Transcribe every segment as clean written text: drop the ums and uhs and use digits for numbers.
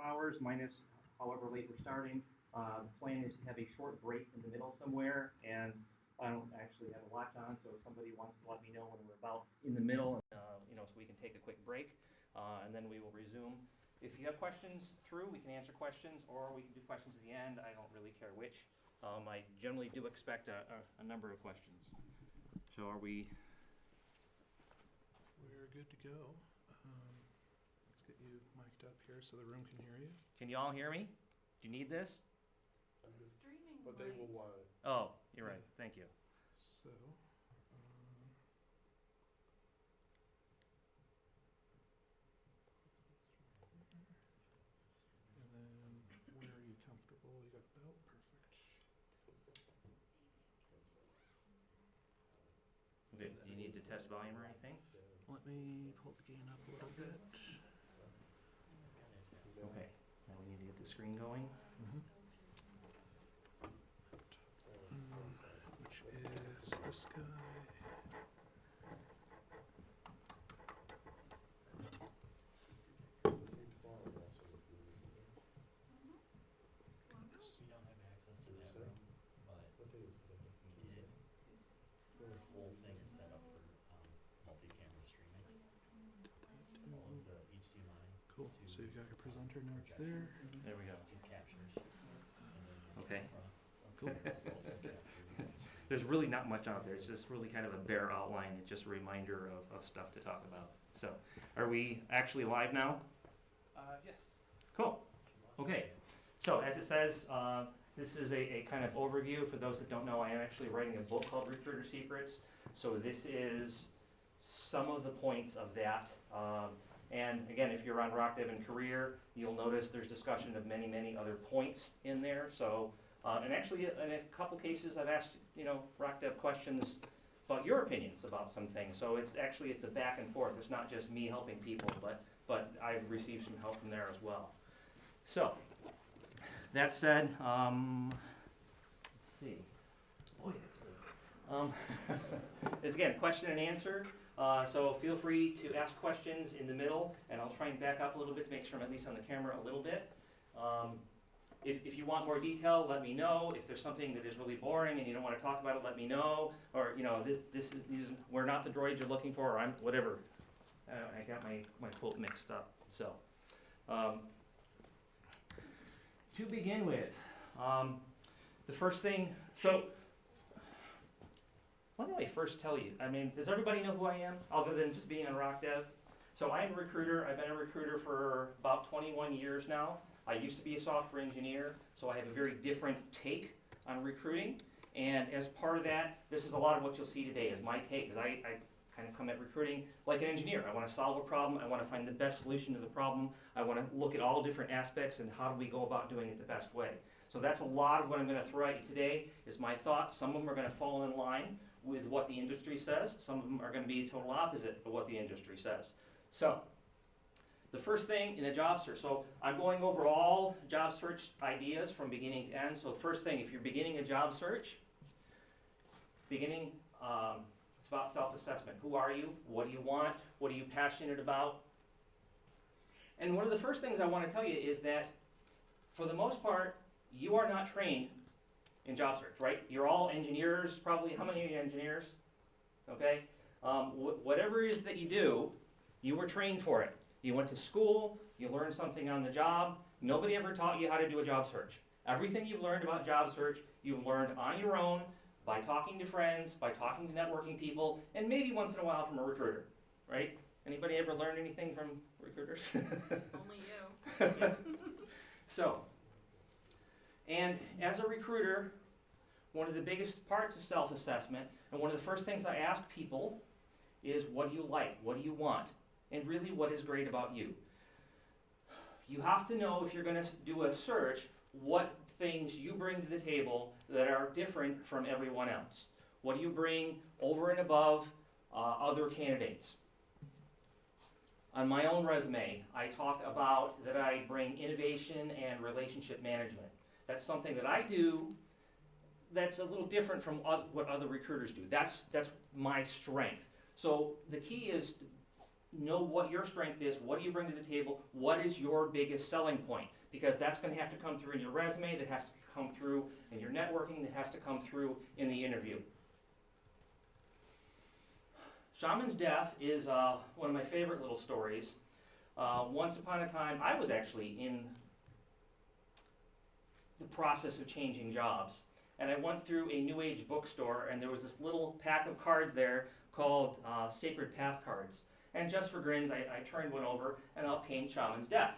hours minus however late we're starting. The plan is to have a short break in the middle somewhere, and I don't actually have a watch on, so if somebody wants to let me know when we're about in the middle, so we can take a quick break, and then we will resume. If you have questions through, we can answer questions, or we can do questions at the end. I don't really care which. I generally do expect a number of questions. So are we? We're good to go. Let's get you mic'd up here so the room can hear you. Can you all hear me? Do you need this? Streaming, But they will want it. Oh, you're right. Thank you. So, and then where are you comfortable? You got a belt? Perfect. Okay. Do you need to test volume or anything? Let me pull the gain up a little bit. Okay. Now we need to get the screen going. Which is this guy. We don't have access to that room, but What day is it? we did, this whole thing is set up for multi-camera streaming. All of the HDMI Cool. So you've got your presenter notes there. There we go. just captures. And then Okay. Cool. it's also captured. There's really not much out there. It's just really kind of a bare outline. It's just a reminder of stuff to talk about. So, are we actually live now? Yes. Cool. Okay. So, as it says, this is a kind of overview. For those that don't know, I am actually writing a book called Recruiter Secrets. So, this is some of the points of that. And again, if you're on RockDev and Career, you'll notice there's discussion of many, many other points in there. So, and actually, in a couple cases, I've asked, RockDev questions about your opinions about some things. So it's a back and forth. It's not just me helping people, but I've received some help from there as well. So, that said, let's see. Boy, that's good. It's again, question and answer. So feel free to ask questions in the middle, and I'll try and back up a little bit to make sure I'm at least on the camera a little bit. If you want more detail, let me know. If there's something that is really boring and you don't want to talk about it, let me know. Or, we're not the droids you're looking for, or I'm whatever. I got my quote mixed up. So, to begin with, the first thing, so, what do I first tell you? I mean, does everybody know who I am, other than just being on RockDev? So I'm a recruiter. I've been a recruiter for about 21 years now. I used to be a software engineer, so I have a very different take on recruiting. And as part of that, this is a lot of what you'll see today is my take, because I kind of come at recruiting like an engineer. I want to solve a problem. I want to find the best solution to the problem. I want to look at all different aspects and how do we go about doing it the best way. So that's a lot of what I'm going to throw at you today is my thoughts. Some of them are going to fall in line with what the industry says. Some of them are going to be the total opposite of what the industry says. So, the first thing in a job search, so I'm going over all job search ideas from beginning to end. So first thing, if you're beginning a job search, it's about self-assessment. Who are you? What do you want? What are you passionate about? And one of the first things I want to tell you is that for the most part, you are not trained in job search, right? You're all engineers, probably. How many of you are engineers? Okay? Whatever it is that you do, you were trained for it. You went to school, you learned something on the job. Nobody ever taught you how to do a job search. Everything you've learned about job search, you've learned on your own, by talking to friends, by talking to networking people, and maybe once in a while from a recruiter, right? Anybody ever learned anything from recruiters? Only you. So, and as a recruiter, one of the biggest parts of self-assessment, and one of the first things I ask people is, what do you like? What do you want? And really, what is great about you? You have to know, if you're going to do a search, what things you bring to the table that are different from everyone else. What do you bring over and above other candidates? On my own resume, I talk about that I bring innovation and relationship management. That's something that I do that's a little different from what other recruiters do. That's my strength. So the key is know what your strength is, what do you bring to the table, what is your biggest selling point, because that's going to have to come through in your resume, that has to come through in your networking, that has to come through in the interview. Shaman's death is one of my favorite little stories. Once upon a time, I was actually in the process of changing jobs, and I went through a New Age bookstore, and there was this little pack of cards there called Sacred Path cards. And just for grins, I turned one over, and out came Shaman's Death.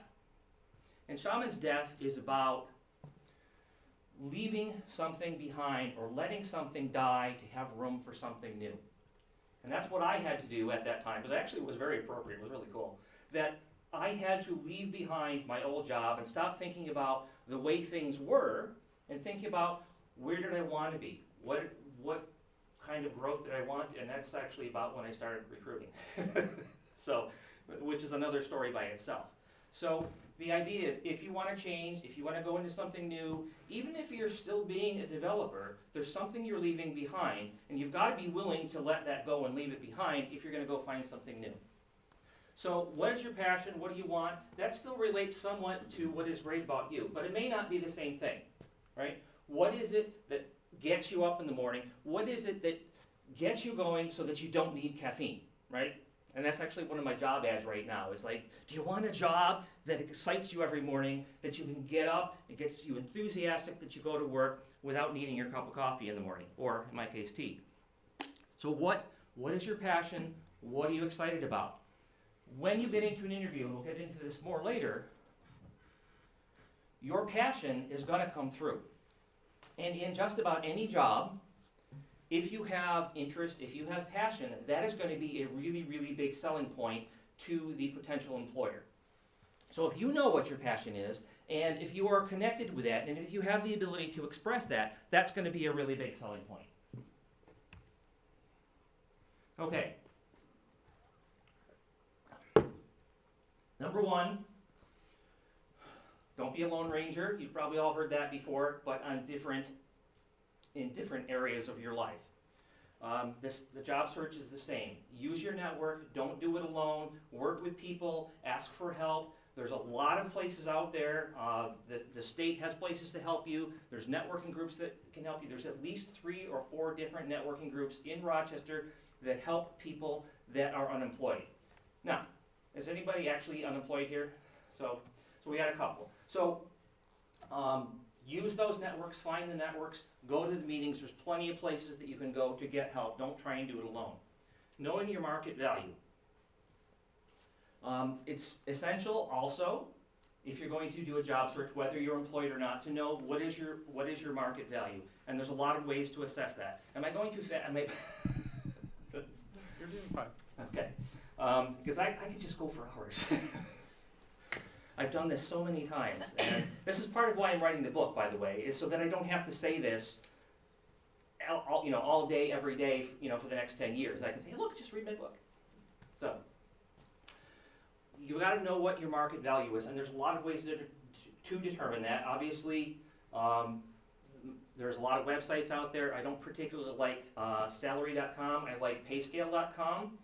And Shaman's Death is about leaving something behind or letting something die to have room for something new. And that's what I had to do at that time, because actually it was very appropriate, it was really cool, that I had to leave behind my old job and stop thinking about the way things were and think about where did I want to be, what kind of growth did I want, and that's actually about when I started recruiting. So, which is another story by itself. So the idea is, if you want to change, if you want to go into something new, even if you're still being a developer, there's something you're leaving behind, and you've got to be willing to let that go and leave it behind if you're going to go find something new. So what is your passion? What do you want? That still relates somewhat to what is great about you, but it may not be the same thing, right? What is it that gets you up in the morning? What is it that gets you going so that you don't need caffeine, right? And that's actually one of my job ads right now. Is like, do you want a job that excites you every morning, that you can get up, it gets you enthusiastic, that you go to work without needing your cup of coffee in the morning, or in my case, tea. So what is your passion? What are you excited about? When you get into an interview, and we'll get into this more later, your passion is going to come through. And in just about any job, if you have interest, if you have passion, that is going to be a really, really big selling point to the potential employer. So if you know what your passion is, and if you are connected with that, and if you have the ability to express that, that's going to be a really big selling point. Okay. Number one, don't be a Lone Ranger. You've probably all heard that before, but in different areas of your life. The job search is the same. Use your network. Don't do it alone. Work with people. Ask for help. There's a lot of places out there. The state has places to help you. There's networking groups that can help you. There's at least 3 or 4 different networking groups in Rochester that help people that are unemployed. Now, is anybody actually unemployed here? So we got a couple. So use those networks, find the networks, go to the meetings. There's plenty of places that you can go to get help. Don't try and do it alone. Knowing your market value. It's essential also, if you're going to do a job search, whether you're employed or not, to know what is your market value. And there's a lot of ways to assess that. Am I going too fast? You're doing fine. Okay. Because I could just go for hours. I've done this so many times, and this is part of why I'm writing the book, by the way, is so that I don't have to say this all day, every day, for the next 10 years. I can say, look, just read my book. So you've got to know what your market value is, and there's a lot of ways to determine that. Obviously, there's a lot of websites out there. I don't particularly like salary.com. I like payscale.com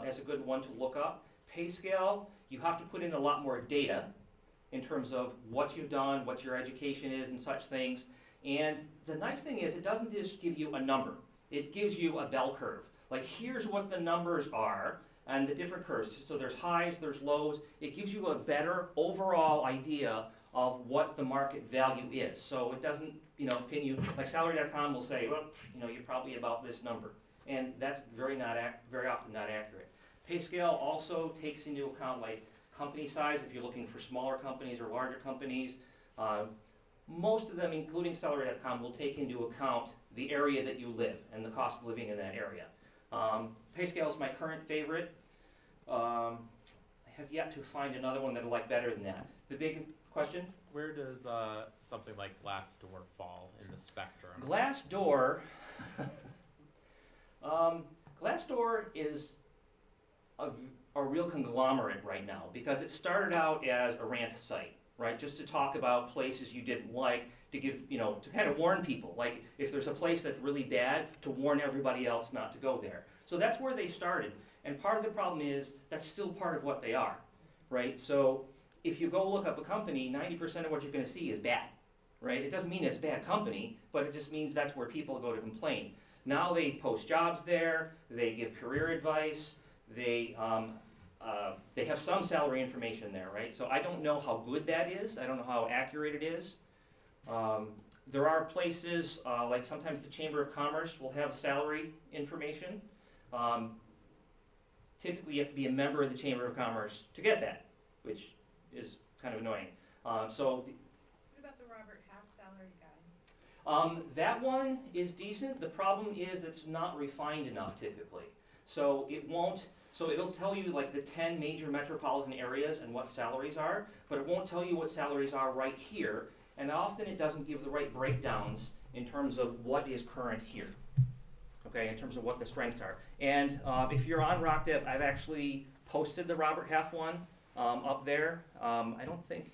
as a good one to look up. Payscale, you have to put in a lot more data in terms of what you've done, what your education is, and such things. And the nice thing is, it doesn't just give you a number. It gives you a bell curve. Like, here's what the numbers are, and the different curves. So there's highs, there's lows. It gives you a better overall idea of what the market value is. So it doesn't, pin you, like salary.com will say, well, you're probably about this number. And that's very often not accurate. Payscale also takes into account like company size, if you're looking for smaller companies or larger companies. Most of them, including salary.com, will take into account the area that you live and the cost of living in that area. Payscale is my current favorite. I have yet to find another one that I like better than that. The big question? Where does something like Glassdoor fall in the spectrum? Glassdoor, Glassdoor is a real conglomerate right now, because it started out as a rant site, right? Just to talk about places you didn't like, to give, to kind of warn people, like if there's a place that's really bad, to warn everybody else not to go there. So that's where they started. And part of the problem is that's still part of what they are, right? So if you go look up a company, 90% of what you're going to see is bad, right? It doesn't mean it's a bad company, but it just means that's where people go to complain. Now they post jobs there, they give career advice, they have some salary information there, right? So I don't know how good that is. I don't know how accurate it is. There are places, like sometimes the Chamber of Commerce will have salary information. Typically you have to be a member of the Chamber of Commerce to get that, which is kind of annoying. What about the Robert Half salary guide? That one is decent. The problem is it's not refined enough typically. So it'll tell you like the 10 major metropolitan areas and what salaries are, but it won't tell you what salaries are right here. And often it doesn't give the right breakdowns in terms of what is current here. Okay, in terms of what the strengths are. And if you're on RockDev, I've actually posted the Robert Half one up there. I don't think,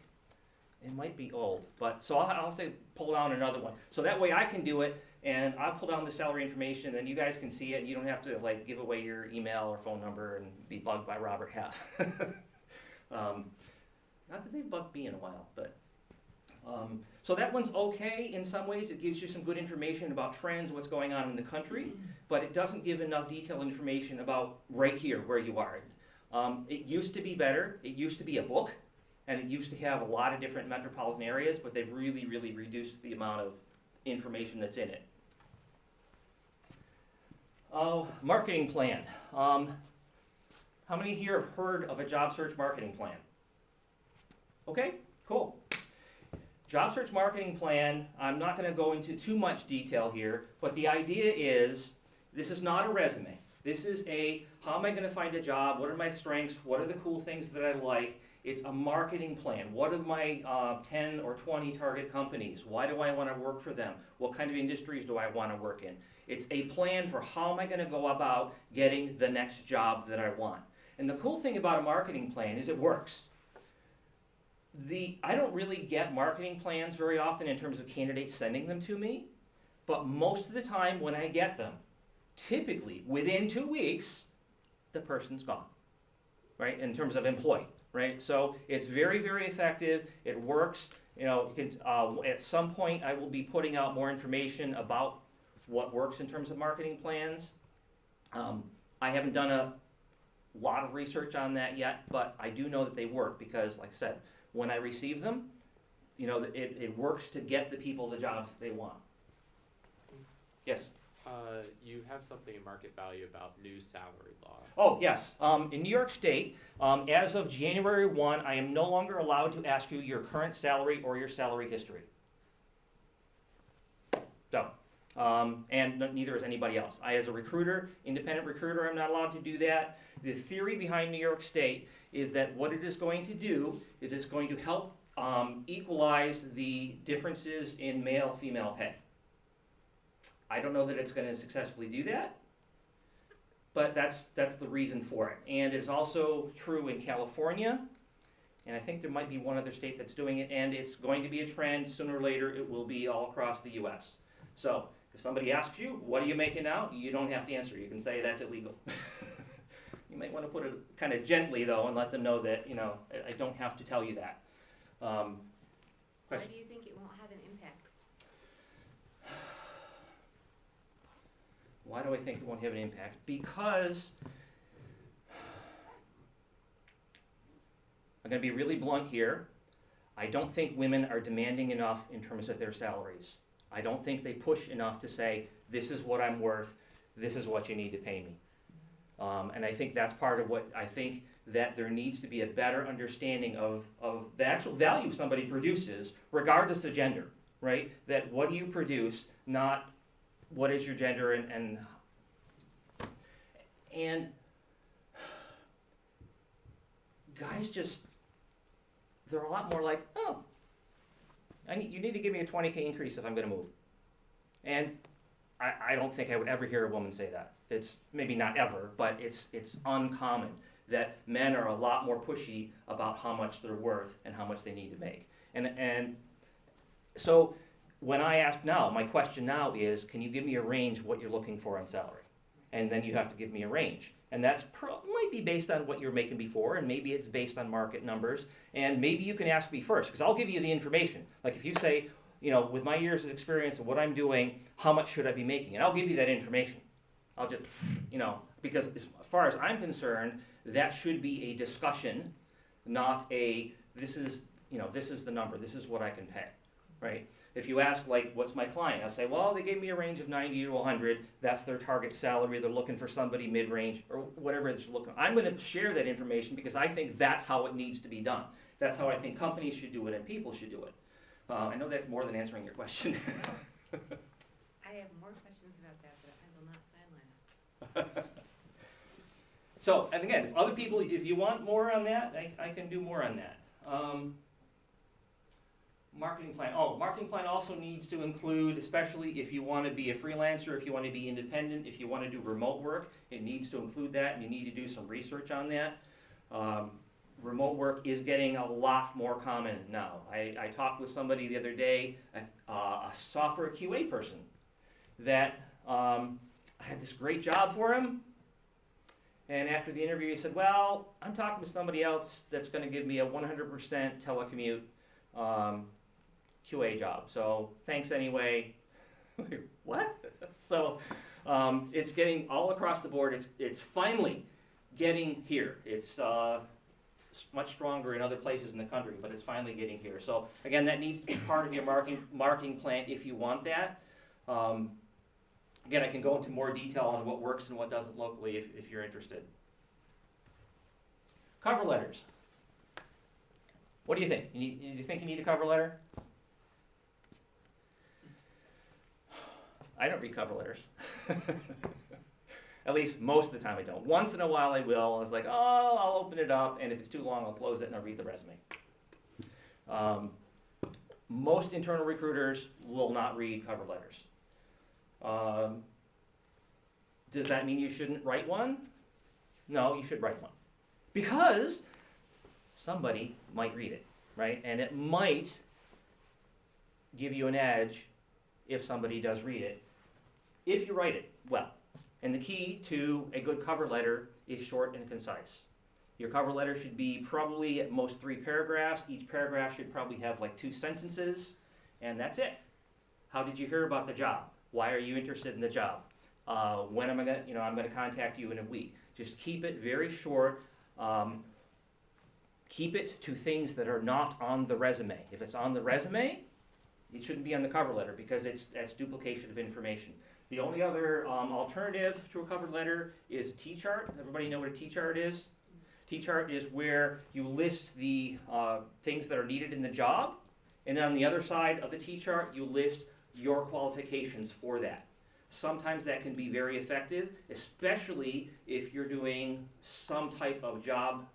it might be old, but so I'll have to pull down another one. So that way I can do it, and I'll pull down the salary information, and then you guys can see it, and you don't have to like give away your email or phone number and be bugged by Robert Half. Not that they've bugged me in a while, but. So that one's okay in some ways. It gives you some good information about trends, what's going on in the country, but it doesn't give enough detailed information about right here where you are. It used to be better. It used to be a book, and it used to have a lot of different metropolitan areas, but they've really, really reduced the amount of information that's in it. Marketing plan. How many here have heard of a job search marketing plan? Okay, cool. Job search marketing plan, I'm not going to go into too much detail here, but the idea is, this is not a resume. This is how am I going to find a job? What are my strengths? What are the cool things that I like? It's a marketing plan. What are my 10 or 20 target companies? Why do I want to work for them? What kind of industries do I want to work in? It's a plan for how am I going to go about getting the next job that I want. And the cool thing about a marketing plan is it works. I don't really get marketing plans very often in terms of candidates sending them to me, but most of the time when I get them, typically within 2 weeks, the person's gone, right, in terms of employed, right? So it's very, very effective. It works. You know, at some point I will be putting out more information about what works in terms of marketing plans. I haven't done a lot of research on that yet, but I do know that they work because, like I said, when I receive them, you know, it works to get the people the jobs they want. Yes? You have something in market value about new salary law. Oh, yes. In New York State, as of January 1, I am no longer allowed to ask you your current salary or your salary history. So, and neither is anybody else. I, as a recruiter, independent recruiter, I'm not allowed to do that. The theory behind New York State is that what it is going to do is it's going to help equalize the differences in male-female pay. I don't know that it's going to successfully do that, but that's the reason for it. And it's also true in California, and I think there might be one other state that's doing it, and it's going to be a trend. Sooner or later, it will be all across the U.S. So if somebody asks you, what are you making now? You don't have to answer. You can say that's illegal. You might want to put it kind of gently, though, and let them know that, you know, I don't have to tell you that. Why do you think it won't have an impact? Why do I think it won't have an impact? Because, I'm going to be really blunt here, I don't think women are demanding enough in terms of their salaries. I don't think they push enough to say, this is what I'm worth, this is what you need to pay me. And I think that's part of what I think that there needs to be a better understanding of the actual value somebody produces, regardless of gender, right? That what do you produce, not what is your gender, and guys just, they're a lot more like, oh, you need to give me a 20K increase if I'm going to move. And I don't think I would ever hear a woman say that. It's maybe not ever, but it's uncommon that men are a lot more pushy about how much they're worth and how much they need to make. And so when I ask now, my question now is, can you give me a range of what you're looking for on salary? and then you have to give me a range. And that's might be based on what you're making before, and maybe it's based on market numbers, and maybe you can ask me first, because I'll give you the information. Like if you say, you know, with my years of experience and what I'm doing, how much should I be making? And I'll give you that information. I'll just, you know, because as far as I'm concerned, that should be a discussion, not a, this is, you know, this is the number, this is what I can pay, right? If you ask, like, what's my client? I'll say, well, they gave me a range of 90 to 100. That's their target salary. They're looking for somebody mid-range or whatever they're looking. I'm going to share that information because I think that's how it needs to be done. That's how I think companies should do it and people should do it. I know that's more than answering your question. I have more questions about that, but I will not sideline us. So, and again, if other people, if you want more on that, I can do more on that. Marketing plan. Oh, marketing plan also needs to include, especially if you want to be a freelancer, if you want to be independent, if you want to do remote work, it needs to include that, and you need to do some research on that. Remote work is getting a lot more common now. I talked with somebody the other day, a software QA person, that I had this great job for him, and after the interview he said, well, I'm talking with somebody else that's going to give me a 100% telecommute QA job, so thanks anyway. What? So it's getting all across the board. It's finally getting here. It's much stronger in other places in the country, but it's finally getting here. So again, that needs to be part of your marketing plan if you want that. Again, I can go into more detail on what works and what doesn't locally if you're interested. Cover letters. What do you think? Do you think you need a cover letter? I don't read cover letters. At least most of the time I don't. Once in a while I will. I was like, oh, I'll open it up, and if it's too long, I'll close it and I'll read the resume. Most internal recruiters will not read cover letters. Does that mean you shouldn't write one? No, you should write one. Because somebody might read it, right? And it might give you an edge if somebody does read it, if you write it well. And the key to a good cover letter is short and concise. Your cover letter should be probably at most 3 paragraphs. Each paragraph should probably have like 2 sentences, and that's it. How did you hear about the job? Why are you interested in the job? When am I gonna, I'm gonna contact you in a week. Just keep it very short. Keep it to things that are not on the resume. If it's on the resume, it shouldn't be on the cover letter because that's duplication of information. The only other alternative to a cover letter is a T-chart. Everybody know what a T-chart is? T-chart is where you list the things that are needed in the job, and then on the other side of the T-chart, you list your qualifications for that. Sometimes that can be very effective, especially if you're doing some type of job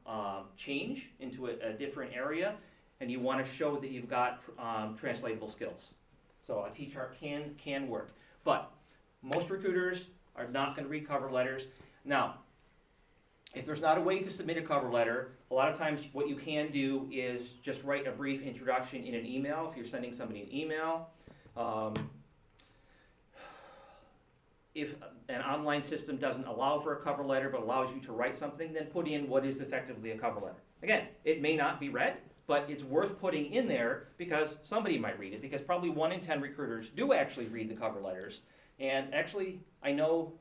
change into a different area, and you want to show that you've got translatable skills. So a T-chart can work. But most recruiters are not going to read cover letters. Now, if there's not a way to submit a cover letter, a lot of times what you can do is just write a brief introduction in an email if you're sending somebody an email. If an online system doesn't allow for a cover letter but allows you to write something, then put in what is effectively a cover letter. Again, it may not be read, but it's worth putting in there because somebody might read it, because probably 1 in 10 recruiters do actually read the cover letters. And actually, I know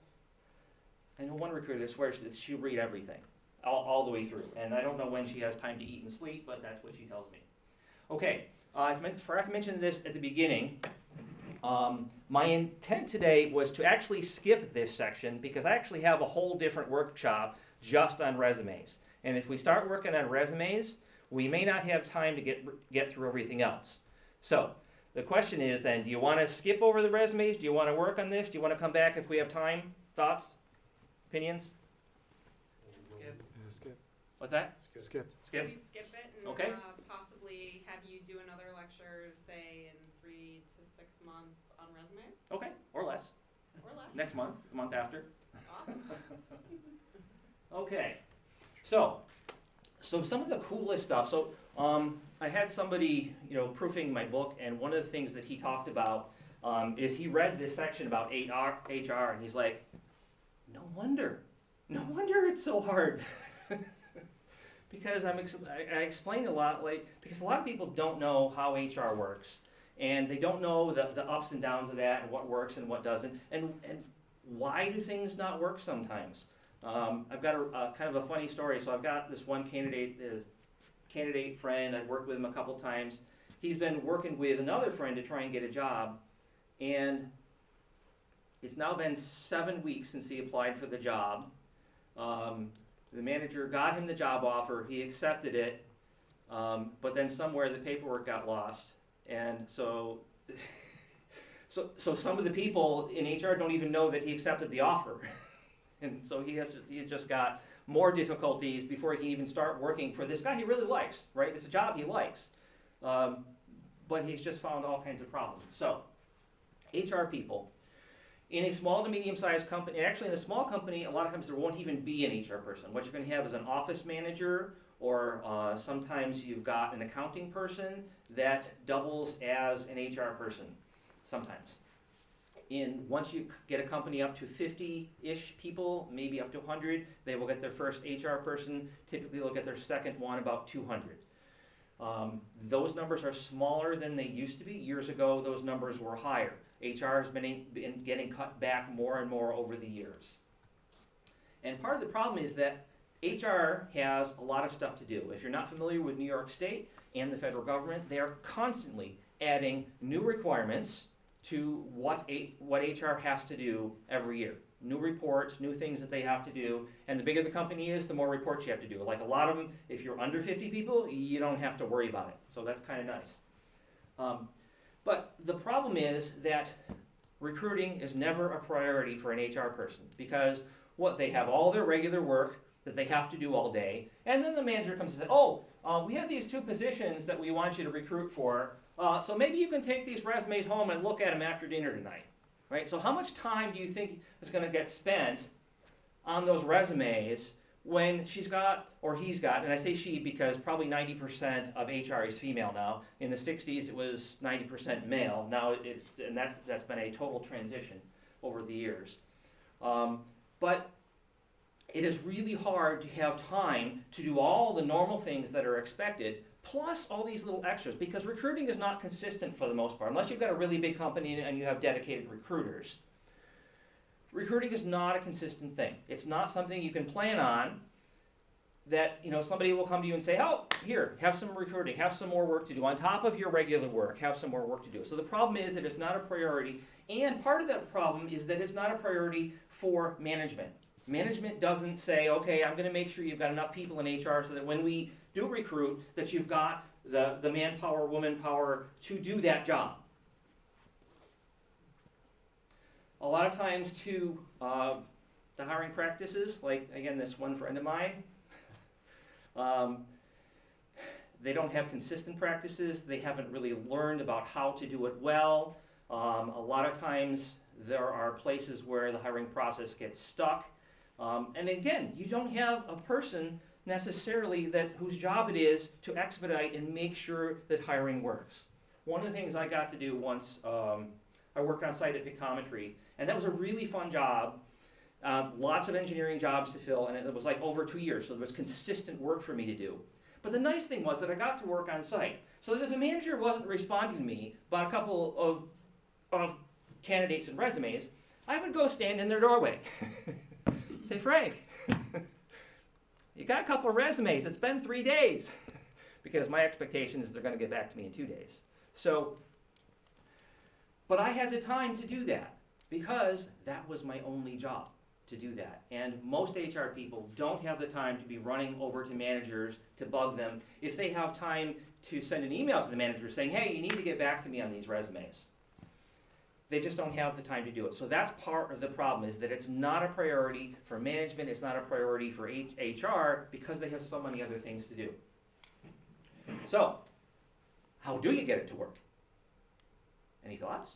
one recruiter that swears that she'll read everything, all the way through. And I don't know when she has time to eat and sleep, but that's what she tells me. Okay, I forgot to mention this at the beginning. My intent today was to actually skip this section because I actually have a whole different workshop just on resumes. And if we start working on resumes, we may not have time to get through everything else. So the question is then, do you want to skip over the resumes? Do you want to work on this? Do you want to come back if we have time? Thoughts? Opinions? Yeah, skip. What's that? Skip. Skip? We skip it and Okay. possibly have you do another lecture, say in 3 to 6 months on resumes Okay, or less. or less. Next month, the month after. Awesome. Okay, so some of the coolest stuff. So I had somebody, proofing my book, and one of the things that he talked about is he read this section about HR, and he's like, no wonder it's so hard. Because I explain a lot, because a lot of people don't know how HR works, and they don't know the ups and downs of that, and what works and what doesn't, and why do things not work sometimes. I've got a kind of a funny story. So I've got this one candidate friend. I've worked with him a couple times. He's been working with another friend to try and get a job, and it's now been 7 weeks since he applied for the job. The manager got him the job offer, he accepted it, but then somewhere the paperwork got lost. And so some of the people in HR don't even know that he accepted the offer. And so he's just got more difficulties before he can even start working for this guy he really likes, right? It's a job he likes. But he's just found all kinds of problems. So, HR people. In a small to medium-sized company, and actually in a small company, a lot of times there won't even be an HR person. What you're going to have is an office manager, or sometimes you've got an accounting person that doubles as an HR person, sometimes. Once you get a company up to 50-ish people, maybe up to 100, they will get their first HR person. Typically they'll get their second one about 200. Those numbers are smaller than they used to be. Years ago, those numbers were higher. HR has been getting cut back more and more over the years. And part of the problem is that HR has a lot of stuff to do. If you're not familiar with New York State and the federal government, they are constantly adding new requirements to what HR has to do every year. New reports, new things that they have to do, and the bigger the company is, the more reports you have to do. Like a lot of them, if you're under 50 people, you don't have to worry about it. So that's kind of nice. But the problem is that recruiting is never a priority for an HR person, because they have all their regular work that they have to do all day, and then the manager comes and says, we have these 2 positions that we want you to recruit for, so maybe you can take these resumes home and look at them after dinner tonight. Right? So how much time do you think is going to get spent on those resumes when she's got, or he's got, and I say she because probably 90% of HR is female now. In the 60s it was 90% male. Now that's been a total transition over the years. But it is really hard to have time to do all the normal things that are expected, plus all these little extras, because recruiting is not consistent for the most part, unless you've got a really big company and you have dedicated recruiters. Recruiting is not a consistent thing. It's not something you can plan on, that somebody will come to you and say, here, have some recruiting, have some more work to do. On top of your regular work, have some more work to do. So the problem is that it's not a priority, and part of that problem is that it's not a priority for management. Management doesn't say, okay, I'm going to make sure you've got enough people in HR so that when we do recruit, that you've got the manpower, woman power to do that job. A lot of times, too, the hiring practices, like, again, this one friend of mine, they don't have consistent practices. They haven't really learned about how to do it well. A lot of times, there are places where the hiring process gets stuck. And again, you don't have a person necessarily whose job it is to expedite and make sure that hiring works. One of the things I got to do once, I worked on site at Pictometry, and that was a really fun job. Lots of engineering jobs to fill, and it was like over 2 years, so there was consistent work for me to do. But the nice thing was that I got to work on site, so that if a manager wasn't responding to me about a couple of candidates and resumes, I would go stand in their doorway. Say, Frank, you got a couple of resumes. It's been 3 days. Because my expectation is they're going to get back to me in 2 days. But I had the time to do that because that was my only job, to do that. And most HR people don't have the time to be running over to managers to bug them if they have time to send an email to the manager saying, hey, you need to get back to me on these resumes. They just don't have the time to do it. So that's part of the problem, is that it's not a priority for management, it's not a priority for HR, because they have so many other things to do. So, how do you get it to work? Any thoughts?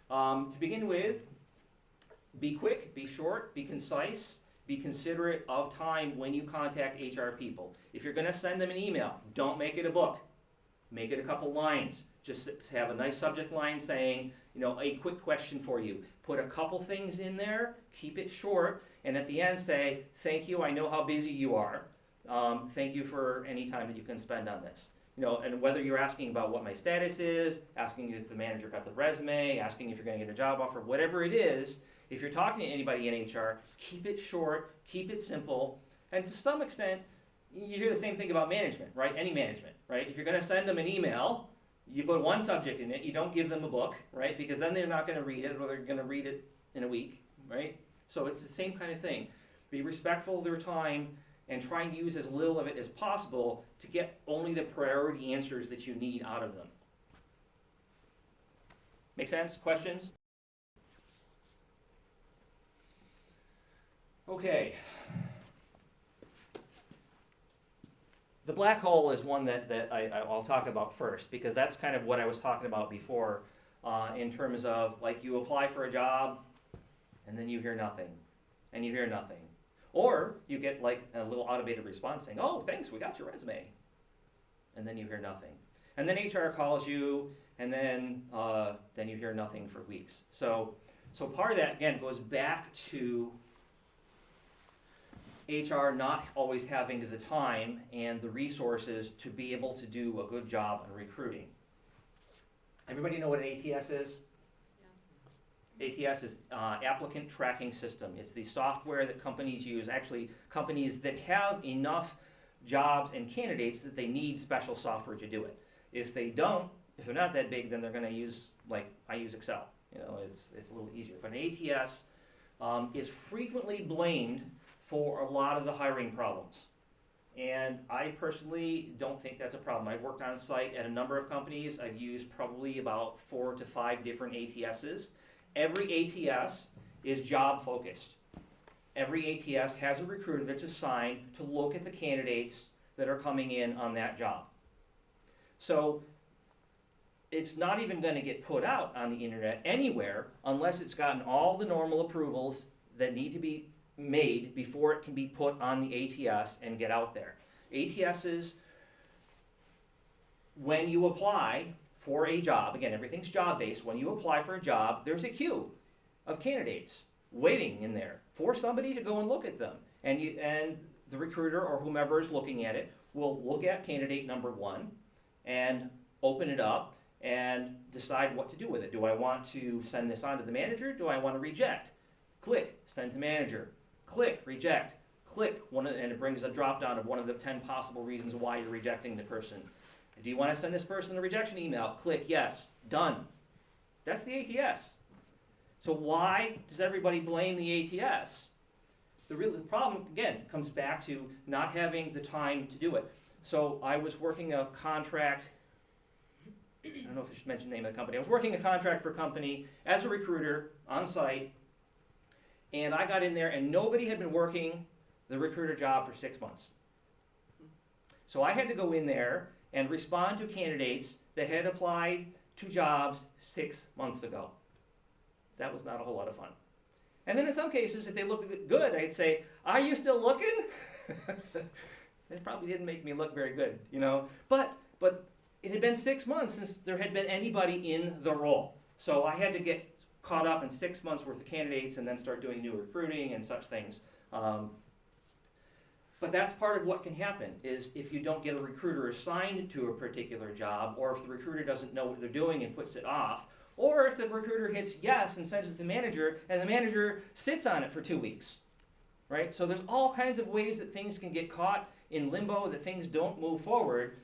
To begin with, be quick, be short, be concise, be considerate of time when you contact HR people. If you're going to send them an email, don't make it a book. Make it a couple lines. Just have a nice subject line saying, a quick question for you. Put a couple things in there, keep it short, and at the end say, thank you, I know how busy you are. Thank you for any time that you can spend on this. And whether you're asking about what my status is, asking if the manager got the resume, asking if you're going to get a job offer, whatever it is, if you're talking to anybody in HR, keep it short, keep it simple, and to some extent, you hear the same thing about management, right? Any management, right? If you're going to send them an email, you put one subject in it, you don't give them a book, right? Because then they're not going to read it, or they're going to read it in a week, right? So it's the same kind of thing. Be respectful of their time and trying to use as little of it as possible to get only the priority answers that you need out of them. Make sense? Questions? Okay. The black hole is one that I'll talk about first, because that's kind of what I was talking about before in terms of, like, you apply for a job and then you hear nothing, and you hear nothing. Or you get like a little automated response saying, oh, thanks, we got your resume. And then you hear nothing. And then HR calls you, and then you hear nothing for weeks. So part of that, again, goes back to HR not always having the time and the resources to be able to do a good job on recruiting. Everybody know what an ATS is? ATS is Applicant Tracking System. It's the software that companies use, actually companies that have enough jobs and candidates that they need special software to do it. If they don't, if they're not that big, then they're going to use, like I use Excel. It's a little easier. But an ATS is frequently blamed for a lot of the hiring problems. And I personally don't think that's a problem. I've worked on site at a number of companies. I've used probably about 4 to 5 different ATSs. Every ATS is job focused. Every ATS has a recruiter that's assigned to look at the candidates that are coming in on that job. So it's not even going to get put out on the internet anywhere unless it's gotten all the normal approvals that need to be made before it can be put on the ATS and get out there. ATSs, when you apply for a job, again, everything's job-based, when you apply for a job, there's a queue of candidates waiting in there for somebody to go and look at them. And the recruiter or whomever is looking at it will look at candidate number 1 and open it up and decide what to do with it. Do I want to send this on to the manager? Do I want to reject? Click, send to manager. Click, reject. Click, and it brings a drop down of one of the 10 possible reasons why you're rejecting the person. Do you want to send this person a rejection email? Click yes, done. That's the ATS. So why does everybody blame the ATS? The problem, again, comes back to not having the time to do it. So I was working a contract, I don't know if I should mention the name of the company. I was working a contract for a company as a recruiter on site, and I got in there and nobody had been working the recruiter job for 6 months. So I had to go in there and respond to candidates that had applied to jobs 6 months ago. That was not a whole lot of fun. And then in some cases, if they looked good, I'd say, are you still looking? That probably didn't make me look very good, But it had been 6 months since there had been anybody in the role. So I had to get caught up in 6 months worth of candidates and then start doing new recruiting and such things. But that's part of what can happen, is if you don't get a recruiter assigned to a particular job, or if the recruiter doesn't know what they're doing and puts it off, or if the recruiter hits yes and sends it to the manager, and the manager sits on it for 2 weeks, right? So there's all kinds of ways that things can get caught in limbo, that things don't move forward.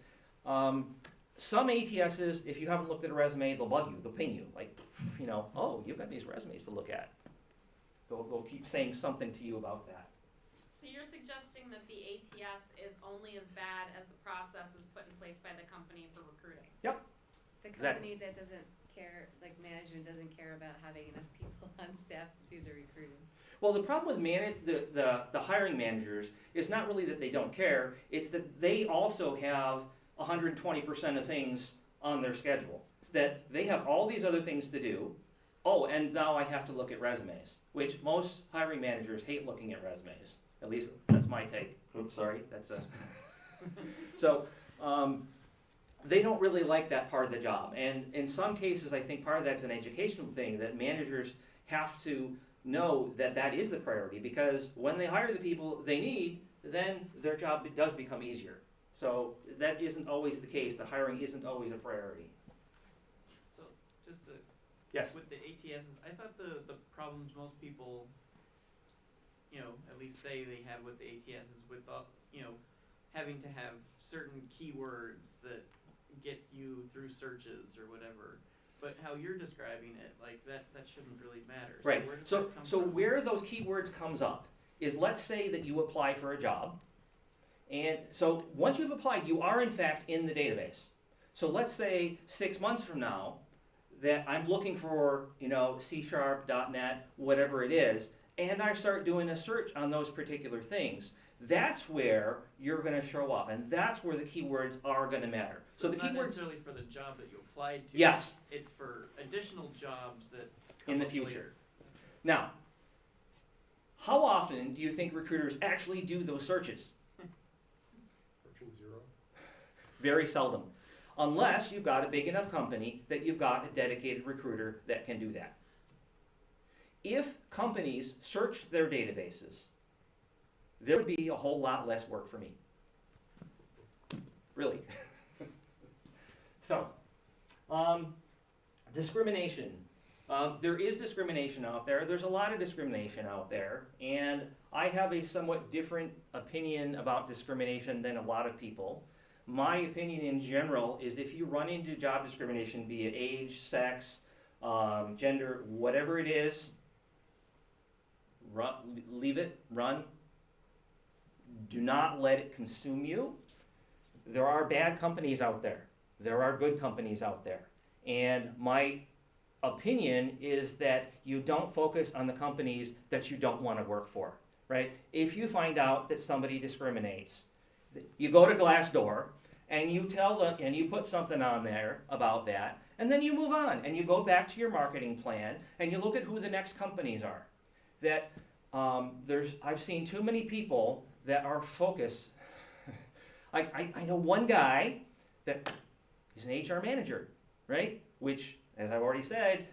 Some ATSs, if you haven't looked at a resume, they'll bug you, they'll ping you, like, oh, you've got these resumes to look at. They'll keep saying something to you about that. So you're suggesting that the ATS is only as bad as the process is put in place by the company for recruiting? The company that doesn't care, like management doesn't care about having enough people on staff to do the recruiting. Well, the problem with the hiring managers is not really that they don't care, it's that they also have 120% of things on their schedule. That they have all these other things to do. Oh, and now I have to look at resumes, which most hiring managers hate looking at resumes. At least that's my take. Oops, sorry, that's a... So, they don't really like that part of the job. And in some cases, I think part of that's an educational thing, that managers have to know that that is the priority, because when they hire the people they need, then their job does become easier. So that isn't always the case. The hiring isn't always a priority. So, just to, Yes? with the ATSs, I thought the problems most people, at least say they have with the ATS is with the, having to have certain keywords that get you through searches or whatever. But how you're describing it, like that shouldn't really matter. Right. Where does So, that come so from? where those keywords comes up is, let's say that you apply for a job. And so once you've applied, you are in fact in the database. So let's say 6 months from now that I'm looking for, C#, .NET, whatever it is, and I start doing a search on those particular things. That's where you're going to show up, and that's where the keywords are going to matter. So the it's not keywords, necessarily for the job that you applied to. yes, It's for additional jobs that come in the up future. later. Now, how often do you think recruiters actually do those searches? Approaching zero. Very seldom. Unless you've got a big enough company that you've got a dedicated recruiter that can do that. If companies searched their databases, there would be a whole lot less work for me. Really. So, discrimination. There is discrimination out there. There's a lot of discrimination out there, and I have a somewhat different opinion about discrimination than a lot of people. My opinion in general is, if you run into job discrimination, be it age, sex, gender, whatever it is, leave it, run. Do not let it consume you. There are bad companies out there. There are good companies out there. And my opinion is that you don't focus on the companies that you don't want to work for, right? If you find out that somebody discriminates, you go to Glassdoor and you tell them, and you put something on there about that, and then you move on and you go back to your marketing plan and you look at who the next companies are. That I've seen too many people that are focused. I know one guy that is an HR manager, right? Which, as I've already said,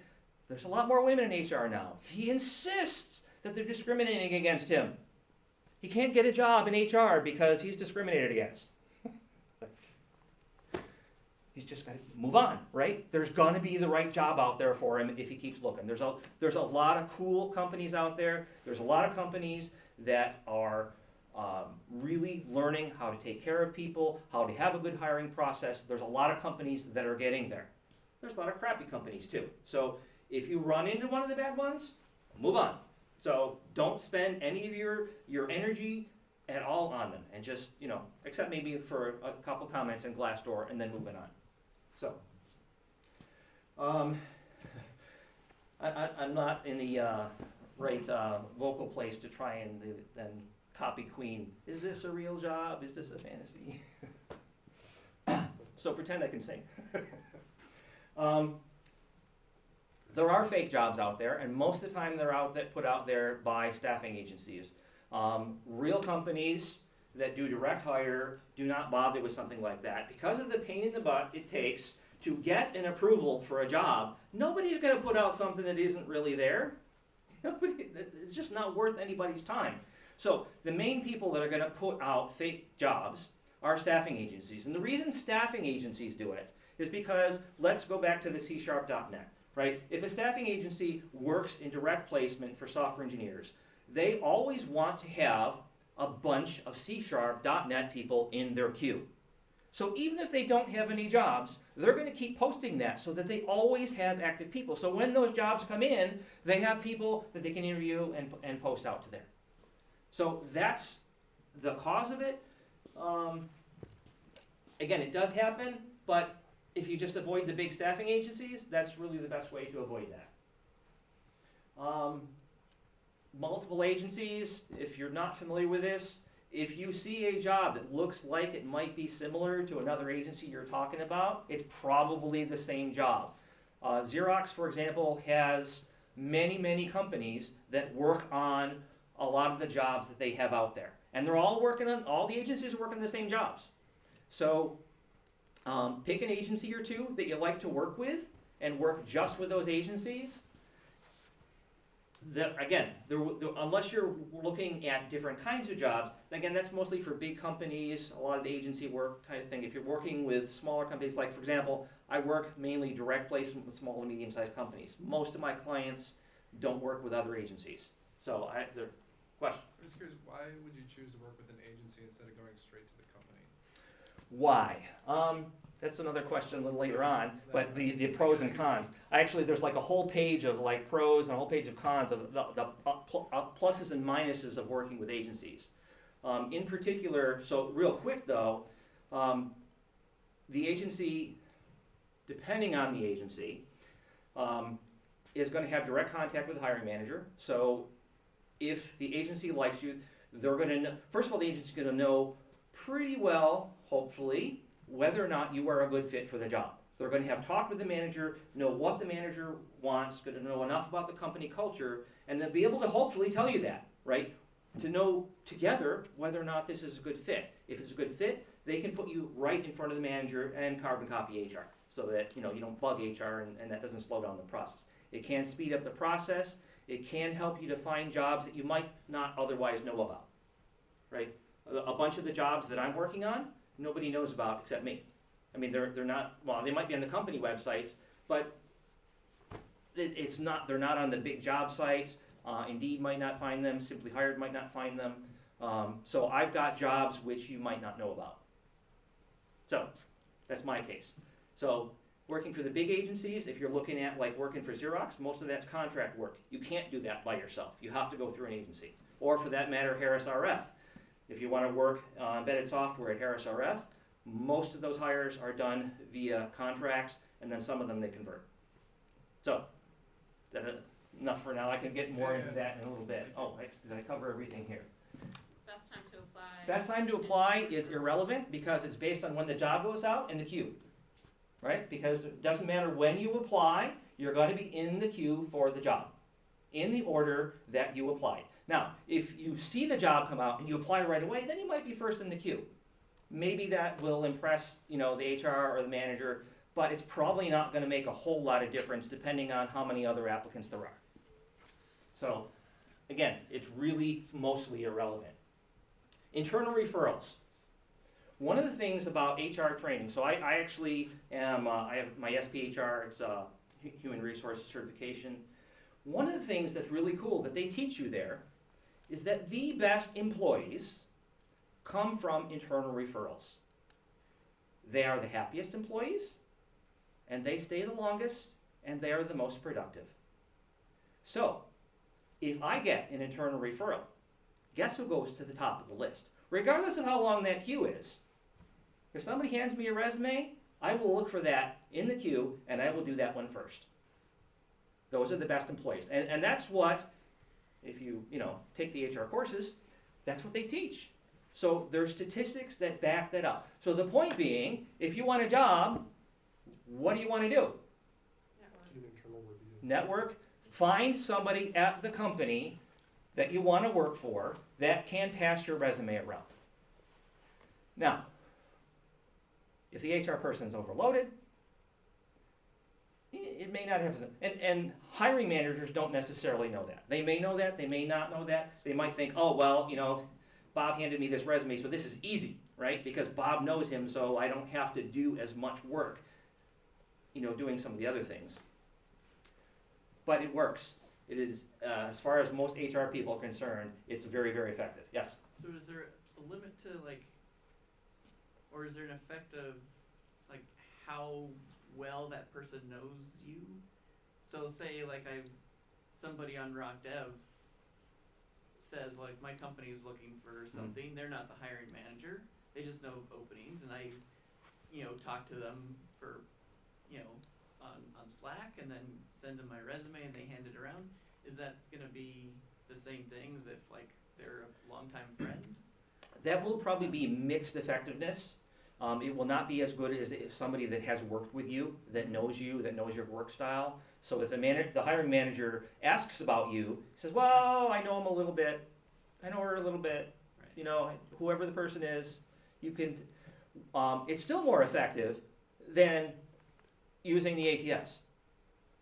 there's a lot more women in HR now. He insists that they're discriminating against him. He can't get a job in HR because he's discriminated against. He's just got to move on, right? There's going to be the right job out there for him if he keeps looking. There's a lot of cool companies out there. There's a lot of companies that are really learning how to take care of people, how to have a good hiring process. There's a lot of companies that are getting there. There's a lot of crappy companies too. So if you run into one of the bad ones, move on. So don't spend any of your energy at all on them, and just, except maybe for a couple comments in Glassdoor and then moving on. So, I'm not in the right vocal place to try and copy Queen. Is this a real job? Is this a fantasy? So pretend I can sing. There are fake jobs out there, and most of the time they're put out there by staffing agencies. Real companies that do direct hire do not bother with something like that. Because of the pain in the butt it takes to get an approval for a job, nobody's going to put out something that isn't really there. It's just not worth anybody's time. So the main people that are going to put out fake jobs are staffing agencies. And the reason staffing agencies do it is because, let's go back to the C#.NET, right? If a staffing agency works in direct placement for software engineers, they always want to have a bunch of C#.NET people in their queue. So even if they don't have any jobs, they're going to keep posting that so that they always have active people. So when those jobs come in, they have people that they can interview and post out to there. So that's the cause of it. Again, it does happen, but if you just avoid the big staffing agencies, that's really the best way to avoid that. Multiple agencies, if you're not familiar with this, if you see a job that looks like it might be similar to another agency you're talking about, it's probably the same job. Xerox, for example, has many companies that work on a lot of the jobs that they have out there. And they're all the agencies are working the same jobs. So Pick an agency or two that you like to work with and work just with those agencies. Unless you're looking at different kinds of jobs, again, that's mostly for big companies, a lot of the agency work type of thing. If you're working with smaller companies, like for example, I work mainly direct placement with small and medium-sized companies. Most of my clients don't work with other agencies. So, question? I'm just curious, why would you choose to work with an agency instead of going straight to the company? Why? That's another question a little later on, but the pros and cons. Actually, there's like a whole page of like pros and a whole page of cons of the pluses and minuses of working with agencies. In particular, so real quick though, the agency, depending on the agency, is going to have direct contact with the hiring manager. So if the agency likes you, they're going to know, first of all, the agency's going to know pretty well, hopefully, whether or not you are a good fit for the job. They're going to have talked with the manager, know what the manager wants, going to know enough about the company culture, and they'll be able to hopefully tell you that, right? To know together whether or not this is a good fit. If it's a good fit, they can put you right in front of the manager and carbon copy HR, so that you don't bug HR and that doesn't slow down the process. It can speed up the process. It can help you to find jobs that you might not otherwise know about, right? A bunch of the jobs that I'm working on, nobody knows about except me. I mean, they're not, well, they might be on the company websites, but they're not on the big job sites. Indeed might not find them, Simply Hired might not find them. So I've got jobs which you might not know about. So that's my case. So working for the big agencies, if you're looking at like working for Xerox, most of that's contract work. You can't do that by yourself. You have to go through an agency. Or for that matter, Harris RF. If you want to work embedded software at Harris RF, most of those hires are done via contracts, and then some of them they convert. So, that enough for now. I can get more into that in a little bit. Oh, did I cover everything here? Best time to apply. Best time to apply is irrelevant because it's based on when the job goes out in the queue, right? Because it doesn't matter when you apply, you're going to be in the queue for the job, in the order that you applied. Now, if you see the job come out and you apply right away, then you might be first in the queue. Maybe that will impress, the HR or the manager, but it's probably not going to make a whole lot of difference depending on how many other applicants there are. So, again, it's really mostly irrelevant. Internal referrals. One of the things about HR training, so I actually am, I have my SPHR, it's a Human Resources Certification. One of the things that's really cool that they teach you there is that the best employees come from internal referrals. They are the happiest employees, and they stay the longest, and they are the most productive. So, if I get an internal referral, guess who goes to the top of the list? Regardless of how long that queue is. If somebody hands me a resume, I will look for that in the queue, and I will do that one first. Those are the best employees. And that's what, if you take the HR courses, that's what they teach. So there's statistics that back that up. So the point being, if you want a job, what do you want to do? Network. Do an internal review. Network. Find somebody at the company that you want to work for that can pass your resume around. Now, if the HR person is overloaded, it may not have, and hiring managers don't necessarily know that. They may know that, they may not know that. They might think, oh, well, Bob handed me this resume, so this is easy, right? Because Bob knows him, so I don't have to do as much work, doing some of the other things. But it works. It is, as far as most HR people are concerned, it's very, very effective. Yes? So is there a limit to or is there an effect of how well that person knows you? So say somebody on Rock Dev says my company's looking for something, they're not the hiring manager, they just know openings, and I talk to them for on Slack and then send them my resume and they hand it around. Is that gonna be the same thing as if they're a longtime friend? That will probably be mixed effectiveness. It will not be as good as if somebody that has worked with you, that knows your work style. So if the hiring manager asks about you, says, well, I know him a little bit, I know her a little bit, Right. Whoever the person is, you can, it's still more effective than using the ATS,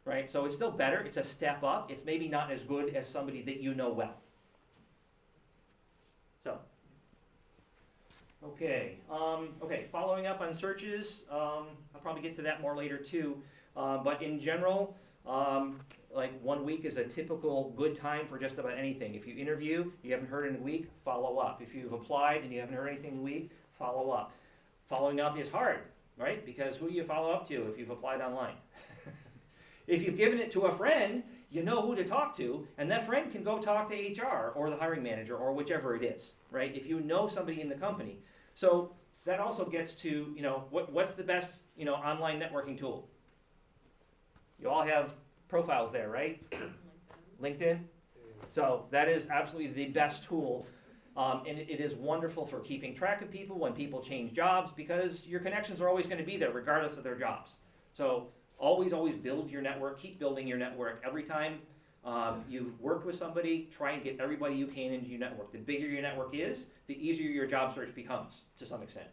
right? So it's still better, it's a step up, it's maybe not as good as somebody that you know well. So, okay, following up on searches, I'll probably get to that more later too, but in general, like 1 week is a typical good time for just about anything. If you interview, you haven't heard in a week, follow up. If you've applied and you haven't heard anything in a week, follow up. Following up is hard, right? Because who do you follow up to if you've applied online? If you've given it to a friend, you know who to talk to, and that friend can go talk to HR or the hiring manager or whichever it is, right? If you know somebody in the company. So that also gets to, what's the best, online networking tool? You all have profiles there, right? LinkedIn. So that is absolutely the best tool. And it is wonderful for keeping track of people when people change jobs, because your connections are always going to be there regardless of their jobs. So always build your network, keep building your network. Every time you've worked with somebody, try and get everybody you can into your network. The bigger your network is, the easier your job search becomes to some extent.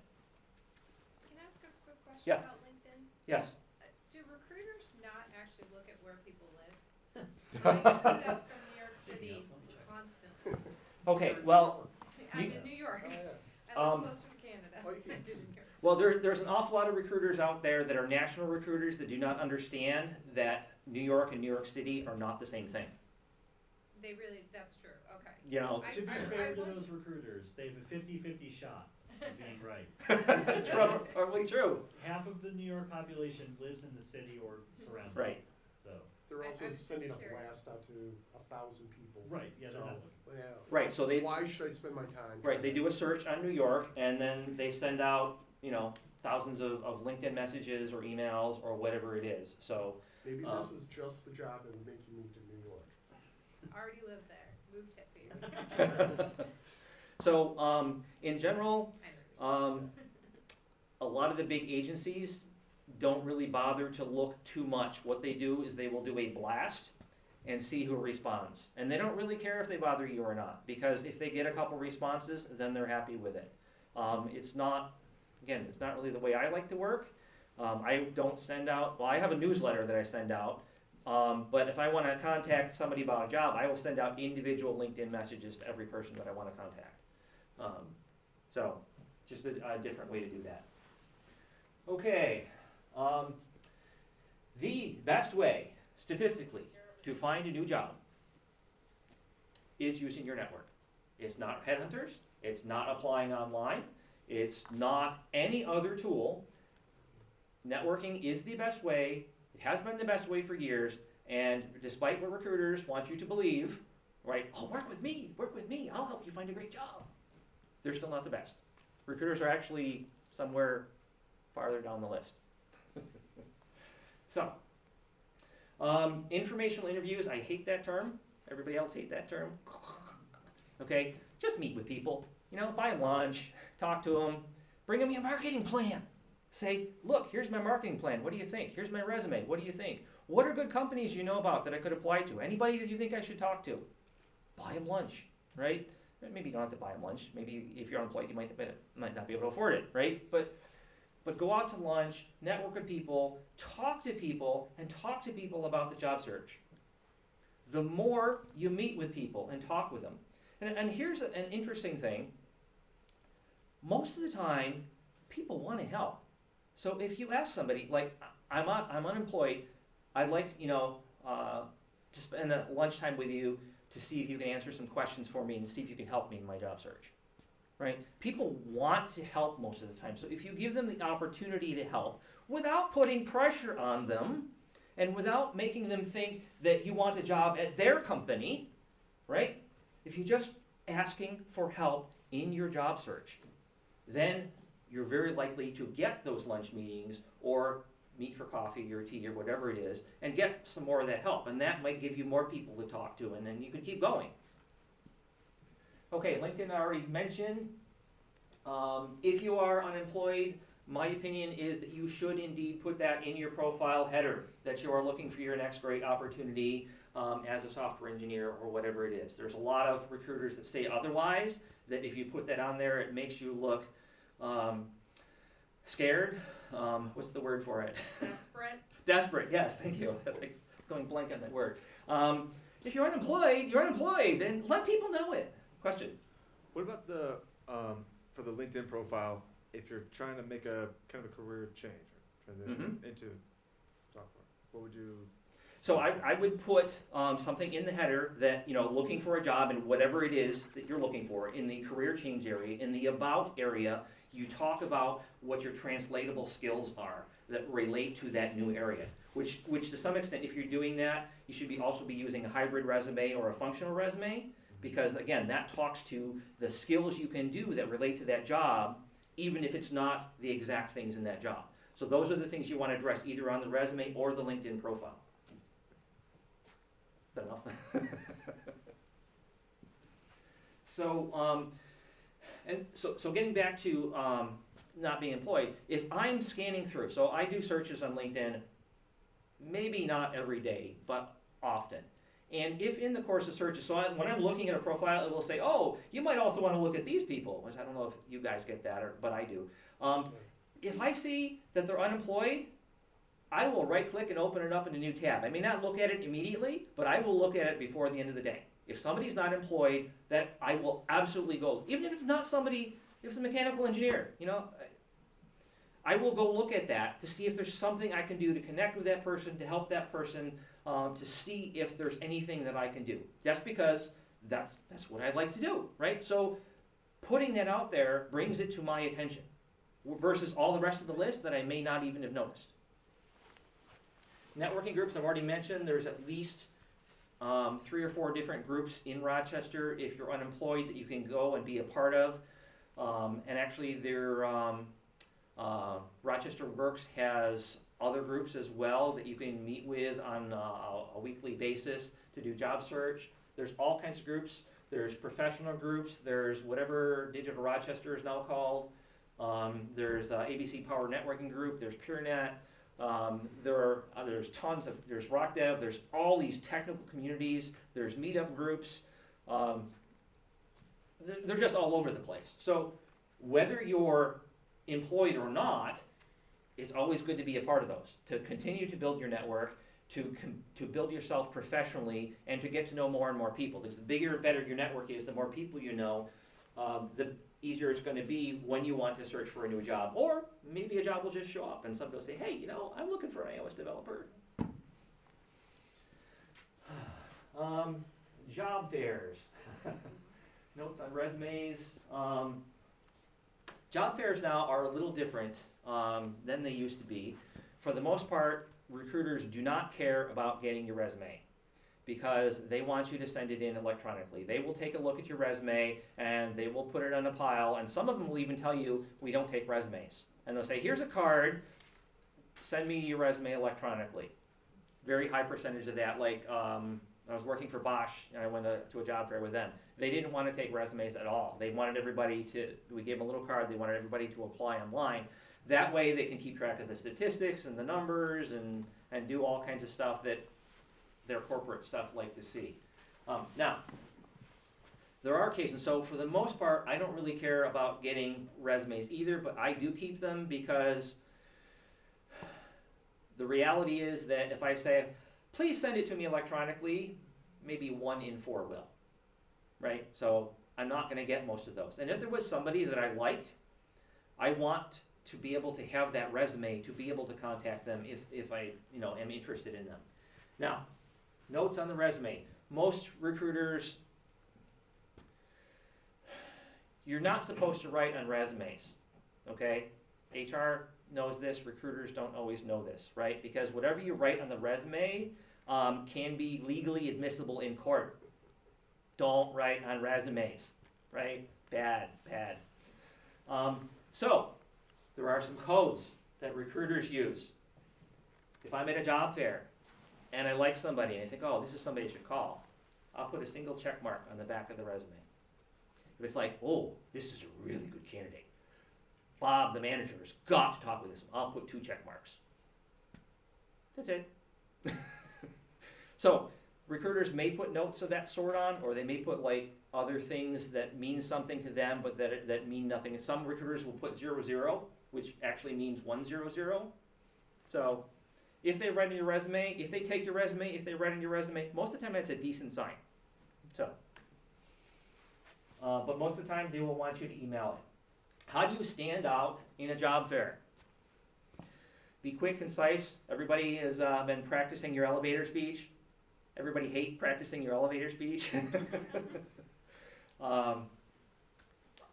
Can I ask a quick question Yeah. about LinkedIn? Yes? Do recruiters not actually look at where people live? I get stuff from New York City constantly. Okay, well, I'm You- in New York. Um, I live closer to Canada. Oh, you than I can- did in New York City. well, there's an awful lot of recruiters out there that are national recruiters that do not understand that New York and New York City are not the same thing. They really, that's true, okay. To be I fair to wonder- those recruiters, they have a 50-50 shot of being right. Probably true. Half of the New York population lives in the city or surrounding. Right. So, They're I also was just sending a curious. blast out to 1,000 people. right, yeah, they're not So, looking. yeah. Right, so they, Why should I spend my time? right, they do a search on New York, and then they send out, thousands of LinkedIn messages or emails or whatever it is. So, Maybe this is just the job that would make you move to New York. Already lived there, moved it, baby. in general, I know. a lot of the big agencies don't really bother to look too much. What they do is they will do a blast and see who responds. And they don't really care if they bother you or not, because if they get a couple responses, then they're happy with it. It's not really the way I like to work. I don't send out, I have a newsletter that I send out, but if I want to contact somebody about a job, I will send out individual LinkedIn messages to every person that I want to contact. So, just a different way to do that. Okay, the best way, statistically, to find a new job is using your network. It's not headhunters, it's not applying online, it's not any other tool. Networking is the best way, it has been the best way for years, and despite what recruiters want you to believe, right, oh, work with me, I'll help you find a great job. They're still not the best. Recruiters are actually somewhere farther down the list. So, informational interviews, I hate that term. Everybody else hate that term. Okay, just meet with people. Buy them lunch, talk to them, bring them your marketing plan. Say, look, here's my marketing plan. What do you think? Here's my resume. What do you think? What are good companies you know about that I could apply to? Anybody that you think I should talk to? Buy them lunch, right? Maybe you don't have to buy them lunch. Maybe if you're unemployed, you might not be able to afford it, right? But go out to lunch, network with people, talk to people, and talk to people about the job search. The more you meet with people and talk with them. And here's an interesting thing. Most of the time, people want to help. So if you ask somebody, like, I'm unemployed, I'd like to spend a lunchtime with you to see if you can answer some questions for me and see if you can help me in my job search. Right? People want to help most of the time. So if you give them the opportunity to help without putting pressure on them and without making them think that you want a job at their company, right? If you're just asking for help in your job search, then you're very likely to get those lunch meetings or meet for coffee or tea or whatever it is and get some more of that help. And that might give you more people to talk to, and then you can keep going. Okay, LinkedIn I already mentioned. If you are unemployed, my opinion is that you should indeed put that in your profile header, that you are looking for your next great opportunity as a software engineer or whatever it is. There's a lot of recruiters that say otherwise, that if you put that on there, it makes you look scared, what's the word for it? Desperate. Desperate, yes, thank you. That's like going blank on that word. If you're unemployed, and let people know it. Question? What about the for the LinkedIn profile? If you're trying to make a kind of a career change or transition into software, what would you? So I would put something in the header that, looking for a job and whatever it is that you're looking for in the career change area, in the about area, you talk about what your translatable skills are that relate to that new area. Which to some extent, if you're doing that, you should also be using a hybrid resume or a functional resume, because again, that talks to the skills you can do that relate to that job, even if it's not the exact things in that job. So those are the things you want to address either on the resume or the LinkedIn profile. Is that enough? So getting back to not being employed, if I'm scanning through, so I do searches on LinkedIn, maybe not every day, but often. And if in the course of searches, when I'm looking at a profile, it will say, oh, you might also want to look at these people, which I don't know if you guys get that, but I do. If I see that they're unemployed, I will right-click and open it up in a new tab. I may not look at it immediately, but I will look at it before the end of the day. If somebody's not employed, that I will absolutely go, even if it's not somebody, if it's a mechanical engineer, I will go look at that to see if there's something I can do to connect with that person, to help that person, to see if there's anything that I can do. That's because that's what I like to do, right? So putting that out there brings it to my attention versus all the rest of the list that I may not even have noticed. Networking groups, I've already mentioned, there's at least 3 or 4 different groups in Rochester if you're unemployed that you can go and be a part of. And actually Rochester Works has other groups as well that you can meet with on a weekly basis to do job search. There's all kinds of groups. There's professional groups. There's whatever Digital Rochester is now called. There's ABC Power Networking Group. There's PureNet. There's tons of, there's RockDev, there's all these technical communities, there's meetup groups, they're just all over the place. So whether you're employed or not, it's always good to be a part of those, to continue to build your network, to build yourself professionally, and to get to know more and more people. Because the bigger and better your network is, the more people you know, the easier it's going to be when you want to search for a new job. Or maybe a job will just show up and somebody will say, hey, I'm looking for an iOS developer. Job fairs. Notes on resumes. Job fairs now are a little different than they used to be. For the most part, recruiters do not care about getting your resume, because they want you to send it in electronically. They will take a look at your resume and they will put it on a pile, and some of them will even tell you, we don't take resumes. And they'll say, here's a card, send me your resume electronically. Very high percentage of that, like I was working for Bosch and I went to a job fair with them. They didn't want to take resumes at all. They wanted everybody we gave them a little card, they wanted everybody to apply online. That way they can keep track of the statistics and the numbers and do all kinds of stuff that their corporate stuff like to see. Now, there are cases, so for the most part, I don't really care about getting resumes either, but I do keep them because the reality is that if I say, please send it to me electronically, maybe 1 in 4 will, right? So I'm not gonna get most of those. And if there was somebody that I liked, I want to be able to have that resume to be able to contact them if I am interested in them. Now, notes on the resume. Most recruiters, you're not supposed to write on resumes, okay? HR knows this, recruiters don't always know this, right? Because whatever you write on the resume can be legally admissible in court. Don't write on resumes, right? Bad. So, there are some codes that recruiters use. If I'm at a job fair and I like somebody and I think, oh, this is somebody I should call, I'll put a single check mark on the back of the resume. If it's like, oh, this is a really good candidate, Bob, the manager, has got to talk with this, I'll put 2 check marks. That's it. So, recruiters may put notes of that sort on, or they may put like other things that mean something to them, but that mean nothing. And some recruiters will put 00, which actually means 100. So if they write in your resume, if they take your resume, if they write in your resume, most of the time that's a decent sign. So, but most of the time they will want you to email it. How do you stand out in a job fair? Be quick, concise. Everybody has been practicing your elevator speech. Everybody hate practicing your elevator speech.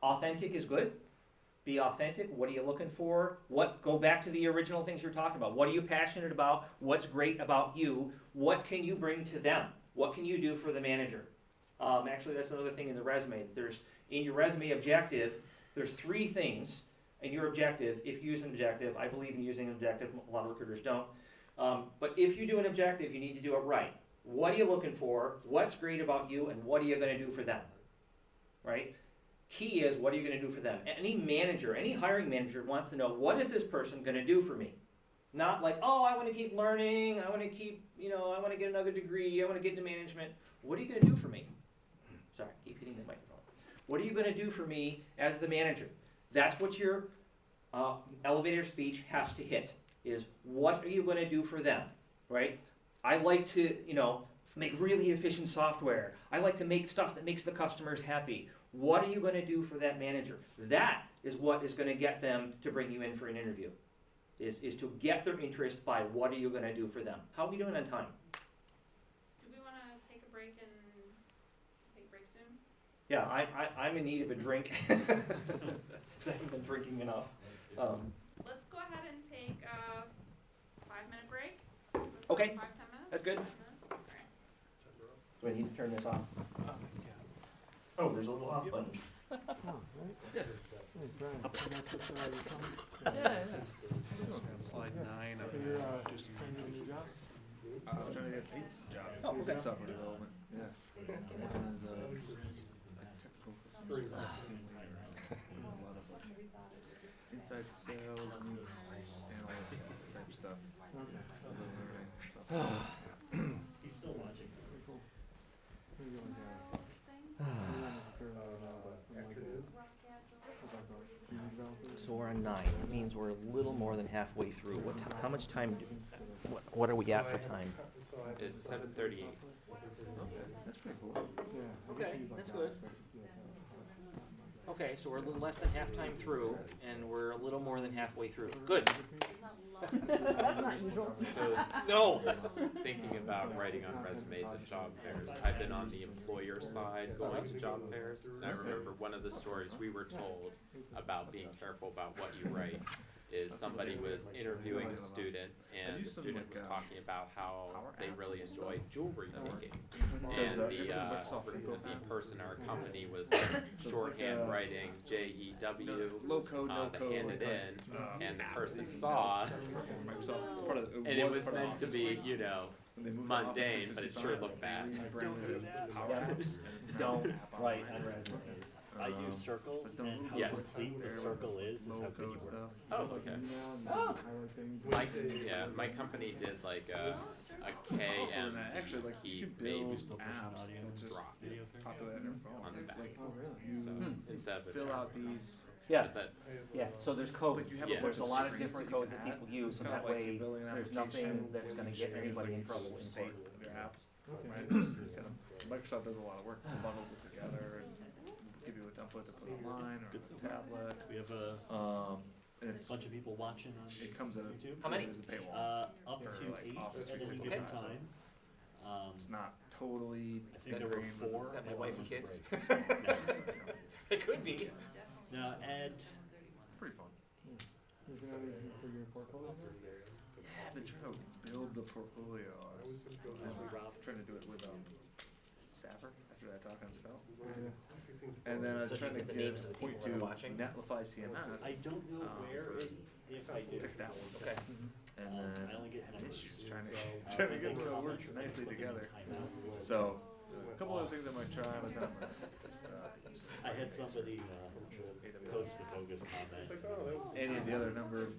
Authentic is good. Be authentic. What are you looking for? Go back to the original things you're talking about. What are you passionate about? What's great about you? What can you bring to them? What can you do for the manager? Actually, that's another thing in the resume. In your resume objective, there's 3 things in your objective. If you use an objective, I believe in using an objective. A lot of recruiters don't. But if you do an objective, you need to do it right. What are you looking for? What's great about you? And what are you going to do for them? Right? Key is, what are you going to do for them? Any manager, any hiring manager wants to know, what is this person going to do for me? Not like, oh, I want to keep learning, I want to keep, I want to get another degree, I want to get into management. What are you going to do for me? Sorry, keep hitting the microphone. What are you going to do for me as the manager? That's what your elevator speech has to hit, is what are you going to do for them, right? I like to, make really efficient software. I like to make stuff that makes the customers happy. What are you going to do for that manager? That is what is going to get them to bring you in for an interview, is to get their interest by what are you going to do for them. How are we doing on time? Do we want to take a break and take a break soon? Yeah, I'm in need of a drink because I haven't been drinking enough. Let's go ahead and take a 5-minute break. Okay, 5-10 minutes? that's good. 5 minutes? Okay. Do I need to turn this off? Oh, there's a little off button. Slide 9 of I'm trying to get Pete's job. Oh, okay. Software development. Yeah. One is technical inside sales meets analyst type stuff. He's still watching. So we're on 9. That means we're a little more than halfway through. How much time? What are we at for time? It's 7:38. That's pretty cool. Okay, that's good. Okay, so we're a little less than half time through, and we're a little more than halfway through. Good. So, No. thinking about writing on resumes at job fairs, I've been on the employer side going to job fairs, and I remember one of the stories we were told about being careful about what you write is somebody was interviewing a student, and the student was talking about how they really enjoyed jewelry making. And the person in our company was shorthand writing JEW, Low code, no to code. hand it in, and the person saw, and it was meant to be, mundane, but it sure looked bad. Don't write on resumes. I use circles, and how Yes. complete the circle is how good you work. Oh, okay. My company did like a Actually, like key you could made build with apps audio, that just drop video thing. populate on your phone. on the back. Like So you instead of a fill chart. out these. Yeah, But yeah, so there's codes. It's like you have a There's bunch a of lot of screens different that you codes can that people add. use, It's and kinda that like way, you're building an there's application nothing that's where gonna you get share, anybody in like, trouble in source paper. of your apps. Right? Microsoft does a lot of work, bundles it together, and give you a template to put online or Good a to tablet. We have a And it's bunch of people watching on it comes at a YouTube. How many? There's a paywall. Up For, to like, 8 Office at any 365. given time. It's not totally. I think there were ingrained, 4. Got my wife and kids. No. It could be. Now add, Pretty fun. Yeah, I've been trying to build the portfolio. I was trying to do it with Sapper after that talk on Svelte. And then I was So trying to you get the get names of the point people that to are watching? Netlify CMS. I don't know where for- it, if I do. Pick that one. Okay. And I then only get numbers. issues trying to So, trying to I get think them to it's work not nicely putting together. time out. So A couple other things I might try, but not just, I had somebody, post a bogus comment. It's like, oh, that was. any of the other number of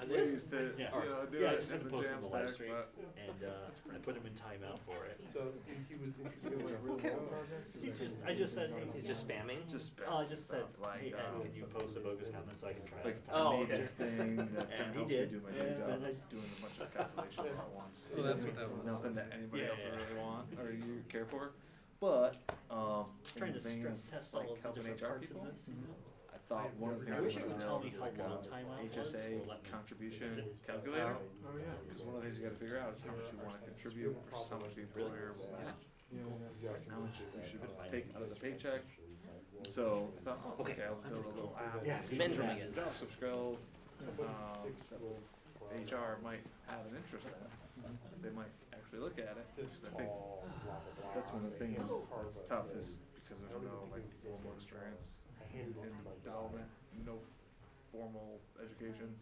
On this? ways to, Yeah, do yeah, I it just had as to a post jam on the live stack, stream, but and, I put him in timeout for it. So he was interested in like real progress. I just said, he's just spamming. just Oh, I just said, stuff like, hey, Ed, can you post a bogus comment so I can try like it? I made this thing that And kind of he helps me did. do my day Yeah, job, and I- doing a bunch of calculations all at once. Oh, that's what that was. Nothing that anybody Yeah, else yeah. would really want or you care for, but Trying in to stress things test all like of the helping different HR parts of people, this. I thought one of the I things wish I it would would tell know me is how like long a timeout was, HSA or let me. contribution calculator. Oh, yeah. Because one of the things you gotta figure out is how much you wanna contribute versus how much the employer will match, how much you should take out of the paycheck. So I thought, oh, okay, I'll build a little app. Yeah, that men's room has again. JavaScript skills, Somebody that 6 will. HR might have an interest in. They might actually look at it, This because I think tall, blah, blah, blah. that's one of the things that's Harvard tough thing. is because there's no like formal experience I handed it in to my development, no formal education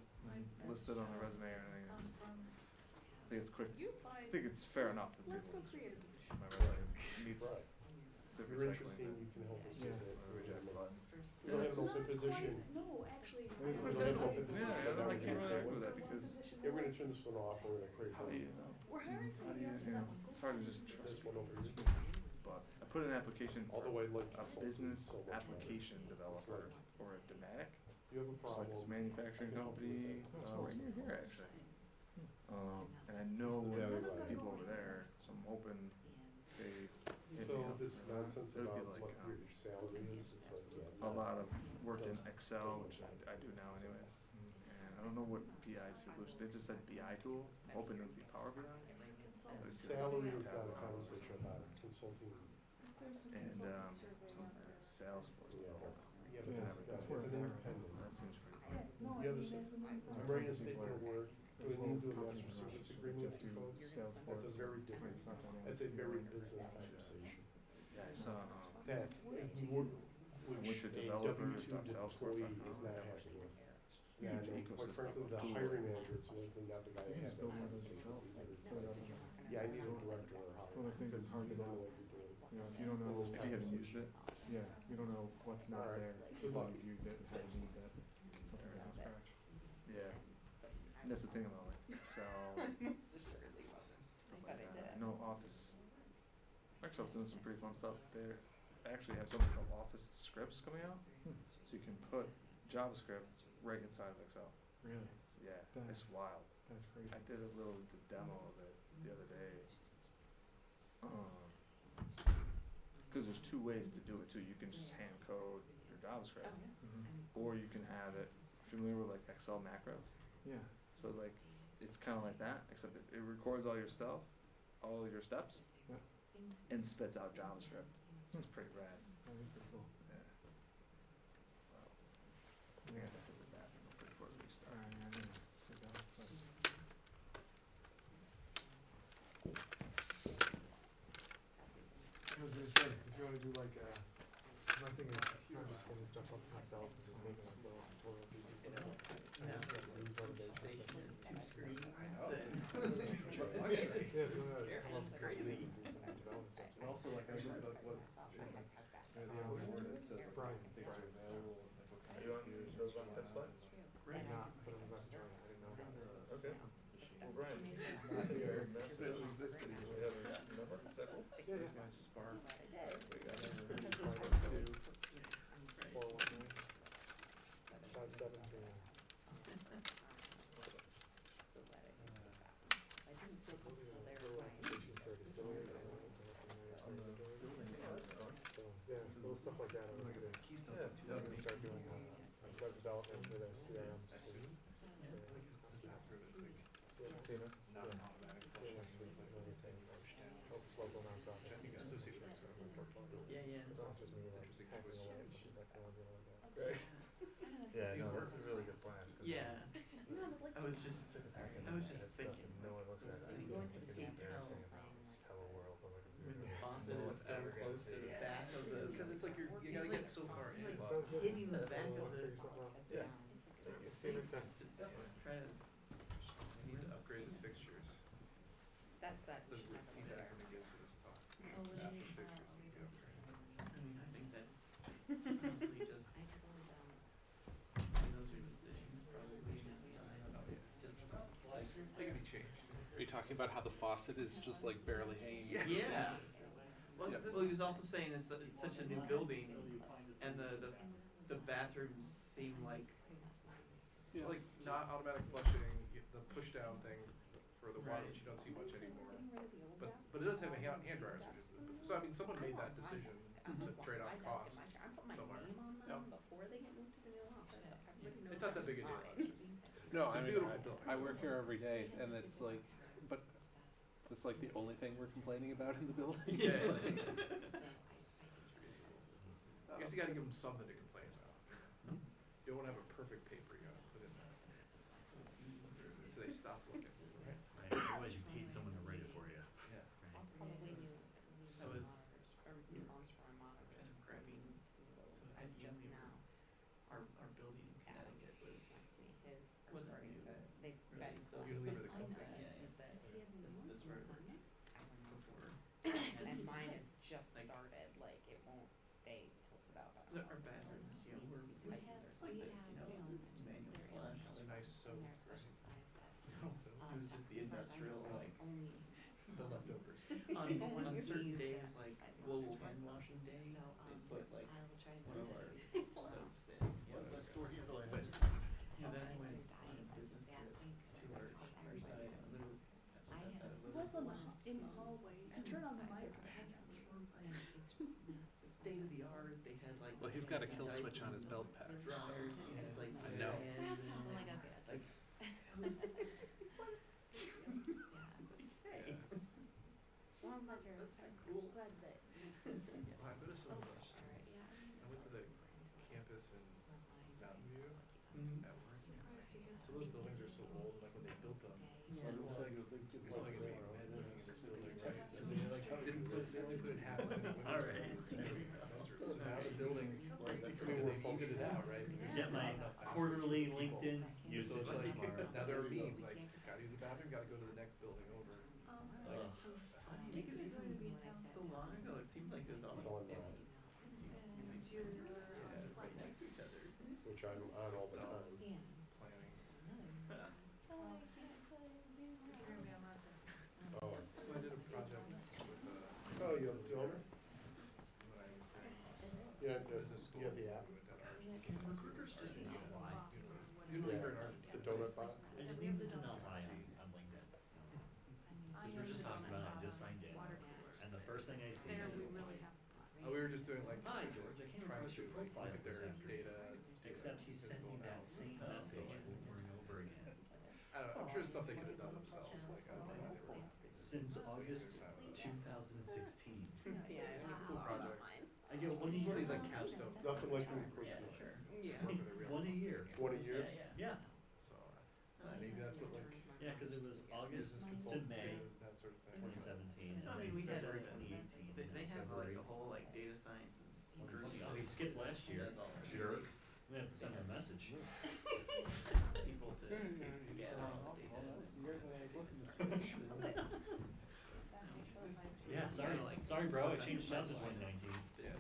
listed on the resume or anything. I think it's quick, I think it's fair enough that people just, my resume meets Right. the If you're recycling, interested, you can help us with it. reject button. We don't have an open position. No, actually. We don't have an open position. Yeah, I can't really argue with that because Yeah, we're gonna turn this one off, we're gonna create how do you one. know? We're hiring How do you know? It's hard to just trust This one over here. but I put an application for Although I like a consulting business so much better. application developer for a Dematic, You have a which is like this problem. manufacturing company, right near here actually. And I know one of the people over there, so I'm hoping they hit So me up. this nonsense It would be about like, what your salary is, it's like, yeah. a lot of work in Excel, which I do now anyways. And I don't know what BI solution, they just said BI tool, I'm hoping it would be Power BI. But it's gonna Salary have is not a one. conversation about it, consulting, And some Salesforce yeah, development. that's, We yeah, can but have that's, it that's done. an independent. That seems pretty cool. You have a, I'm writing a statement of work, do I need to do a master service agreement with you folks? That's a very different, that's a very business conversation. Yeah, I saw, That, you would, went which to a W two developers.salesforce.com. employee is not happy with. Huge And quite ecosystem frankly, of the tools. hiring manager is likely not the guy that had that conversation. It's like, yeah, I need a director or higher. Well, I think it's hard to know, what you're doing. you know, if you don't know, If you haven't used it, yeah, you don't know what's not Alright, there, good how luck. to use it, and how to use it, something like from scratch. yeah. And that's the thing about like Excel, stuff like that. No Office. Actually, I was doing some pretty fun stuff there. I actually have something called Office scripts coming out, so you can put JavaScript right inside of Excel. Really? Yeah, That's- it's wild. That's crazy. I did a little demo of it the other day. Cause there's two ways to do it too. You can just hand code your JavaScript, or you can have it, familiar with like Excel macros? Yeah. So like, it's kinda like that, except it records all your stuff, all your steps, Yeah. and spits out JavaScript. It's pretty rad. That is pretty cool. Yeah. Wow. I think I have to do that before we start. Alright, yeah, yeah, good job, but- I was gonna say, if you wanna do like, my thing is, I'm just getting stuff up myself and just making a little tutorial videos. You know, Yeah, station is two screens Yeah, if you wanna come up It's with crazy. do some development stuff. And also, like, I looked up what, the award, it says like, Brian, things are available, like what kind Are you on of those on that slide? I'm not, but I'm about to try it, I didn't know about that. Okay. Well, Brian, so your message existed even. we have a number, is that cool? Yeah, It's my Spark. We got it. 419 573. Yeah, little stuff like that. I was gonna, Keystone I to was gonna start doing web development for their CRM suite. CMS? non-automatic CMS suite and everything. Helps local nonprofits. I think associate director of my portfolio. Yeah, It's not just me like Interesting hacking choice. away at something like no one's gonna look at. Right. Yeah, no, that's a really good plan. 'cause Yeah, then I was just that's stuff thinking, No one looks at it. It's It's going like to an be embarrassing how- amount of just hello world on my computer. responsive No is one's so ever gonna close to see the it. back of the. Because it's like you gotta get so far in. Like, Sounds good. hitting the So back we'll of the. figure something out. Yeah. See you next time. Try to. I need to upgrade the fixtures. That's That's the feedback I'm gonna give for this talk. Oh, was Yeah. it, Pictures are we and going go to for it. I mean, I think that's mostly just, I totally don't. those are decisions probably, just, They can be changed. Are you talking about how the faucet is just like barely hanging? yeah. Well, Yeah. well, he was also saying it's such a new building, and the bathrooms seem like, It's like not automatic flushing, the push down thing for the water, Right. which you don't see much anymore. But it does have a hand dryers, which is so I mean someone made that decision to trade off cost somewhere. Yep. It's not that big a deal. It's just No, It's a I mean, beautiful building. I work here every day, and it's like, but it's like the only thing we're complaining about in the building. Yeah. So I I guess you gotta give them something to complain about. You don't wanna have a perfect paper you gotta put in there. So they stop looking, right? Right, otherwise you paid someone to write it for you. Yeah. I'll probably need That was new monitors or a monitor. kind of crappy. So at uni, our building in Connecticut was, His are wasn't starting new, to, they've been. really, so Unilever, the I know, company. Yeah, yeah. but Does he have the this new where- one on this? I don't know. before. And mine is just Like- started, like it won't stay tilted out. I don't Our know. bathrooms, you know, Needs were to be like tightened or like something. this, you know, manual flush. They're nice soap, And they're right? special size that. So, It was just the as far as I industrial, know, like, only. the leftovers. on certain use days, that like size global monitor. hand washing day, So, they put like I will try to one do of our that. soaps in, you know, Left door handle I but, had. yeah, that I went think on dying a was a business bad trip thing, to 'cause our everybody side, knows. little, I just had outside of It Little. was on the in the hallway, you turn on the mic, State of the art, they had like. Well, he's got a kill switch on his belt pack. Dryers, you just like. I put know. your hand in So I'm like, it, okay, that's like, yeah. hey, Well, I'm glad you're, that's like cool. glad that you. Well, I've been to some of the, Alright, yeah. I went to the campus in Mountain View Mhm. at work. Some of those buildings are so old, like when they built them, Yeah. it was like a big med wing in this building, right? So they they only put in half as many windows. Alright. in every bedroom. So now the building is becoming more evened it out, right? Because there's Get just my not enough bathrooms quarterly for people. LinkedIn So usage it's like, tomorrow. now there are memes, like, gotta use the bathroom, gotta go to the next building over. Like, Ugh. It's so funny because even so long ago, it seemed like it was all like, yeah, right next to each other. Which I'm on all the time. Yeah. planning. Another. Oh, I can't play. Oh, So I did a project with, oh, you have the owner? when I was in Yeah, business school. you have the app? We went to Can recruiters just Delphi? Unilever in Argentina. The donut bot? I just need the Delphi on LinkedIn. Since we're just talking about it, I just signed in, and the first thing I see is, We were just doing like, hi George, I came trying across to your look profile at this their afternoon. data. Except he sent me that same message over and over again. I don't know, I'm sure it's stuff they could have done themselves, like, I don't know why they were. Since August 2016. Yeah. Cool project. I get one a It's one of these year. like capstones. Nothing like new Yeah, person. sure. Yeah. Work with a real. One a year. One a year? Yeah, So, maybe that's what like yeah, cause it was August business to consultants do, May that sort of thing. 2017, and I then mean, we had February a- 2018. They have February. like a whole like data sciences group. Oh, he skipped last year, Does all that. jerk. I'm gonna have to send him a message. People to gather all the data. Yeah, sorry, sorry bro, I changed jobs in 2019. Yeah. Yeah.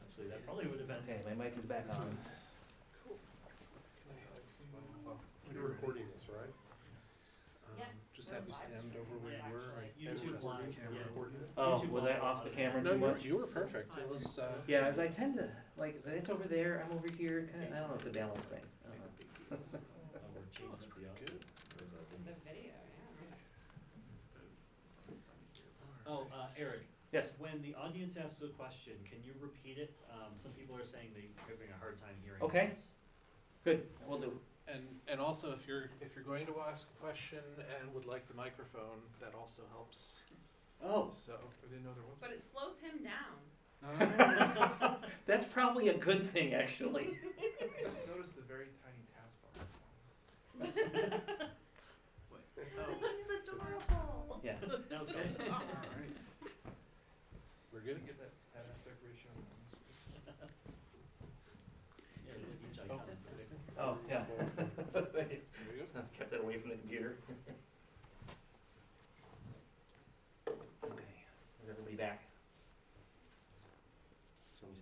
Actually, that probably would have been. Okay, my mic is back on. You're recording this, right? Just have you stand over where you were. YouTube live, yeah. Recording it? Oh, YouTube was I live off the on camera that. too No, much? you were perfect. It was, Yeah, as I tend to, like, it's over there, I'm over here, kinda, I don't know, it's a balance thing. I don't know. Oh, we're changing up the audio. good. The video, yeah. Oh, Eric, Yes, when the audience asks a question, can you repeat it? Some people are saying they're having a hard time hearing Okay. us. good, we'll do. And also if you're going to ask a question and would like the microphone, that also helps. Oh, So. I didn't know there was. But it slows him down. that's probably a good thing, actually. Just noticed the very tiny taskbar. He's adorable. Yeah, Now it's going. Alright. We're Did good? you get that aspect ratio on the screen? Yeah, it's like each icon is a pixel. oh, yeah. There you go. Kept that away from the computer. Okay, is everyone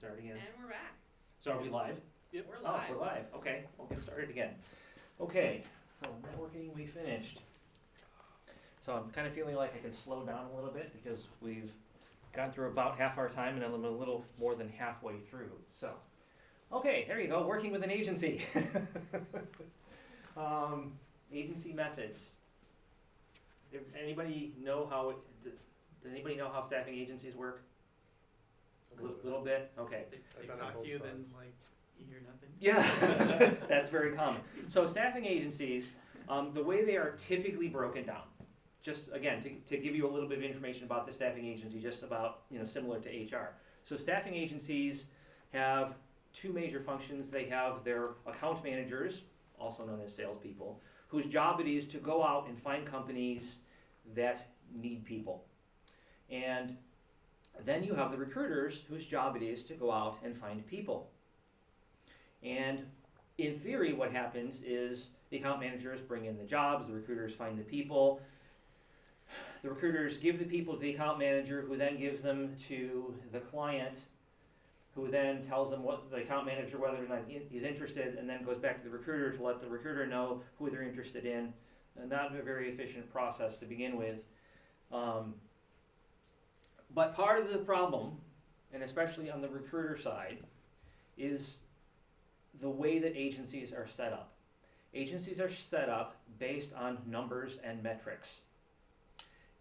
start again. And we're back. So are we live? Yep. We're Oh, live. we're live. Okay, we'll get started again. Okay, so networking, we finished. So I'm kind of feeling like I could slow down a little bit because we've gone through about half our time and I'm a little more than halfway through. So, okay, there you go, working with an agency. Agency methods. Anybody know how, does anybody know how staffing agencies work? A little bit? Okay. They I've been on talk both to you, then sides. like, you hear nothing. Yeah, that's very common. So staffing agencies, the way they are typically broken down, just again, to give you a little bit of information about the staffing agency, just about, similar to HR. So staffing agencies have two major functions. They have their account managers, also known as salespeople, whose job it is to go out and find companies that need people. And then you have the recruiters, whose job it is to go out and find people. And in theory, what happens is the account managers bring in the jobs, the recruiters find the people. The recruiters give the people to the account manager, who then gives them to the client, who then tells them what the account manager whether or not he's interested, and then goes back to the recruiter to let the recruiter know who they're interested in. Not a very efficient process to begin with. But part of the problem, and especially on the recruiter side, is the way that agencies are set up. Agencies are set up based on numbers and metrics.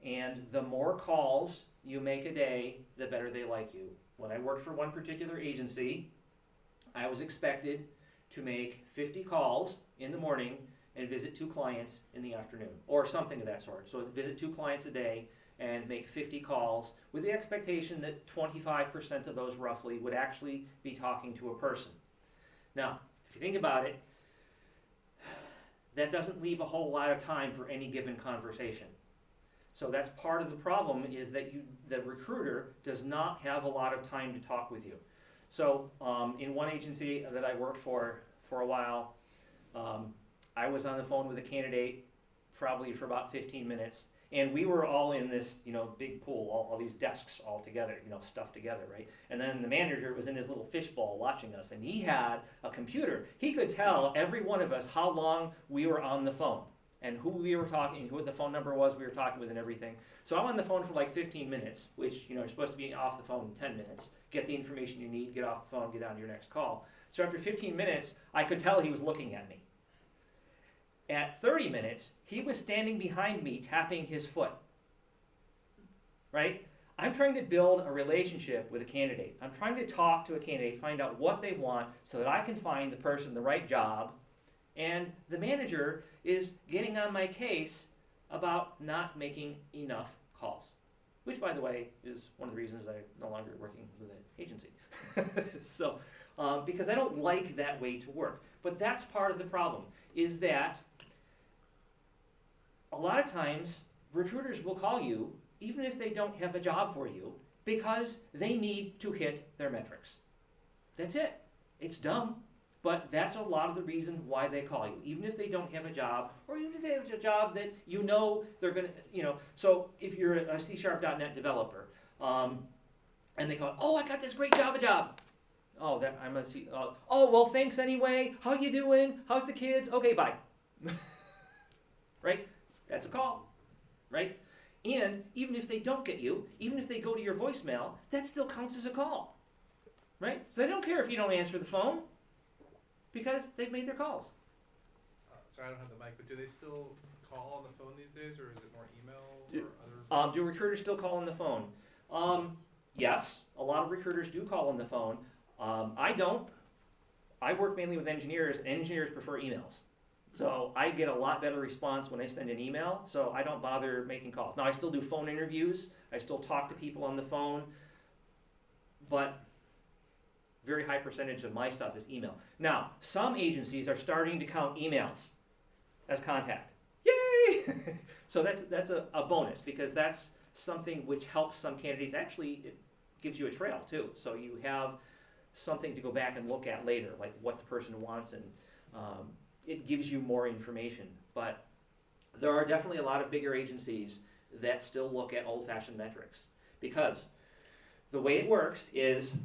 And the more calls you make a day, the better they like you. When I worked for one particular agency, I was expected to make 50 calls in the morning and visit 2 clients in the afternoon, or something of that sort. So visit 2 clients a day and make 50 calls with the expectation that 25% of those roughly would actually be talking to a person. Now, if you think about it, that doesn't leave a whole lot of time for any given conversation. So that's part of the problem, is that the recruiter does not have a lot of time to talk with you. So in one agency that I worked for a while, I was on the phone with a candidate probably for about 15 minutes. And we were all in this, big pool, all these desks all together, stuffed together, right? And then the manager was in his little fishbowl watching us, and he had a computer. He could tell every one of us how long we were on the phone and who we were talking, who the phone number was we were talking with and everything. So I'm on the phone for like 15 minutes, which, you're supposed to be off the phone in 10 minutes. Get the information you need, get off the phone, get on to your next call. So after 15 minutes, I could tell he was looking at me. At 30 minutes, he was standing behind me tapping his foot, right? I'm trying to build a relationship with a candidate. I'm trying to talk to a candidate, find out what they want so that I can find the person the right job. And the manager is getting on my case about not making enough calls, which, by the way, is one of the reasons I'm no longer working with an agency. So, because I don't like that way to work. But that's part of the problem, is that a lot of times recruiters will call you even if they don't have a job for you because they need to hit their metrics. That's it. It's dumb, but that's a lot of the reason why they call you, even if they don't have a job, or even if they have a job that they're going to, so if you're a C#.NET developer, and they call, oh, I got this great Java job. Oh, well, thanks anyway. How you doing? How's the kids? Okay, bye. Right? That's a call, right? And even if they don't get you, even if they go to your voicemail, that still counts as a call, right? So they don't care if you don't answer the phone because they've made their calls. Sorry, I don't have the mic, but do they still call on the phone these days, or is it more email or other? Do recruiters still call on the phone? Yes, a lot of recruiters do call on the phone. I don't. I work mainly with engineers, and engineers prefer emails. So I get a lot better response when I send an email, so I don't bother making calls. Now, I still do phone interviews. I still talk to people on the phone, but very high percentage of my stuff is email. Now, some agencies are starting to count emails as contact. Yay! So that's a bonus, because that's something which helps some candidates. Actually, it gives you a trail, too. So you have something to go back and look at later, like what the person wants, and it gives you more information. But there are definitely a lot of bigger agencies that still look at old-fashioned metrics, because the way it works is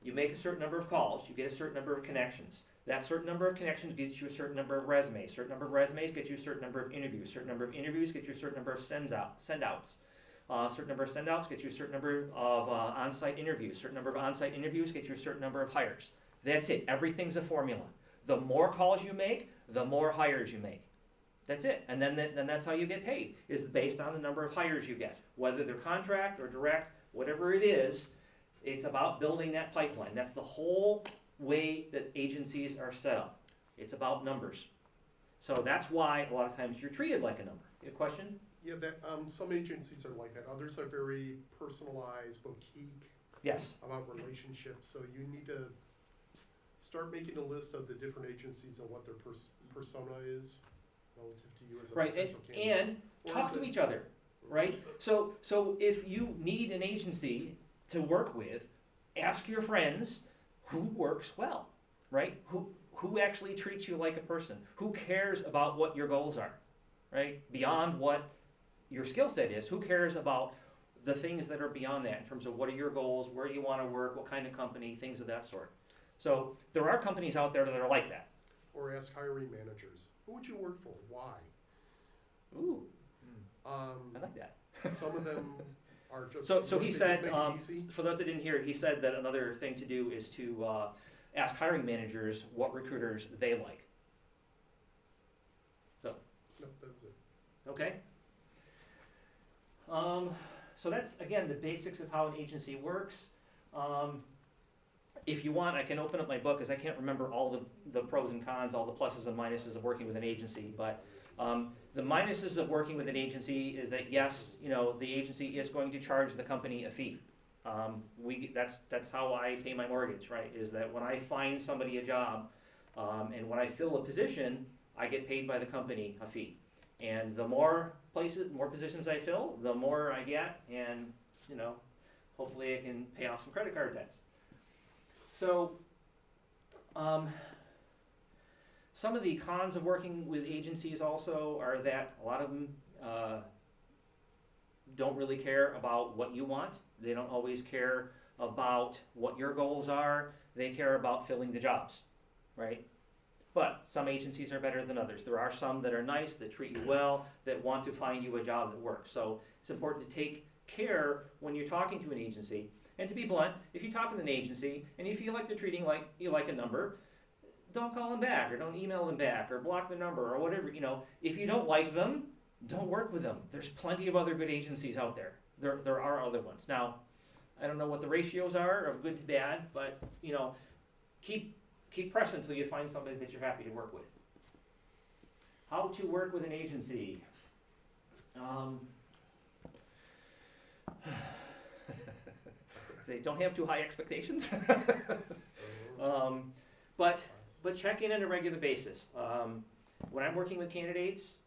you make a certain number of calls, you get a certain number of connections. That certain number of connections gets you a certain number of resumes. Certain number of resumes get you a certain number of interviews. Certain number of interviews get you a certain number of send-outs. Certain number of send-outs get you a certain number of on-site interviews. Certain number of on-site interviews get you a certain number of hires. That's it. Everything's a formula. The more calls you make, the more hires you make. That's it. And then that's how you get paid, is based on the number of hires you get. Whether they're contract or direct, whatever it is, it's about building that pipeline. That's the whole way that agencies are set up. It's about numbers. So that's why a lot of times you're treated like a number. You have a question? Yeah, that, some agencies are like that. Others are very personalized, boutique, Yes. about relationships. So you need to start making a list of the different agencies and what their persona is relative to you as a Right, potential candidate. and Or talk is to it- each other, right? So if you need an agency to work with, ask your friends who works well, right? Who actually treats you like a person? Who cares about what your goals are, right? Beyond what your skill set is, who cares about the things that are beyond that in terms of what are your goals, where do you want to work, what kind of company, things of that sort. So there are companies out there that are like that. Or ask hiring managers, who would you work for? Why? Ooh, I like that. Some of them are just. So he they just said, make it easy. for those that didn't hear, he said that another thing to do is to ask hiring managers what recruiters they like. No, that was it. Okay? So that's, again, the basics of how an agency works. If you want, I can open up my book, because I can't remember all the pros and cons, all the pluses and minuses of working with an agency, but the minuses of working with an agency is that, yes, the agency is going to charge the company a fee. That's how I pay my mortgage, right? Is that when I find somebody a job, and when I fill a position, I get paid by the company a fee. And the more positions I fill, the more I get, and hopefully I can pay off some credit card debts. So, some of the cons of working with agencies also are that a lot of them don't really care about what you want. They don't always care about what your goals are. They care about filling the jobs, right? But some agencies are better than others. There are some that are nice, that treat you well, that want to find you a job that works. So it's important to take care when you're talking to an agency. And to be blunt, if you talk with an agency and you feel like they're treating you like a number, don't call them back, or don't email them back, or block the number, or whatever. If you don't like them, don't work with them. There's plenty of other good agencies out there. There are other ones. Now, I don't know what the ratios are of good to bad, but keep pressing until you find somebody that you're happy to work with. How to work with an agency. They don't have too high expectations. But check in on a regular basis. When I'm working with candidates,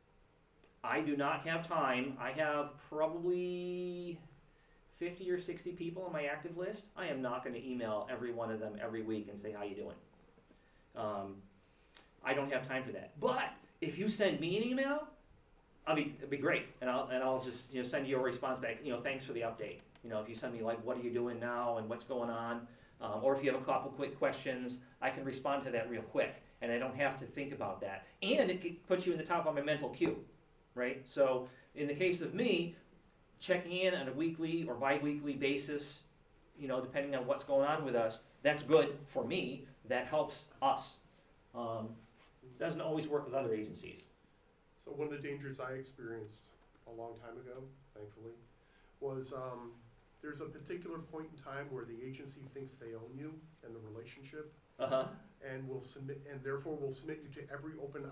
I do not have time. I have probably 50 or 60 people on my active list. I am not going to email every one of them every week and say, how you doing? I don't have time for that. But if you send me an email, it'd be great, and I'll just send you a response back. Thanks for the update. If you send me what are you doing now and what's going on, or if you have a couple quick questions, I can respond to that real quick, and I don't have to think about that. And it puts you in the top of my mental queue, right? So in the case of me, checking in on a weekly or bi-weekly basis, depending on what's going on with us, that's good for me. That helps us. Doesn't always work with other agencies. So one of the dangers I experienced a long time ago, thankfully, was there's a particular point in time where the agency thinks they own you and the relationship, and therefore will submit you to every open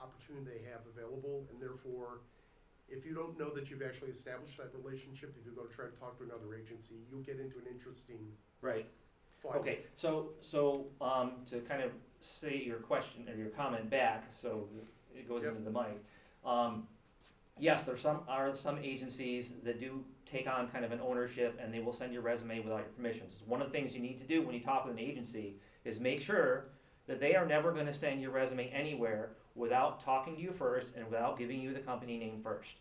opportunity they have available, and therefore, if you don't know that you've actually established that relationship, if you go to try to talk to another agency, you'll get into an interesting right. fight. Okay, so to kind of say your question or your comment back, so it goes into the mic. Yes, there are some agencies that do take on kind of an ownership, and they will send your resume without your permissions. One of the things you need to do when you talk with an agency is make sure that they are never going to send your resume anywhere without talking to you first and without giving you the company name first.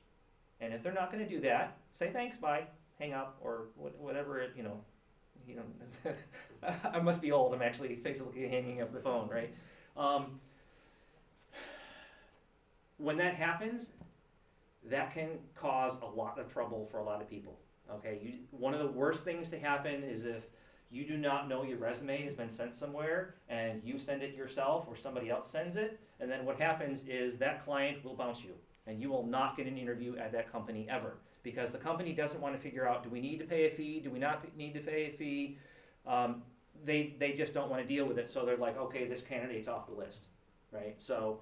And if they're not going to do that, say thanks, bye, hang up, or whatever you know, I must be old, I'm actually physically hanging up the phone, right? When that happens, that can cause a lot of trouble for a lot of people, okay? One of the worst things to happen is if you do not know your resume has been sent somewhere and you send it yourself or somebody else sends it, and then what happens is that client will bounce you and you will not get an interview at that company ever, because the company doesn't want to figure out, do we need to pay a fee, do we not need to pay a fee? They just don't want to deal with it, so they're like, okay, this candidate's off the list, right? So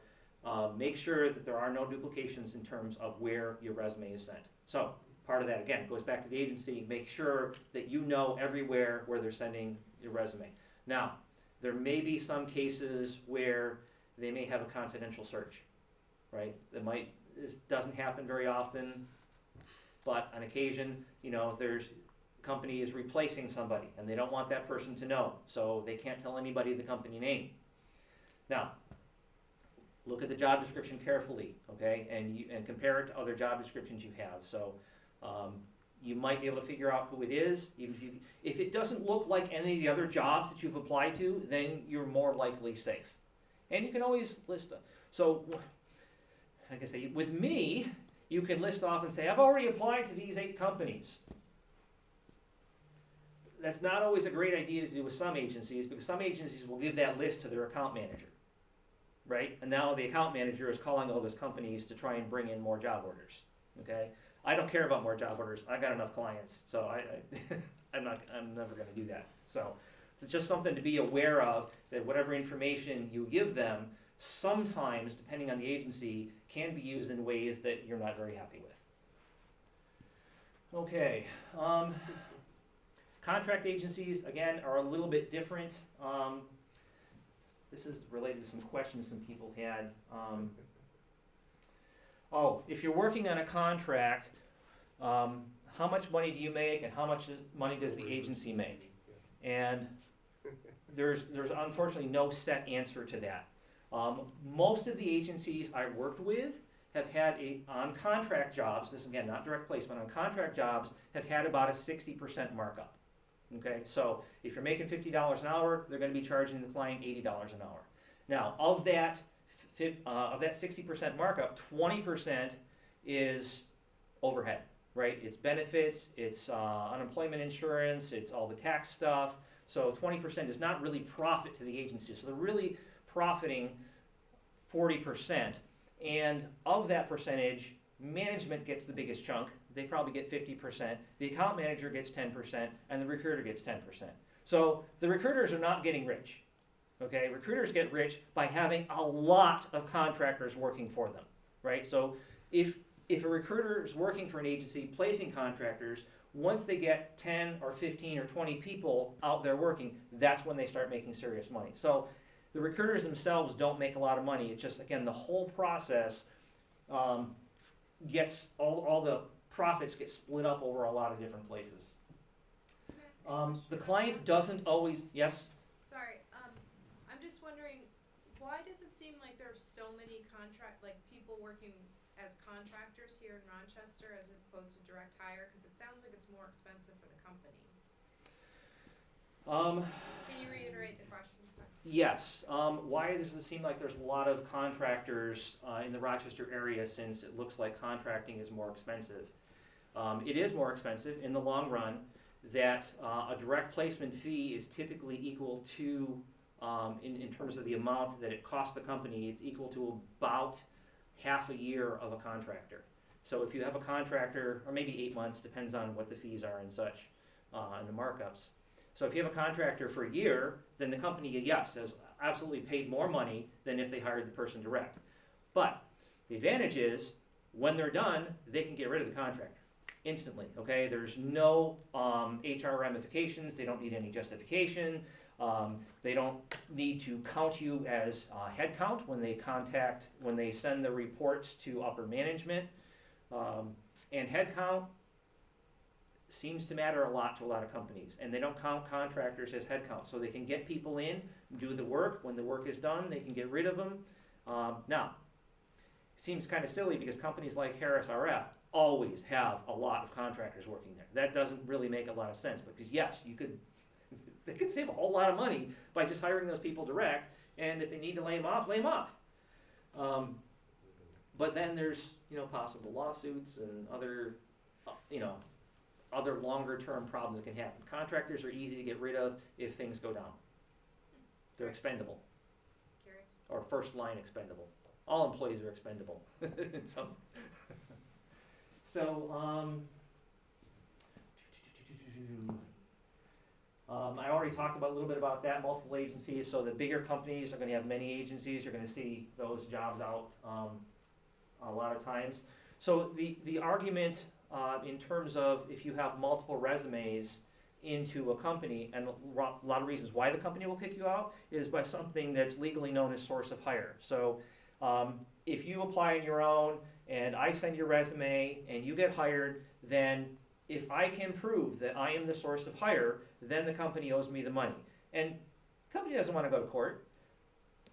make sure that there are no duplications in terms of where your resume is sent. So part of that, again, goes back to the agency. Make sure that you know everywhere where they're sending your resume. Now, there may be some cases where they may have a confidential search, right? This doesn't happen very often, but on occasion, you know, company is replacing somebody and they don't want that person to know, so they can't tell anybody the company name. Now, look at the job description carefully, okay, and compare it to other job descriptions you have. So you might be able to figure out who it is. Even if it doesn't look like any of the other jobs that you've applied to, then you're more likely safe. And you can always list them. So, like I say, with me, you can list off and say, I've already applied to these 8 companies. That's not always a great idea to do with some agencies, because some agencies will give that list to their account manager, right? And now the account manager is calling all those companies to try and bring in more job orders, okay? I don't care about more job orders. I got enough clients, so I'm never going to do that. So it's just something to be aware of, that whatever information you give them, sometimes, depending on the agency, can be used in ways that you're not very happy with. Okay. Contract agencies, again, are a little bit different. This is related to some questions some people had. If you're working on a contract, how much money do you make and how much money does the agency make? And there's unfortunately no set answer to that. Most of the agencies I worked with have had on contract jobs, this again, not direct placement, on contract jobs, have had about a 60% markup. Okay, so if you're making $50 an hour, they're going to be charging the client $80 an hour. Now, of that 60% markup, 20% is overhead, right? It's benefits, it's unemployment insurance, it's all the tax stuff. So 20% is not really profit to the agency. So they're really profiting 40. And of that percentage, management gets the biggest chunk. They probably get 50%. The account manager gets 10%, and the recruiter gets 10%. So the recruiters are not getting rich. Okay, recruiters get rich by having a lot of contractors working for them, right? So if a recruiter is working for an agency placing contractors, once they get 10 or 15 or 20 people out there working, that's when they start making serious money. So the recruiters themselves don't make a lot of money. It's just, again, the whole process gets, all the profits get split up over a lot of different places. The client doesn't always, yes? Sorry, I'm just wondering, why does it seem like there's so many people working as contractors here in Rochester as opposed to direct hire? Because it sounds like it's more expensive for the companies. Can you reiterate the question? Sorry. Yes. Why does it seem like there's a lot of contractors in the Rochester area, since it looks like contracting is more expensive? It is more expensive in the long run. That a direct placement fee is typically equal to, in terms of the amount that it costs the company, it's equal to about half a year of a contractor. So if you have a contractor, or maybe 8 months, depends on what the fees are and such, and the markups. So if you have a contractor for a year, then the company, yes, has absolutely paid more money than if they hired the person direct. But the advantage is, when they're done, they can get rid of the contractor instantly, okay? There's no HR ramifications. They don't need any justification. They don't need to count you as headcount when they send the reports to upper management. And headcount seems to matter a lot to a lot of companies, and they don't count contractors as headcount, so they can get people in, do the work. When the work is done, they can get rid of them. Now, it seems kind of silly because companies like Harris RF always have a lot of contractors working there. That doesn't really make a lot of sense, because yes, you could They could save a whole lot of money by just hiring those people direct, and if they need to lay them off, lay them off. But then there's, possible lawsuits and other, other longer term problems that can happen. Contractors are easy to get rid of if things go down. They're expendable, Curious. or first line expendable. All employees are expendable in some. So, I already talked about a little bit about that, multiple agencies. So the bigger companies are going to have many agencies. You're going to see those jobs out a lot of times. So the argument in terms of if you have multiple resumes into a company, and a lot of reasons why the company will kick you out is by something that's legally known as source of hire. So if you apply on your own and I send your resume and you get hired, then if I can prove that I am the source of hire, then the company owes me the money. And the company doesn't want to go to court.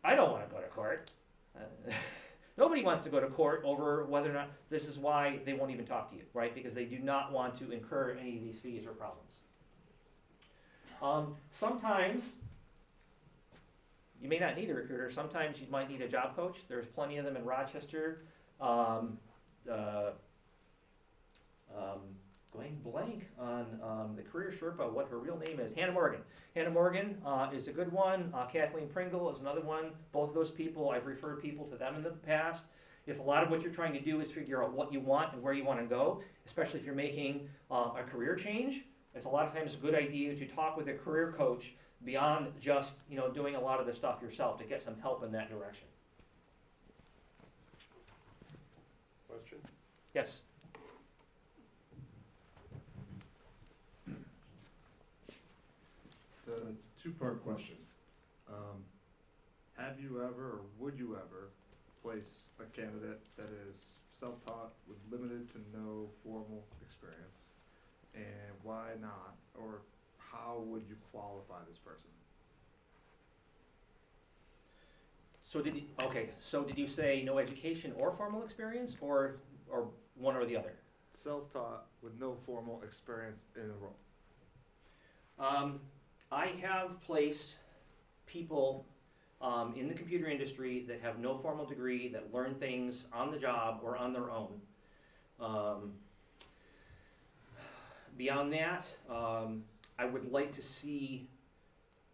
I don't want to go to court. Nobody wants to go to court over whether or not, this is why they won't even talk to you, right? Because they do not want to incur any of these fees or problems. Sometimes you may not need a recruiter. Sometimes you might need a job coach. There's plenty of them in Rochester. Going blank on the career Sherpa, what her real name is. Hannah Morgan. Hannah Morgan is a good one. Kathleen Pringle is another one. Both of those people, I've referred people to them in the past. If a lot of what you're trying to do is figure out what you want and where you want to go, especially if you're making a career change, it's a lot of times a good idea to talk with a career coach beyond just doing a lot of the stuff yourself to get some help in that direction. Question? Yes. It's a two-part question. Have you ever, or would you ever, place a candidate that is self-taught with limited to no formal experience? And why not? Or how would you qualify this person? So did you say no education or formal experience, or one or the other? Self-taught with no formal experience in the role. I have placed people in the computer industry that have no formal degree, that learn things on the job or on their own. Beyond that, I would like to see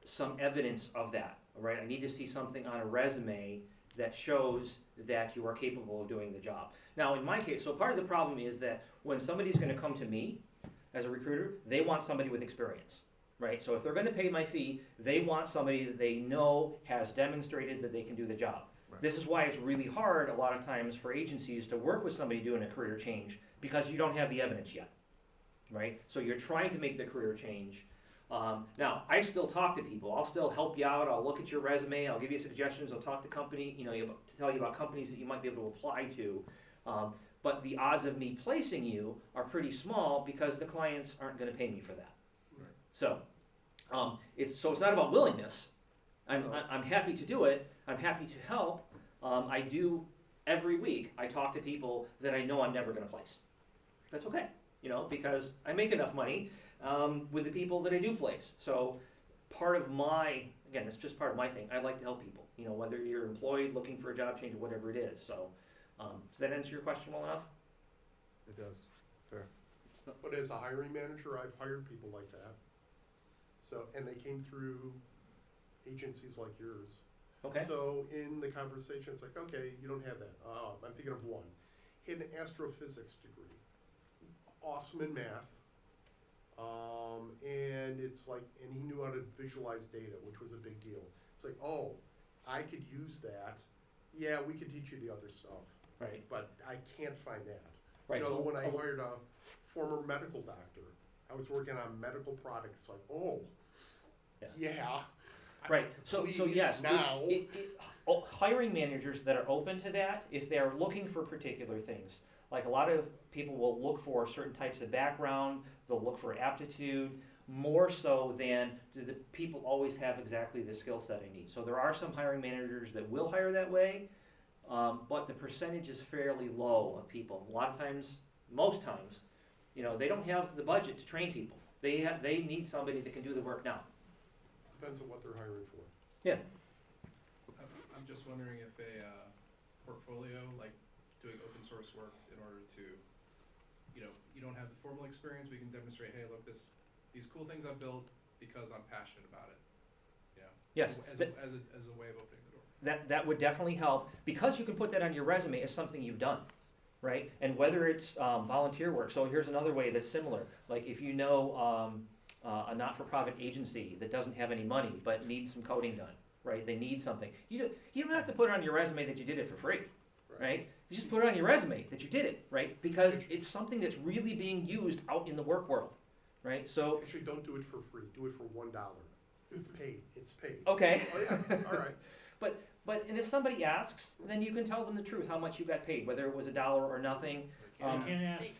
some evidence of that, right? I need to see something on a resume that shows that you are capable of doing the job. Now, in my case, so part of the problem is that when somebody's going to come to me as a recruiter, they want somebody with experience, right? So if they're going to pay my fee, they want somebody that they know has demonstrated that they can do the job. Right. This is why it's really hard a lot of times for agencies to work with somebody doing a career change, because you don't have the evidence yet, right? So you're trying to make the career change. Now, I still talk to people. I'll still help you out. I'll look at your resume. I'll give you suggestions. I'll talk to company, to tell you about companies that you might be able to apply to. But the odds of me placing you are pretty small because the clients aren't going to pay me for that. Right. So, it's not about willingness. I'm happy to do it. I'm happy to help. I do every week. I talk to people that I know I'm never going to place. That's okay, because I make enough money with the people that I do place. So part of it's just part of my thing. I like to help people, whether you're employed, looking for a job change, or whatever it is. So does that answer your question well enough? It does. Fair. But as a hiring manager, I've hired people like that. So, and they came through agencies like yours. Okay. So in the conversation, it's like, okay, you don't have that. I'm thinking of one. He had an astrophysics degree. Awesome in math. And and he knew how to visualize data, which was a big deal. It's like, oh, I could use that. Yeah, we could teach you the other stuff. Right. But I can't find that. Right. So When I hired a former medical doctor, I was working on medical products. It's like, oh, yeah. Right. So yes. Now. Hiring managers that are open to that, if they're looking for particular things, like a lot of people will look for certain types of background, they'll look for aptitude, more so than do the people always have exactly the skill set I need. So there are some hiring managers that will hire that way, but the percentage is fairly low of people. A lot of times, most times, they don't have the budget to train people. They need somebody that can do the work now. depends on what they're hiring for. I'm just wondering if a portfolio, like doing open source work in order to, you don't have the formal experience, we can demonstrate, hey, look, these cool things I've built because I'm passionate about it. Yes. As a way of opening the door. That would definitely help, because you can put that on your resume as something you've done, right? And whether it's volunteer work, so here's another way that's similar. Like if you know a not-for-profit agency that doesn't have any money but needs some coding done, right? They need something. You don't have to put it on your resume that you did it for free, right? You just put it on your resume that you did it, right? Because it's something that's really being used out in the work world, right? So Actually, don't do it for free, do it for $1. It's paid, okay. Oh, yeah, all right. But and if somebody asks, then you can tell them the truth, how much you got paid, whether it was $1 or nothing. They can't ask.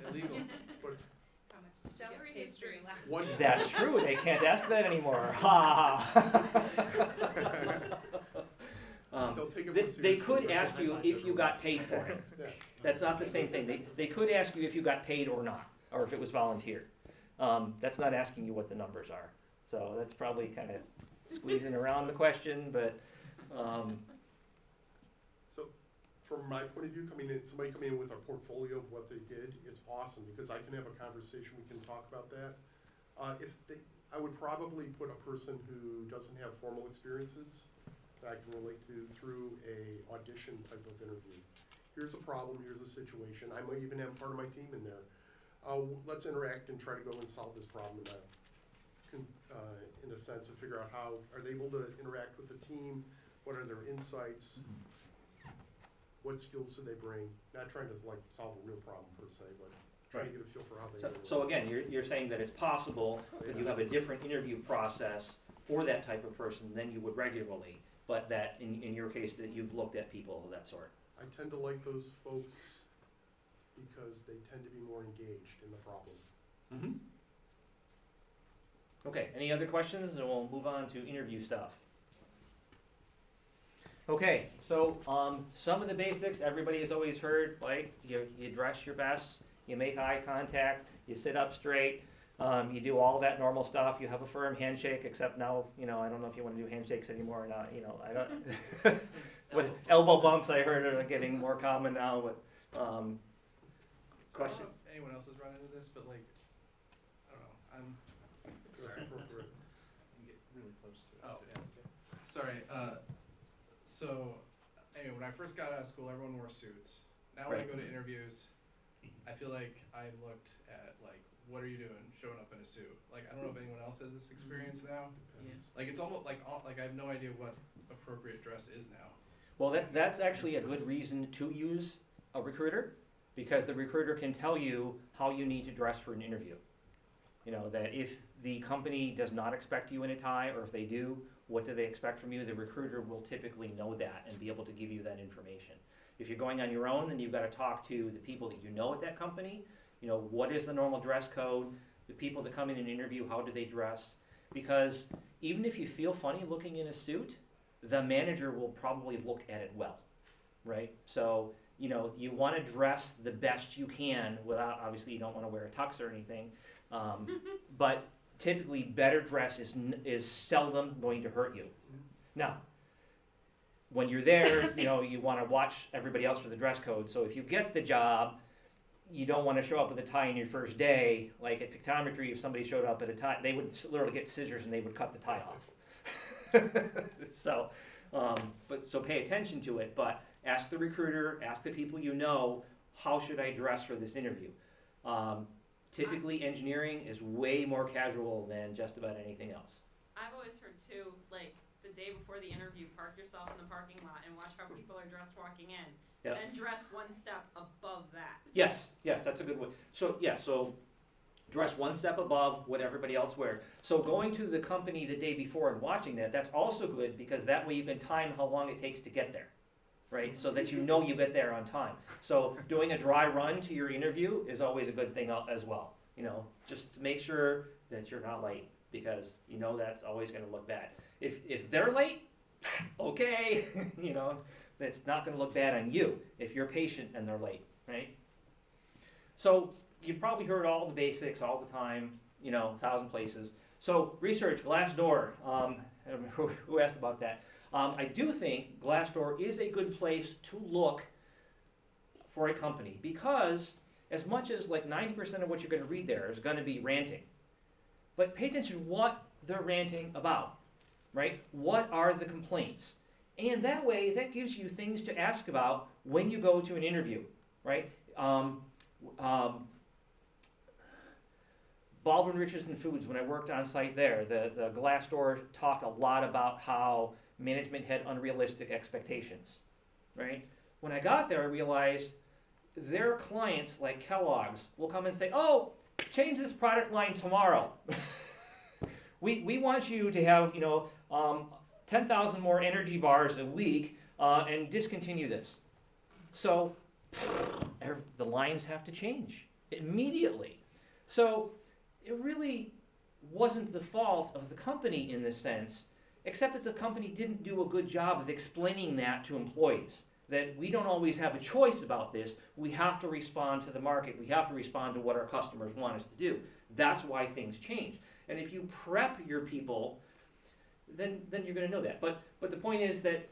Illegal. How much did you Salary get paid history for last One- year. That's true. They can't ask that anymore. Ha. They'll take it They, more they seriously, could but ask you if you got paid for it. Yeah. That's not the same thing. They could ask you if you got paid or not, or if it was volunteer. That's not asking you what the numbers are. So that's probably kind of squeezing around the question, but So, from my point of view, somebody coming in with a portfolio of what they did is awesome, because I can have a conversation, we can talk about that. I would probably put a person who doesn't have formal experiences that I can relate to through a audition type of interview. Here's a problem, here's a situation, I might even have part of my team in there. Let's interact and try to go and solve this problem in a sense, and figure out how, are they able to interact with the team, what are their insights, what skills do they bring, not trying to like solve a real problem per se, but trying to get a feel for how they work. so again, you're saying that it's possible that you have a different interview process for that type of person than you would regularly, but that in your case that you've looked at people of that sort. I tend to like those folks because they tend to be more engaged in the problem. Mm-hmm. Okay, any other questions, and we'll move on to interview stuff. Okay, so some of the basics everybody has always heard, like you dress your best, you make eye contact, you sit up straight, you do all that normal stuff, you have a firm handshake, except now, I don't know if you want to do handshakes anymore or not, I don't. With elbow bumps, I heard are getting more common now, but question? I don't know if anyone else has run into this, but like, I don't know, I'm sorry. You get really close to it. Oh, yeah. Sorry. So, anyway, when I first got out of school, everyone wore suits. Now when I Right. go to interviews, I feel like I'm looked at like, what are you doing showing up in a suit? Like, I don't know if anyone else has this experience now. Depends. Like, it's almost like I have no idea what appropriate dress is now. Well, that's actually a good reason to use a recruiter, because the recruiter can tell you how you need to dress for an interview. That if the company does not expect you in a tie, or if they do, what do they expect from you? The recruiter will typically know that and be able to give you that information. If you're going on your own, then you've got to talk to the people that you know at that company. What is the normal dress code? The people that come in and interview, how do they dress? Because even if you feel funny looking in a suit, the manager will probably look at it well, right? So, you want to dress the best you can without, obviously you don't want to wear a tux or anything, but typically better dress is seldom going to hurt you. Now, when you're there, you want to watch everybody else for the dress code. So if you get the job, you don't want to show up with a tie in your first day. Like at pictometry, if somebody showed up at a tie, they would literally get scissors and they would cut the tie off. So pay attention to it, but ask the recruiter, ask the people you know, how should I dress for this interview? Typically engineering is way more casual than just about anything else. I've always heard too, like, the day before the interview, park yourself in the parking lot and watch how people are dressed walking in. Yep. Then dress one step above that. Yes, that's a good one. So dress one step above what everybody else wears. So going to the company the day before and watching that's also good, because that way you can time how long it takes to get there, right? So that you get there on time. So doing a dry run to your interview is always a good thing as well. Just to make sure that you're not late, because that's always going to look bad. If they're late, okay, it's not going to look bad on you if you're patient and they're late, right? So you've probably heard all the basics all the time, 1,000 places. So research, Glassdoor, who asked about that? I do think Glassdoor is a good place to look for a company, because as much as like 90% of what you're going to read there is going to be ranting, but pay attention to what they're ranting about, right? What are the complaints? And that way, that gives you things to ask about when you go to an interview, right? Baldwin Richardson Foods, when I worked on site there, the Glassdoor talked a lot about how management had unrealistic expectations, right? When I got there, I realized their clients, like Kellogg's, will come and say, oh, change this product line tomorrow. we want you to have, 10,000 more energy bars a week and discontinue this. So the lines have to change immediately. So it really wasn't the fault of the company in this sense, except that the company didn't do a good job of explaining that to employees, that we don't always have a choice about this. We have to respond to the market. We have to respond to what our customers want us to do. That's why things change. And if you prep your people, then you're going to know that. But the point is that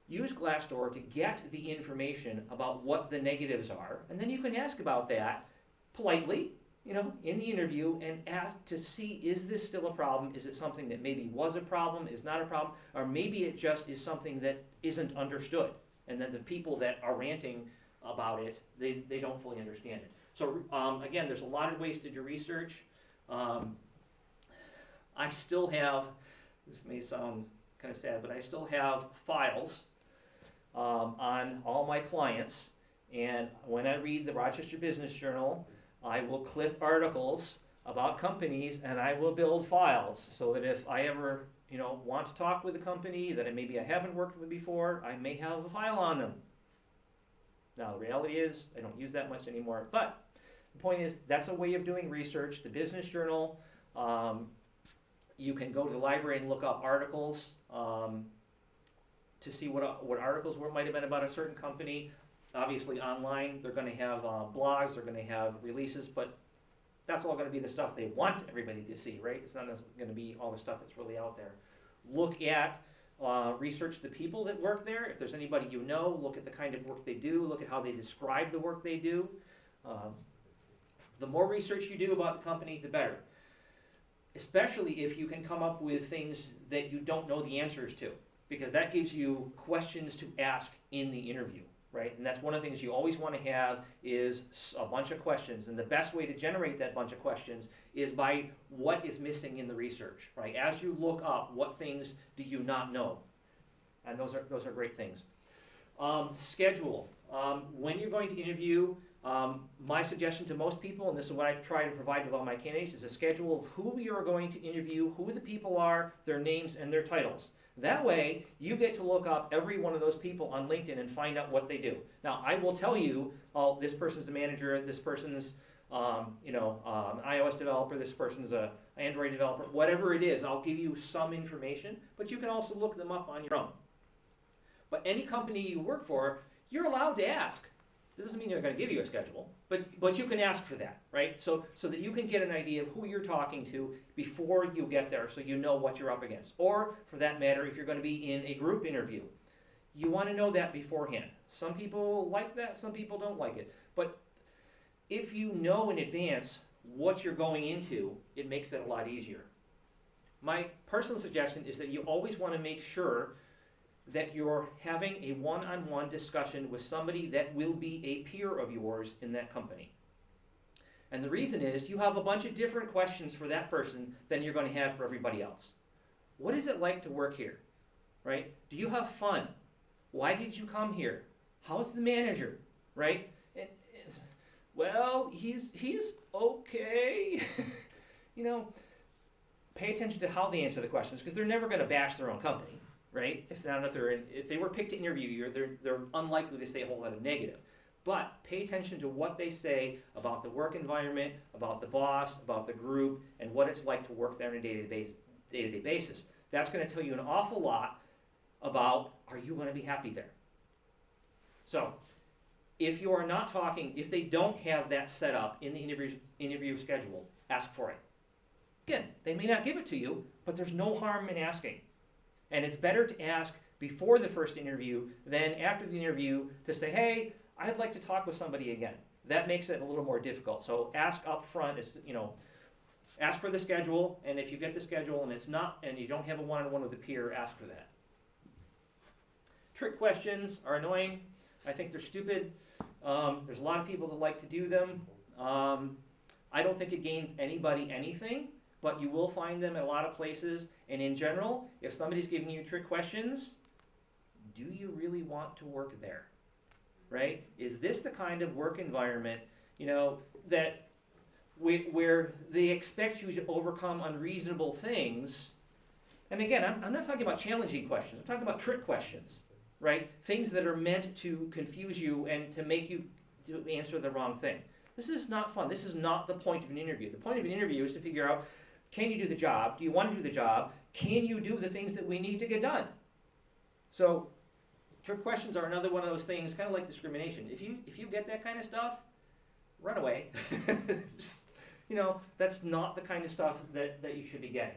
use Glassdoor to get the information about what the negatives are, and then you can ask about that politely, in the interview, and ask to see, is this still a problem? Is it something that maybe was a problem, is not a problem, or maybe it just is something that isn't understood, and then the people that are ranting about it, they don't fully understand it. So again, there's a lot of ways to do research. I still have, this may sound kind of sad, but I still have files on all my clients, and when I read the Rochester Business Journal, I will clip articles about companies, and I will build files so that if I ever, want to talk with a company that maybe I haven't worked with before, I may have a file on them. Now, the reality is I don't use that much anymore, but the point is that's a way of doing research. The Business Journal, you can go to the library and look up articles to see what articles might have been about a certain company. Obviously online, they're going to have blogs, they're going to have releases, but that's all going to be the stuff they want everybody to see, right? It's not going to be all the stuff that's really out there. Look at, research the people that work there. If there's anybody you know, look at the kind of work they do, look at how they describe the work they do. The more research you do about the company, the better. Especially if you can come up with things that you don't know the answers to, because that gives you questions to ask in the interview. Right? And that's one of the things you always want to have is a bunch of questions. And the best way to generate that bunch of questions is by what is missing in the research, right? As you look up, what things do you not know? And those are great things. Schedule. When you're going to interview, my suggestion to most people, and this is what I try to provide with all my candidates, is a schedule of who you are going to interview, who the people are, their names, and their titles. That way, you get to look up every one of those people on LinkedIn and find out what they do. Now, I will tell you, this person's a manager, this person's, an iOS developer, this person's an Android developer, whatever it is, I'll give you some information, but you can also look them up on your own. But any company you work for, you're allowed to ask. That doesn't mean they're going to give you a schedule, but you can ask for that, right? So that you can get an idea of who you're talking to before you get there, so you know what you're up against. Or, for that matter, if you're going to be in a group interview, you want to know that beforehand. Some people like that, some people don't like it. But if you know in advance what you're going into, it makes it a lot easier. My personal suggestion is that you always want to make sure that you're having a one-on-one discussion with somebody that will be a peer of yours in that company. And the reason is you have a bunch of different questions for that person than you're going to have for everybody else. What is it like to work here? Right? Do you have fun? Why did you come here? How's the manager? Right? Well, he's okay. Pay attention to how they answer the questions, because they're never going to bash their own company. Right? If they were picked to interview you, they're unlikely to say a whole lot of negative. But pay attention to what they say about the work environment, about the boss, about the group, and what it's like to work there on a day-to-day basis. That's going to tell you an awful lot about, are you going to be happy there? So, if you are not talking, if they don't have that set up in the interview schedule, ask for it. Again, they may not give it to you, but there's no harm in asking. And it's better to ask before the first interview than after the interview to say, hey, I'd like to talk with somebody again. That makes it a little more difficult. So ask up front, ask for the schedule, and if you get the schedule and it's not, and you don't have a one-on-one with a peer, ask for that. Trick questions are annoying. I think they're stupid. There's a lot of people that like to do them. I don't think it gains anybody anything, but you will find them at a lot of places. And in general, if somebody's giving you trick questions, do you really want to work there? Right? Is this the kind of work environment, that where they expect you to overcome unreasonable things? And again, I'm not talking about challenging questions. I'm talking about trick questions, right? Things that are meant to confuse you and to make you to answer the wrong thing. This is not fun. This is not the point of an interview. The point of an interview is to figure out, can you do the job? Do you want to do the job? Can you do the things that we need to get done? So trick questions are another one of those things, kind of like discrimination. If you get that kind of stuff, run away. Just, that's not the kind of stuff that you should be getting.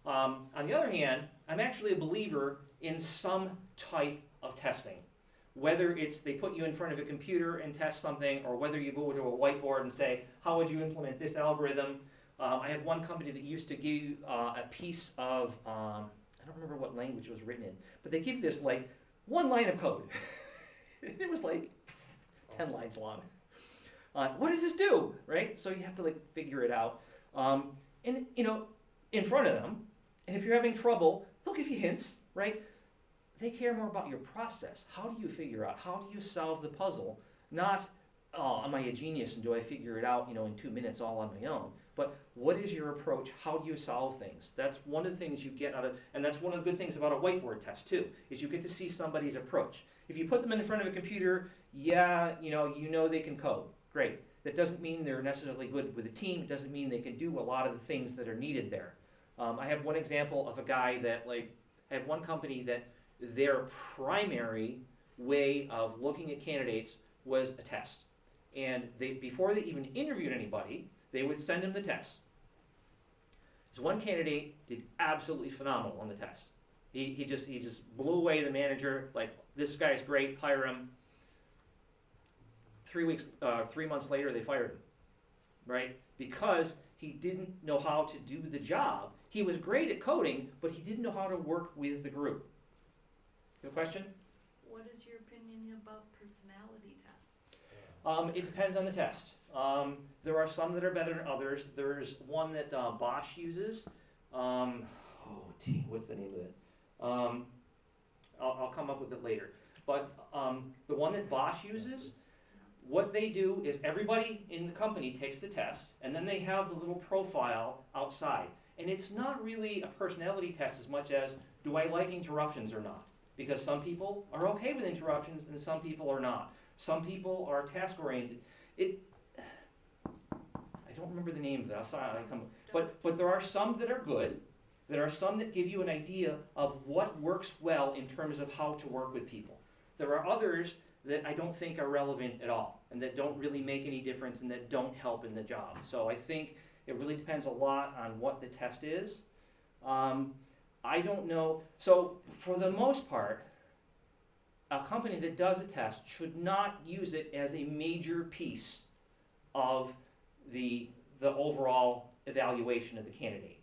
On the other hand, I'm actually a believer in some type of testing. Whether it's they put you in front of a computer and test something, or whether you go to a whiteboard and say, how would you implement this algorithm? I have one company that used to give you a piece of, I don't remember what language it was written in, but they give you this like one line of code. It was like 10 lines long. What does this do, right? So you have to like figure it out. And in front of them, and if you're having trouble, they'll give you hints, right? They care more about your process. How do you figure out? How do you solve the puzzle? Not, oh, am I a genius and do I figure it out, in 2 minutes all on my own? But what is your approach? How do you solve things? That's one of the things you get out of, and that's one of the good things about a whiteboard test too, is you get to see somebody's approach. If you put them in front of a computer, yeah, they can code. Great. That doesn't mean they're necessarily good with a team. It doesn't mean they can do a lot of the things that are needed there. I have one example of a guy that, I have one company that their primary way of looking at candidates was a test. And before they even interviewed anybody, they would send him the test. So one candidate did absolutely phenomenal on the test. He just blew away the manager, like, this guy's great, hire him. 3 months later, they fired him, right? Because he didn't know how to do the job. He was great at coding, but he didn't know how to work with the group. Good question? What is your opinion about personality tests? It depends on the test. There are some that are better than others. There's one that Bosch uses. What's the name of it? I'll come up with it later. But the one that Bosch uses, what they do is everybody in the company takes the test, and then they have the little profile outside. And it's not really a personality test as much as, do I like interruptions or not? Because some people are okay with interruptions and some people are not. Some people are task-oriented. I don't remember the name of it. But there are some that are good. There are some that give you an idea of what works well in terms of how to work with people. There are others that I don't think are relevant at all and that don't really make any difference and that don't help in the job. So I think it really depends a lot on what the test is. I don't know. So for the most part, a company that does a test should not use it as a major piece of the overall evaluation of the candidate.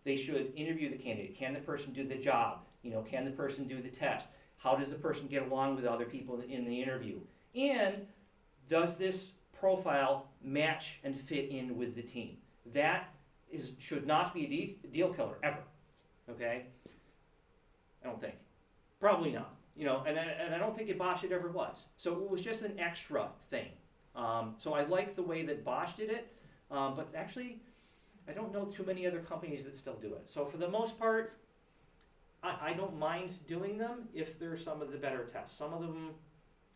They should interview the candidate. Can the person do the job? Can the person do the test? How does the person get along with other people in the interview? And does this profile match and fit in with the team? That should not be a deal killer, ever. Okay? I don't think. Probably not. And I don't think at Bosch it ever was. So it was just an extra thing. So I like the way that Bosch did it, but actually I don't know too many other companies that still do it. So for the most part, I don't mind doing them if they're some of the better tests. Some of them,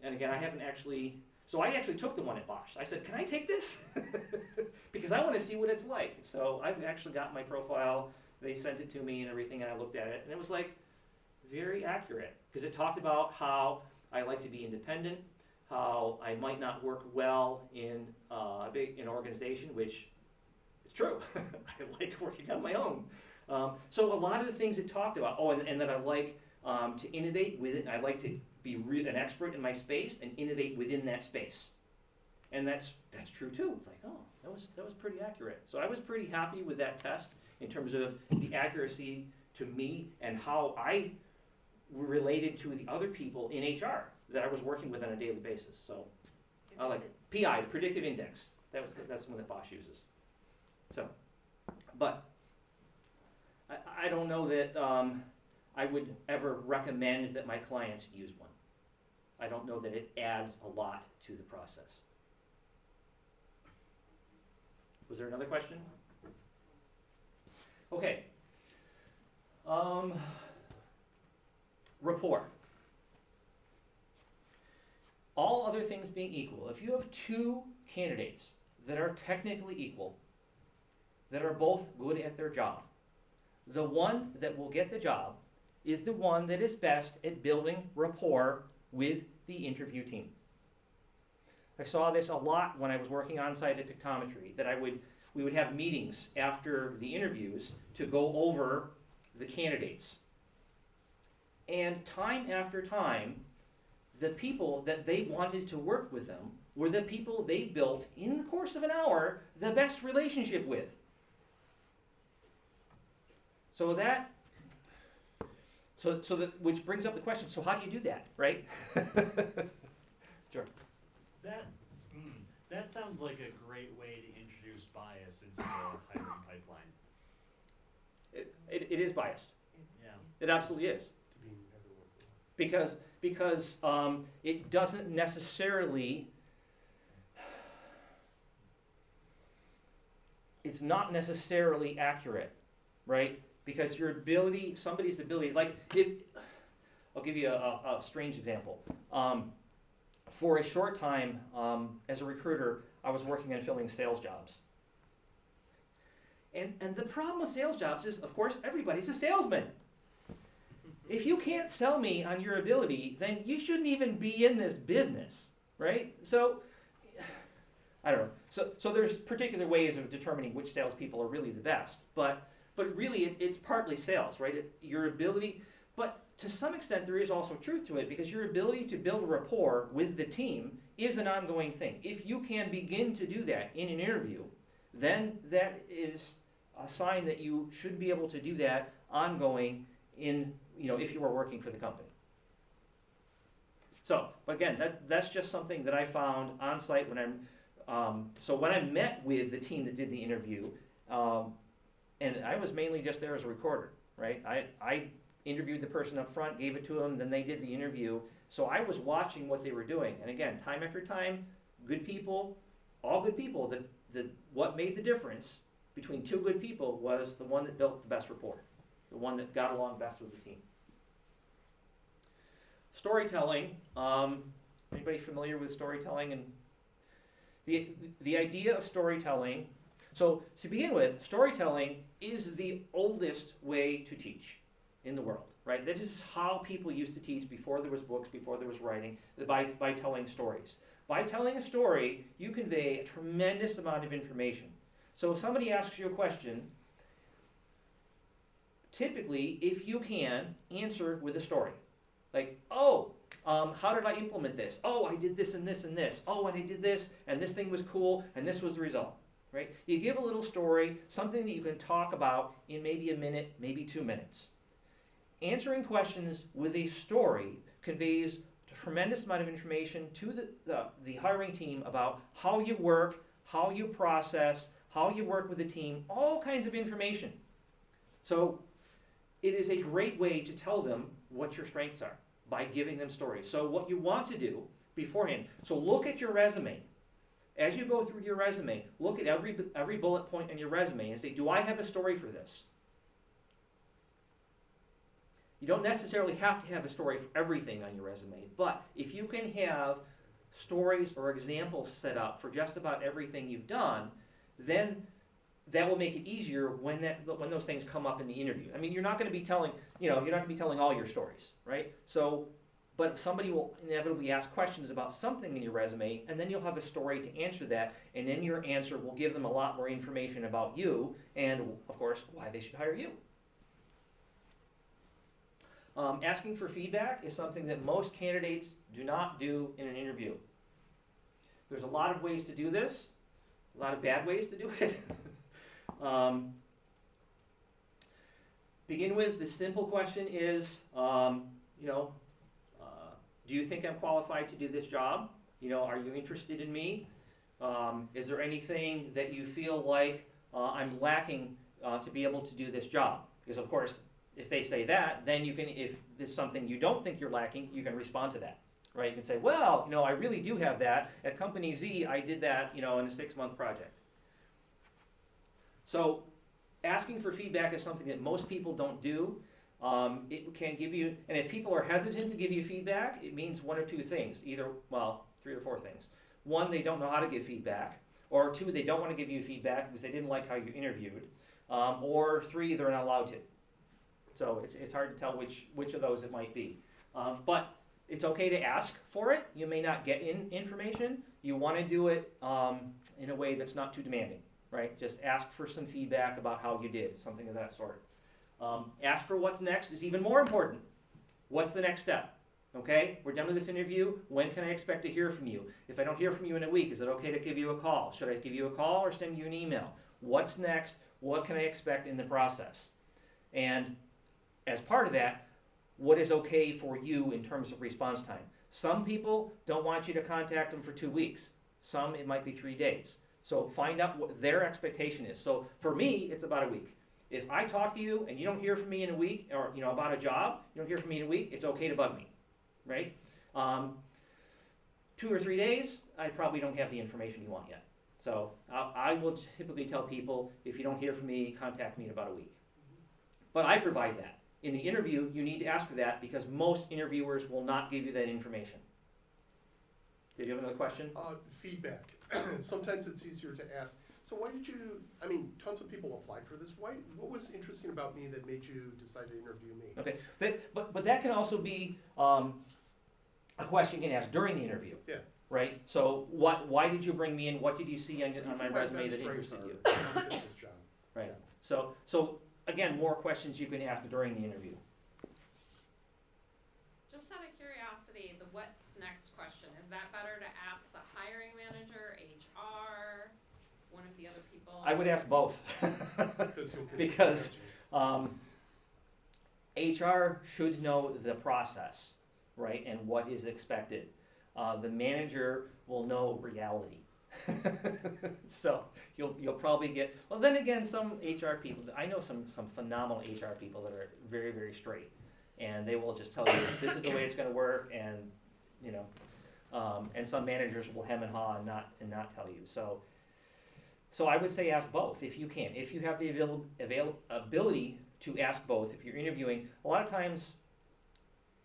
and again, I actually took the one at Bosch. I said, can I take this? Because I want to see what it's like. So I've actually got my profile. They sent it to me and everything, and I looked at it, and it was very accurate, because it talked about how I like to be independent, how I might not work well in an organization, which is true. I like working on my own. So a lot of the things it talked about, and that I like to innovate with it, and I like to be an expert in my space and innovate within that space. And that's true too. Like, oh, that was pretty accurate. So I was pretty happy with that test in terms of the accuracy to me and how I related to the other people in HR that I was working with on a daily basis. So I like PI, the predictive index. That's the one that Bosch uses. So, but I don't know that I would ever recommend that my clients use one. I don't know that it adds a lot to the process. Was there another question? Okay. Rapport. All other things being equal, if you have two candidates that are technically equal, that are both good at their job, the one that will get the job is the one that is best at building rapport with the interview team. I saw this a lot when I was working on site at Pictometry, that we would have meetings after the interviews to go over the candidates. And time after time, the people that they wanted to work with them were the people they built, in the course of an hour, the best relationship with. Which brings up the question, so how do you do that, right? Sure. That sounds like a great way to introduce bias into the hiring pipeline. It is biased. Yeah. It absolutely is. Because it doesn't necessarily, it's not necessarily accurate, right? Because somebody's ability, I'll give you a strange example. For a short time, as a recruiter, I was working on filling sales jobs. And the problem with sales jobs is, of course, everybody's a salesman. If you can't sell me on your ability, then you shouldn't even be in this business, right? So, I don't know. So there's particular ways of determining which salespeople are really the best, but really it's partly sales, right? Your ability, but to some extent there is also truth to it, because your ability to build a rapport with the team is an ongoing thing. If you can begin to do that in an interview, then that is a sign that you should be able to do that ongoing if you are working for the company. So, but again, that's just something that I found on site when when I met with the team that did the interview, and I was mainly just there as a recorder, right? I interviewed the person up front, gave it to them, then they did the interview. So I was watching what they were doing. And again, time after time, good people, all good people, what made the difference between two good people was the one that built the best rapport, the one that got along best with the team. Storytelling, anybody familiar with storytelling? And the idea of storytelling, so to begin with, storytelling is the oldest way to teach in the world, right? This is how people used to teach before there was books, before there was writing, by telling stories. By telling a story, you convey a tremendous amount of information. So if somebody asks you a question, typically, if you can, answer with a story. Like, how did I implement this? Oh, I did this and this and this. Oh, and I did this, and this thing was cool, and this was the result, right? You give a little story, something that you can talk about in maybe a minute, maybe 2 minutes. Answering questions with a story conveys a tremendous amount of information to the hiring team about how you work, how you process, how you work with the team, all kinds of information. So it is a great way to tell them what your strengths are by giving them stories. So what you want to do beforehand, so look at your resume. As you go through your resume, look at every bullet point in your resume and say, do I have a story for this? You don't necessarily have to have a story for everything on your resume, but if you can have stories or examples set up for just about everything you've done, then that will make it easier when those things come up in the interview. I mean, you're not going to be telling all your stories, right? So but somebody will inevitably ask questions about something in your resume, and then you'll have a story to answer that, and then your answer will give them a lot more information about you, and of course, why they should hire you. Asking for feedback is something that most candidates do not do in an interview. There's a lot of ways to do this, a lot of bad ways to do it. Begin with, the simple question is, do you think I'm qualified to do this job? Are you interested in me? Is there anything that you feel like I'm lacking to be able to do this job? Because of course, if they say that, then you can, if there's something you don't think you're lacking, you can respond to that, right? You can say, well, I really do have that. At company Z, I did that, in a 6-month project. So asking for feedback is something that most people don't do. It can give you, and if people are hesitant to give you feedback, it means one of two things. Either, 3 or 4 things. 1, they don't know how to give feedback. Or 2, they don't want to give you feedback because they didn't like how you interviewed. Or 3, they're not allowed to. So it's hard to tell which of those it might be. But it's okay to ask for it. You may not get information. You want to do it in a way that's not too demanding, right? Just ask for some feedback about how you did, something of that sort. Ask for what's next is even more important. What's the next step? Okay, we're done with this interview. When can I expect to hear from you? If I don't hear from you in a week, is it okay to give you a call? Should I give you a call or send you an email? What's next? What can I expect in the process? And as part of that, what is okay for you in terms of response time? Some people don't want you to contact them for 2 weeks. Some, it might be 3 days. So find out what their expectation is. So for me, it's about a week. If I talk to you and you don't hear from me in a week, or about a job, you don't hear from me in a week, it's okay to bug me, right? 2 or 3 days, I probably don't have the information you want yet. So I will typically tell people, if you don't hear from me, contact me in about a week. But I provide that. In the interview, you need to ask for that because most interviewers will not give you that information. Did you have another question? Feedback. Sometimes it's easier to ask. So why did you, tons of people applied for this. What was interesting about me that made you decide to interview me? Okay, but that can also be a question you can ask during the interview. Yeah. Right? So why did you bring me in? What did you see on my resume that interested you? This job. Right. Yeah. So again, more questions you can ask during the interview. Just out of curiosity, the what's next question, is that better to ask the hiring manager, HR, one of the other people? I would ask both. Because HR should know the process, right, and what is expected. The manager will know reality. So you'll probably get, well then again, some HR people, I know some phenomenal HR people that are very, very straight, and they will just tell you this is the way it's going to work, and and some managers will hem and haw and not tell you. So I would say ask both if you can. If you have the ability to ask both, if you're interviewing, a lot of times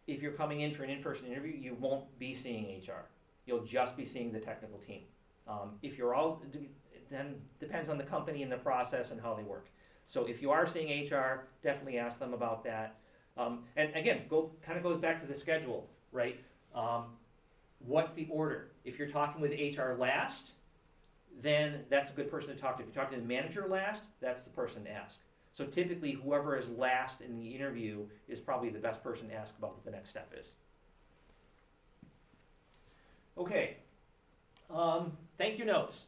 if you're coming in for an in-person interview, you won't be seeing HR. You'll just be seeing the technical team. If you're all, then depends on the company and the process and how they work. So if you are seeing HR, definitely ask them about that. And again, kind of goes back to the schedule, right? What's the order? If you're talking with HR last, then that's a good person to talk to. If you're talking to the manager last, that's the person to ask. So typically, whoever is last in the interview is probably the best person to ask about what the next step is. Okay. Thank you notes.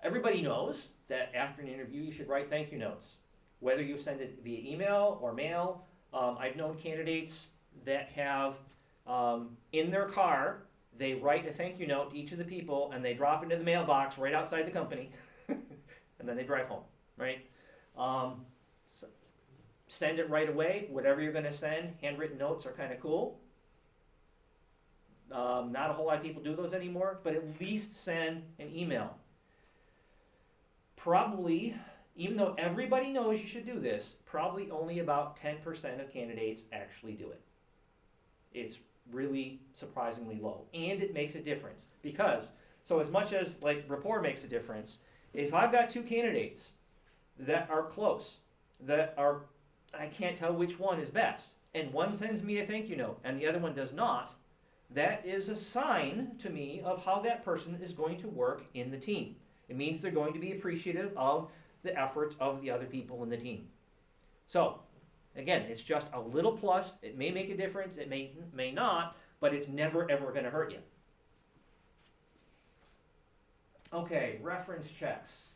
Everybody knows that after an interview, you should write thank you notes. Whether you send it via email or mail, I've known candidates that have in their car, they write a thank you note to each of the people and they drop into the mailbox right outside the company and then they drive home, right? So send it right away, whatever you're gonna send. Handwritten notes are kind of cool. Not a whole lot of people do those anymore, but at least send an email. Probably, even though everybody knows you should do this, probably only about 10% of candidates actually do it. It's really surprisingly low, and it makes a difference because, so as much as like rapport makes a difference, if I've got 2 candidates that are close, that are I can't tell which one is best, and one sends me a thank you note and the other one does not, that is a sign to me of how that person is going to work in the team. It means they're going to be appreciative of the efforts of the other people in the team. So, again, it's just a little plus. It may make a difference, it may not, but it's never ever going to hurt you. Okay, reference checks.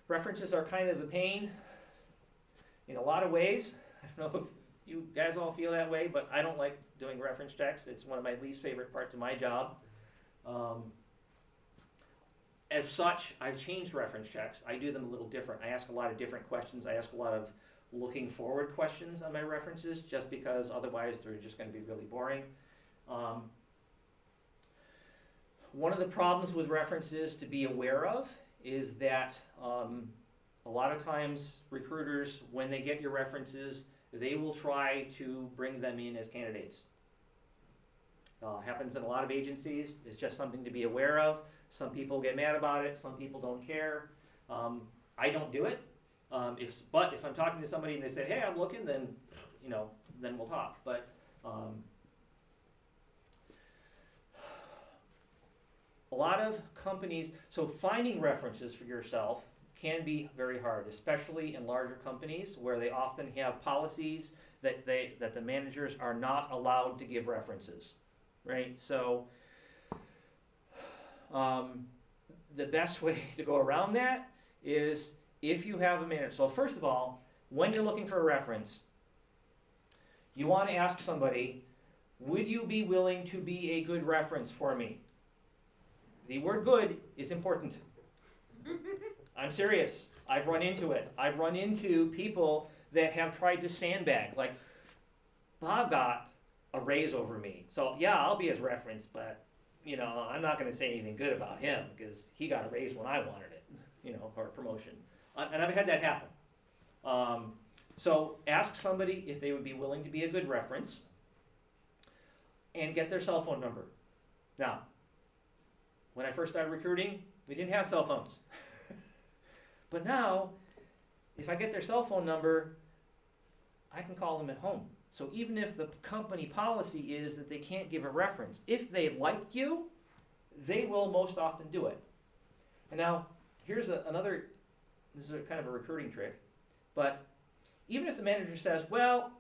References are kind of a pain in a lot of ways. I don't know if you guys all feel that way, but I don't like doing reference checks. It's one of my least favorite parts of my job. As such, I've changed reference checks. I do them a little different. I ask a lot of different questions. I ask a lot of looking forward questions on my references, just because otherwise they're just going to be really boring. One of the problems with references to be aware of is that a lot of times recruiters, when they get your references, they will try to bring them in as candidates. Happens in a lot of agencies. It's just something to be aware of. Some people get mad about it. Some people don't care. I don't do it. But if I'm talking to somebody and they say, "Hey, I'm looking," then then we'll talk. But a lot of companies, so finding references for yourself can be very hard, especially in larger companies where they often have policies that the managers are not allowed to give references, right? So the best way to go around that is if you have a manager. So first of all, when you're looking for a reference, you want to ask somebody, would you be willing to be a good reference for me? The word good is important. I'm serious. I've run into it. I've run into people that have tried to sandbag. Like, Bob got a raise over me. So, yeah, I'll be his reference, but, I'm not going to say anything good about him because he got a raise when I wanted it, or a promotion. And I've had that happen. So ask somebody if they would be willing to be a good reference and get their cell phone number. Now, when I first started recruiting, we didn't have cell phones. But now, if I get their cell phone number, I can call them at home. So even if the company policy is that they can't give a reference, if they like you, they will most often do it. And now, here's this is kind of a recruiting trick, but even if the manager says, well,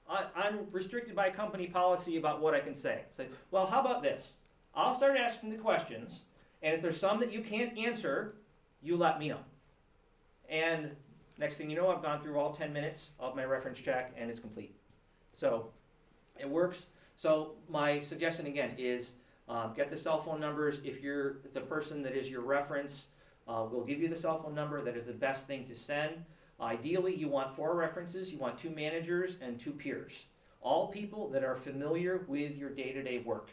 I'm restricted by company policy about what I can say. Say, well, how about this? I'll start asking the questions, and if there's some that you can't answer, you let me know. And next thing you know, I've gone through all 10 minutes of my reference check, and it's complete. So it works. So my suggestion again is get the cell phone numbers. If you're the person that is your reference, we'll give you the cell phone number. That is the best thing to send. Ideally, you want 4 references. You want 2 managers and 2 peers. All people that are familiar with your day-to-day work.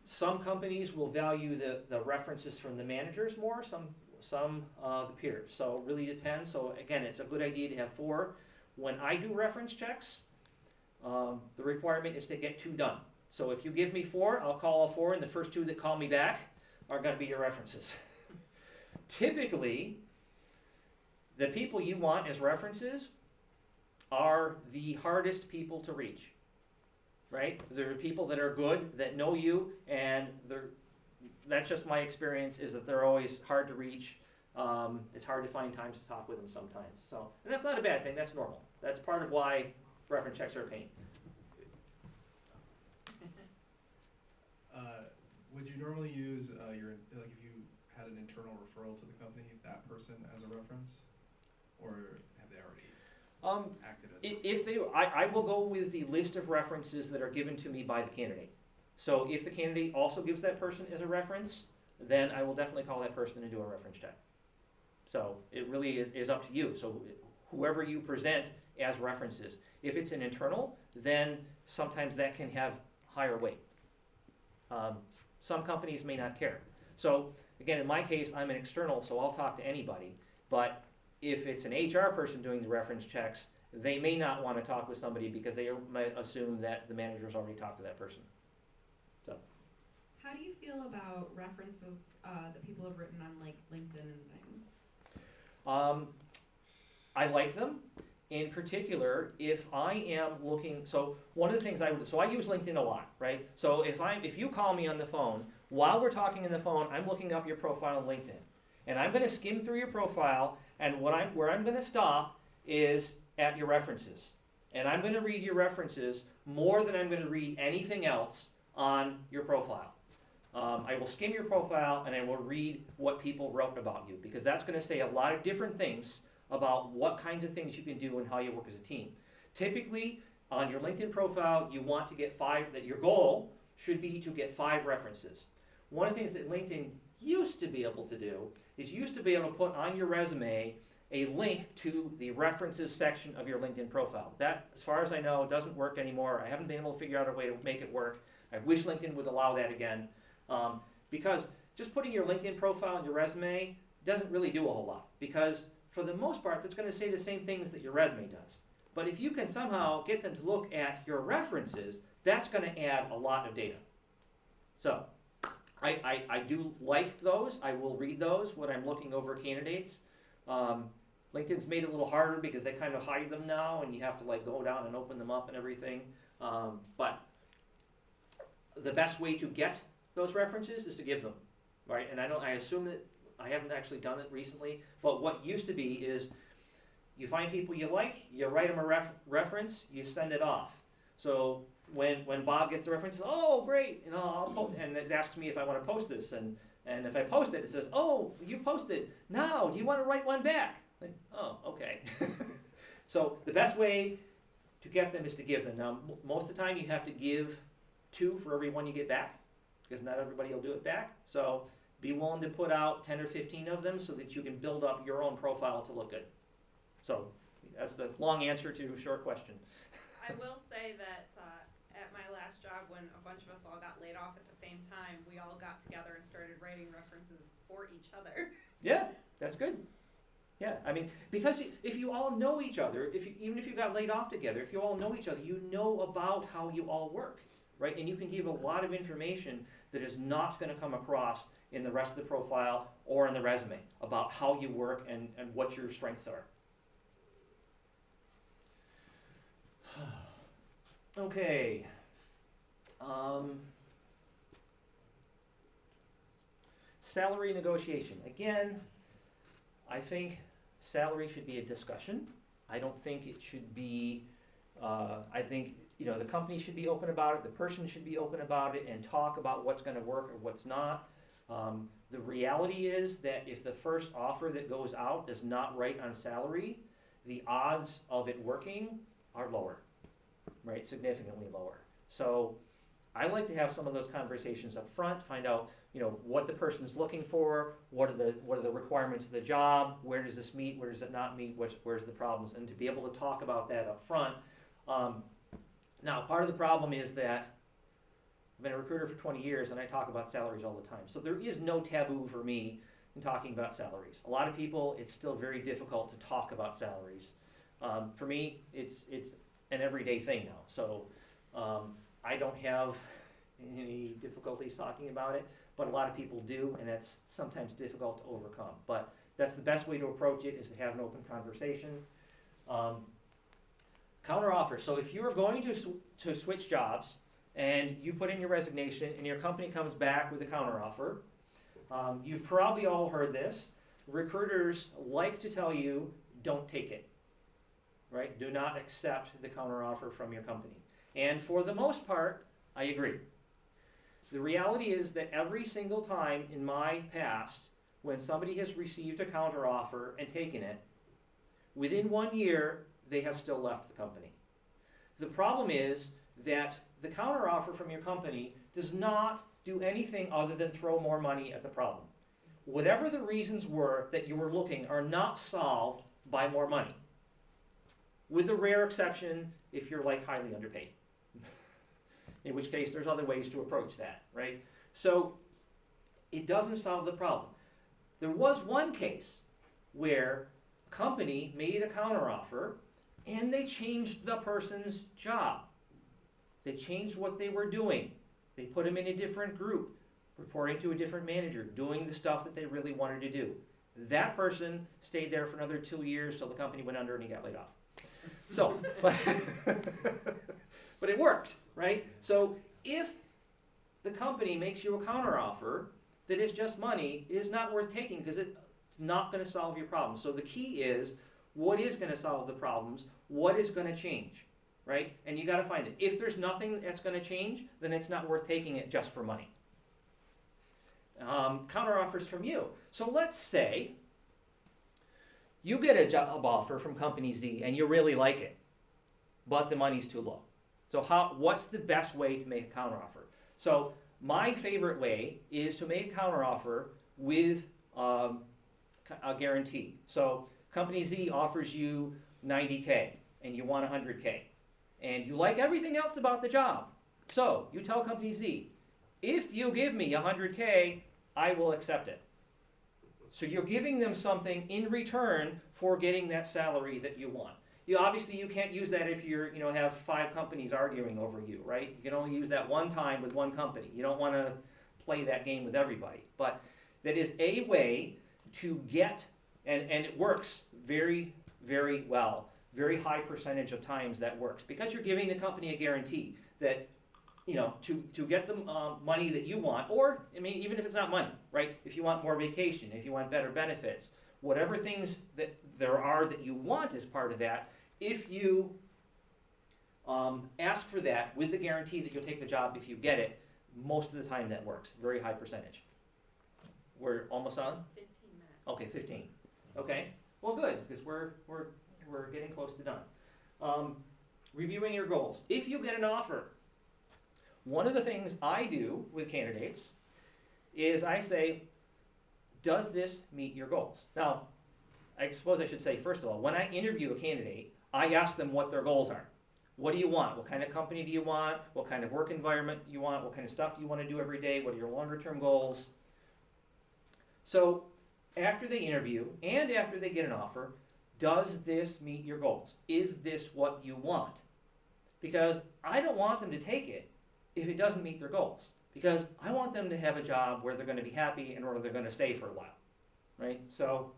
Some companies will value the references from the managers more, some the peers. So it really depends. So again, it's a good idea to have 4. When I do reference checks, the requirement is to get 2 done. So if you give me 4, I'll call all 4, and the first 2 that call me back are going to be your references. Typically, the people you want as references are the hardest people to reach, right? They're people that are good, that know you, and that's just my experience, is that they're always hard to reach. It's hard to find times to talk with them sometimes. So, and that's not a bad thing, that's normal. That's part of why reference checks are a pain. Would you normally use if you had an internal referral to the company, that person as a reference? Or have they already acted as I will go with the list of references that are given to me by the candidate. So if the candidate also gives that person as a reference, then I will definitely call that person and do a reference check. So it really is up to you. So whoever you present as references. If it's an internal, then sometimes that can have higher weight. Some companies may not care. So again, in my case, I'm an external, so I'll talk to anybody. But if it's an HR person doing the reference checks, they may not want to talk with somebody because they might assume that the manager's already talked to that person. So, how do you feel about references that people have written on like LinkedIn and things? I like them. In particular, if I am looking, so one of the things I use LinkedIn a lot, right? So if you call me on the phone, while we're talking on the phone, I'm looking up your profile on LinkedIn. And I'm gonna skim through your profile, and where I'm gonna stop is at your references. And I'm gonna read your references more than I'm gonna read anything else on your profile. I will skim your profile and I will read what people wrote about you, because that's gonna say a lot of different things about what kinds of things you can do and how you work as a team. Typically, on your LinkedIn profile, you want to get your goal should be to get 5 references. One of the things that LinkedIn used to be able to do is used to be able to put on your resume a link to the references section of your LinkedIn profile. That, as far as I know, doesn't work anymore. I haven't been able to figure out a way to make it work. I wish LinkedIn would allow that again, because just putting your LinkedIn profile on your resume doesn't really do a whole lot, because for the most part, that's going to say the same things that your resume does. But if you can somehow get them to look at your references, that's going to add a lot of data. So, I do like those. I will read those when I'm looking over candidates. LinkedIn's made it a little harder because they kind of hide them now, and you have to like go down and open them up and everything. But the best way to get those references is to give them, right? And I assume that I haven't actually done it recently, but what used to be is you find people you like, you write them a reference, you send it off. So when Bob gets the reference, oh great, I'll post, and it asks me if I want to post this, and if I post it, it says, oh, you've posted, now do you want to write one back? Like, oh, okay. So the best way to get them is to give them. Now most of the time you have to give 2 for every 1 you get back, because not everybody will do it back. So be willing to put out 10 or 15 of them so that you can build up your own profile to look good. So that's the long answer to a short question. I will say that at my last job, when a bunch of us all got laid off at the same time, we all got together and started writing references for each other. Yeah, that's good. Yeah, I mean, because if you all know each other, even if you got laid off together, if you all know each other, you know about how you all work, right? And you can give a lot of information that is not going to come across in the rest of the profile or in the resume about how you work and what your strengths are. Okay. Salary negotiation. Again, I think salary should be a discussion. I don't think it should be, I think, the company should be open about it, the person should be open about it, and talk about what's going to work or what's not. The reality is that if the first offer that goes out is not right on salary, the odds of it working are lower, right? Significantly lower. So I like to have some of those conversations up front, find out, what the person's looking for, what are the requirements of the job, where does this meet, where does it not meet, where's the problems, and to be able to talk about that up front. Now, part of the problem is that I've been a recruiter for 20 years and I talk about salaries all the time. So there is no taboo for me in talking about salaries. A lot of people, it's still very difficult to talk about salaries. For me, it's an everyday thing now. So I don't have any difficulties talking about it, but a lot of people do, and that's sometimes difficult to overcome. But that's the best way to approach it, is to have an open conversation. Counteroffer. So if you're going to switch jobs and you put in your resignation and your company comes back with a counteroffer, you've probably all heard this. Recruiters like to tell you, don't take it, right? Do not accept the counteroffer from your company. And for the most part, I agree. The reality is that every single time in my past, when somebody has received a counteroffer and taken it, within 1 year, they have still left the company. The problem is that the counteroffer from your company does not do anything other than throw more money at the problem. Whatever the reasons were that you were looking are not solved by more money. With a rare exception if you're like highly underpaid. In which case there's other ways to approach that, right? So it doesn't solve the problem. There was one case where a company made a counteroffer and they changed the person's job. They changed what they were doing. They put them in a different group, reporting to a different manager, doing the stuff that they really wanted to do. That person stayed there for another 2 years till the company went under and he got laid off. So, but it worked, right? So if the company makes you a counteroffer that is just money, it is not worth taking because it's not going to solve your problem. So the key is, what is going to solve the problems? What is going to change, right? And you got to find it. If there's nothing that's going to change, then it's not worth taking it just for money. Counteroffers from you. So let's say you get a job offer from company Z and you really like it, but the money's too low. So what's the best way to make a counteroffer? So my favorite way is to make a counteroffer with a guarantee. So company Z offers you 90K and you want 100K. And you like everything else about the job. So you tell company Z, if you give me 100K, I will accept it. So you're giving them something in return for getting that salary that you want. Obviously you can't use that if you're, have 5 companies arguing over you, right? You can only use that one time with one company. You don't want to play that game with everybody. But that is a way to get, and it works very, very well. Very high percentage of times that works because you're giving the company a guarantee that, to get the money that you want, or, even if it's not money, right? If you want more vacation, if you want better benefits, whatever things that there are that you want as part of that, if you ask for that with the guarantee that you'll take the job if you get it, most of the time that works. Very high percentage. We're almost on? 15 minutes. Okay, 15. Okay, well good, because we're getting close to done. Reviewing your goals. If you get an offer, one of the things I do with candidates is I say, does this meet your goals? Now, I suppose I should say, first of all, when I interview a candidate, I ask them what their goals are. What do you want? What kind of company do you want? What kind of work environment you want? What kind of stuff do you want to do every day? What are your longer term goals? So after they interview and after they get an offer, does this meet your goals? Is this what you want? Because I don't want them to take it if it doesn't meet their goals. Because I want them to have a job where they're going to be happy and where they're going to stay for a while, right? So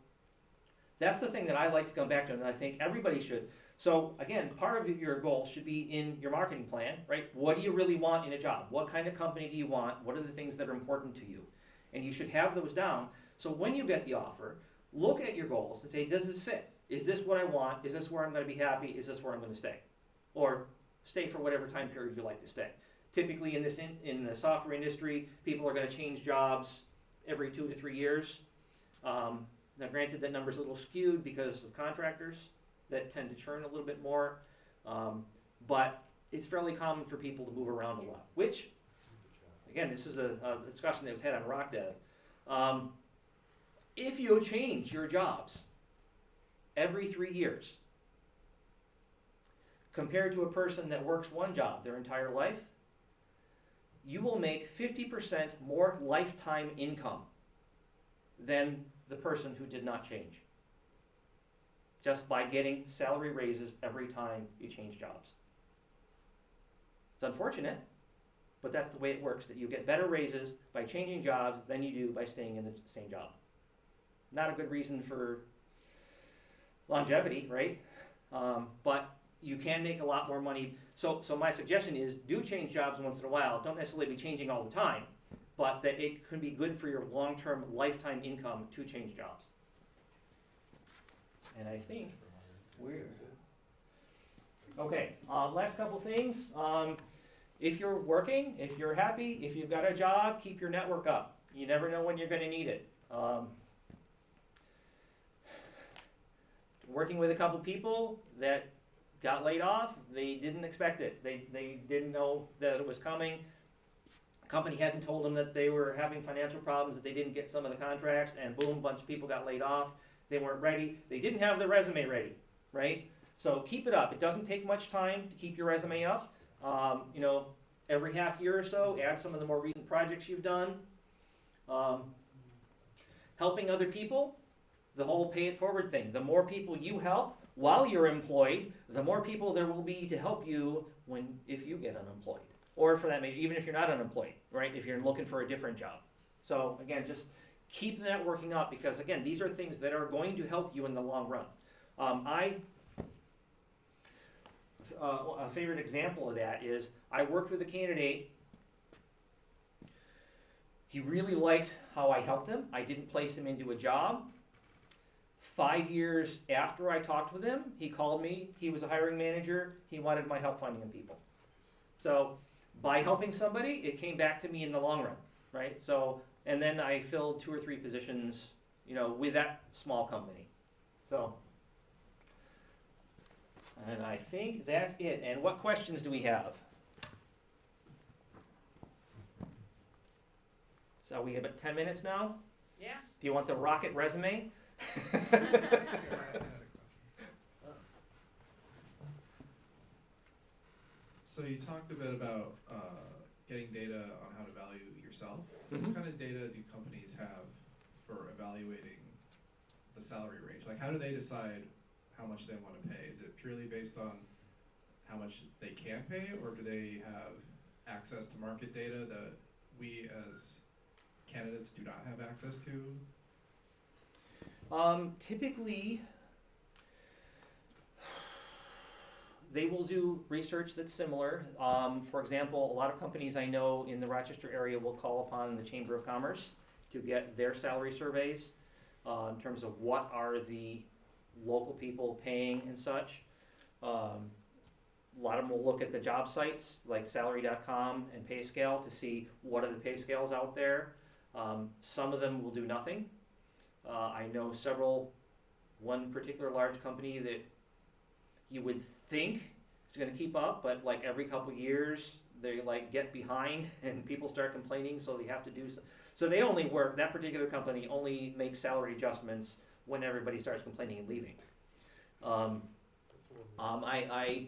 that's the thing that I like to come back to, and I think everybody should. So again, part of your goal should be in your marketing plan, right? What do you really want in a job? What kind of company do you want? What are the things that are important to you? And you should have those down. So when you get the offer, look at your goals and say, does this fit? Is this what I want? Is this where I'm going to be happy? Is this where I'm going to stay? Or stay for whatever time period you like to stay. Typically in the software industry, people are going to change jobs every 2 to 3 years. Now granted, that number's a little skewed because of contractors that tend to churn a little bit more. But it's fairly common for people to move around a lot, which, again, this is a discussion that was had on RockDev. If you change your jobs every 3 years, compared to a person that works one job their entire life, you will make 50% more lifetime income than the person who did not change, just by getting salary raises every time you change jobs. It's unfortunate, but that's the way it works, that you get better raises by changing jobs than you do by staying in the same job. Not a good reason for longevity, right? But you can make a lot more money. So my suggestion is, do change jobs once in a while. Don't necessarily be changing all the time, but that it can be good for your long-term lifetime income to change jobs. And I think we're... Okay, last couple things. If you're working, if you're happy, if you've got a job, keep your network up. You never know when you're going to need it. Working with a couple people that got laid off, they didn't expect it. They didn't know that it was coming. The company hadn't told them that they were having financial problems, that they didn't get some of the contracts, and boom, a bunch of people got laid off. They weren't ready. They didn't have their resume ready, right? So keep it up. It doesn't take much time to keep your resume up. Every half year or so, add some of the more recent projects you've done. Helping other people, the whole pay it forward thing. The more people you help while you're employed, the more people there will be to help you if you get unemployed. Or for that matter, even if you're not unemployed, right? If you're looking for a different job. So again, just keep the networking up, because again, these are things that are going to help you in the long run. A favorite example of that is I worked with a candidate. He really liked how I helped him. I didn't place him into a job. 5 years after I talked with him, he called me. He was a hiring manager. He wanted my help finding him people. So by helping somebody, it came back to me in the long run, right? So, and then I filled 2 or 3 positions, with that small company. So, and I think that's it. And what questions do we have? So we have about 10 minutes now. Yeah. Do you want the rocket resume? So you talked a bit about getting data on how to value yourself. Mhm. What kind of data do companies have for evaluating the salary range? Like, how do they decide how much they want to pay? Is it purely based on how much they can pay, or do they have access to market data that we as candidates do not have access to? Typically, they will do research that's similar. For example, a lot of companies I know in the Rochester area will call upon the Chamber of Commerce to get their salary surveys in terms of what are the local people paying and such. A lot of them will look at the job sites like salary.com and PayScale to see what are the pay scales out there. Some of them will do nothing. I know one particular large company that you would think is going to keep up, but like every couple years they like get behind and people start complaining, so they have to do so they only work, that particular company only makes salary adjustments when everybody starts complaining and leaving. I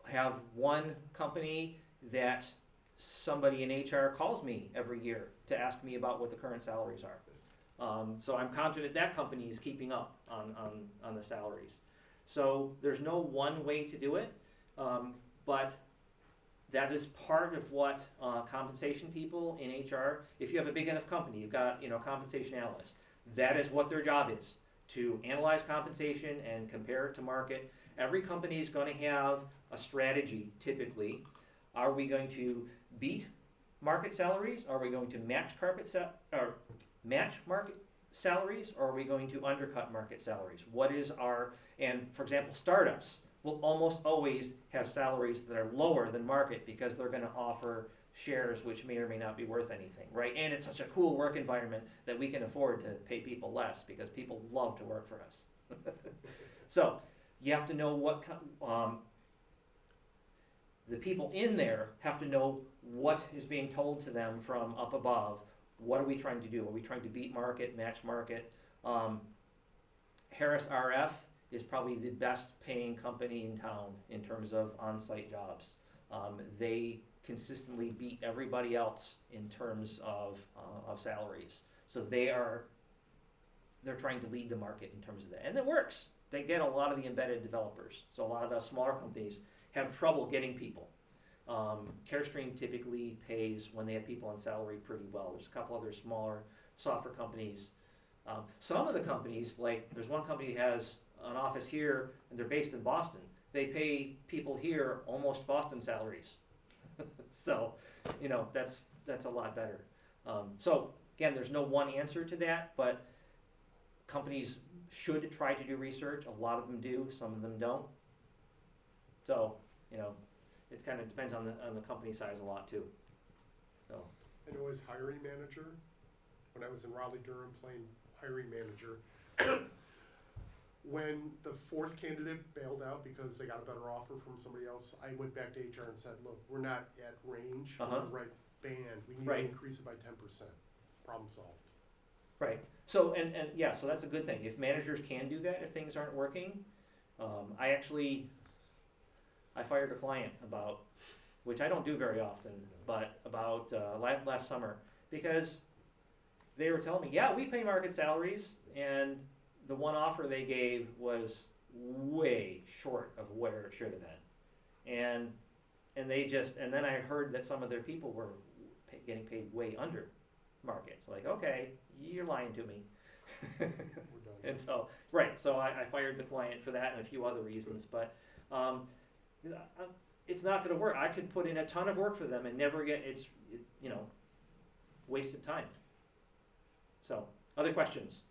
have one company that somebody in HR calls me every year to ask me about what the current salaries are. So I'm confident that company is keeping up on the salaries. So there's no one way to do it, but that is part of what compensation people in HR, if you have a big enough company, you've got compensation analysts, that is what their job is, to analyze compensation and compare it to market. Every company is going to have a strategy typically. Are we going to beat market salaries? Are we going to match market salaries, or are we going to undercut market salaries? And for example, startups will almost always have salaries that are lower than market because they're going to offer shares which may or may not be worth anything, right? And it's such a cool work environment that we can afford to pay people less because people love to work for us. So you have to know what the people in there have to know what is being told to them from up above. What are we trying to do? Are we trying to beat market, match market? Harris RF is probably the best paying company in town in terms of on-site jobs. They consistently beat everybody else in terms of salaries. So they're trying to lead the market in terms of that. And it works. They get a lot of the embedded developers. So a lot of the smaller companies have trouble getting people. Carestream typically pays when they have people on salary pretty well. There's a couple other smaller software companies. Some of the companies, like there's one company that has an office here and they're based in Boston. They pay people here almost Boston salaries. So, that's a lot better. So again, there's no one answer to that, but companies should try to do research. A lot of them do, some of them don't. So, it kind of depends on the company size a lot too. So. I know as hiring manager, when I was in Raleigh-Durham playing hiring manager, when the 4th candidate bailed out because they got a better offer from somebody else, I went back to HR and said, look, we're not at range, we're in the right band, we need to increase it by 10%. Problem solved. Right. So, and yeah, so that's a good thing. If managers can do that, if things aren't working, I fired a client which I don't do very often, but about last summer, because they were telling me, yeah, we pay market salaries, and the one offer they gave was way short of where it should have been. And then I heard that some of their people were getting paid way under market. It's like, okay, you're lying to me. We're done. And so, right, so I fired the client for that and a few other reasons, but it's not gonna work. I could put in a ton of work for them and never get, wasted time. So, other questions?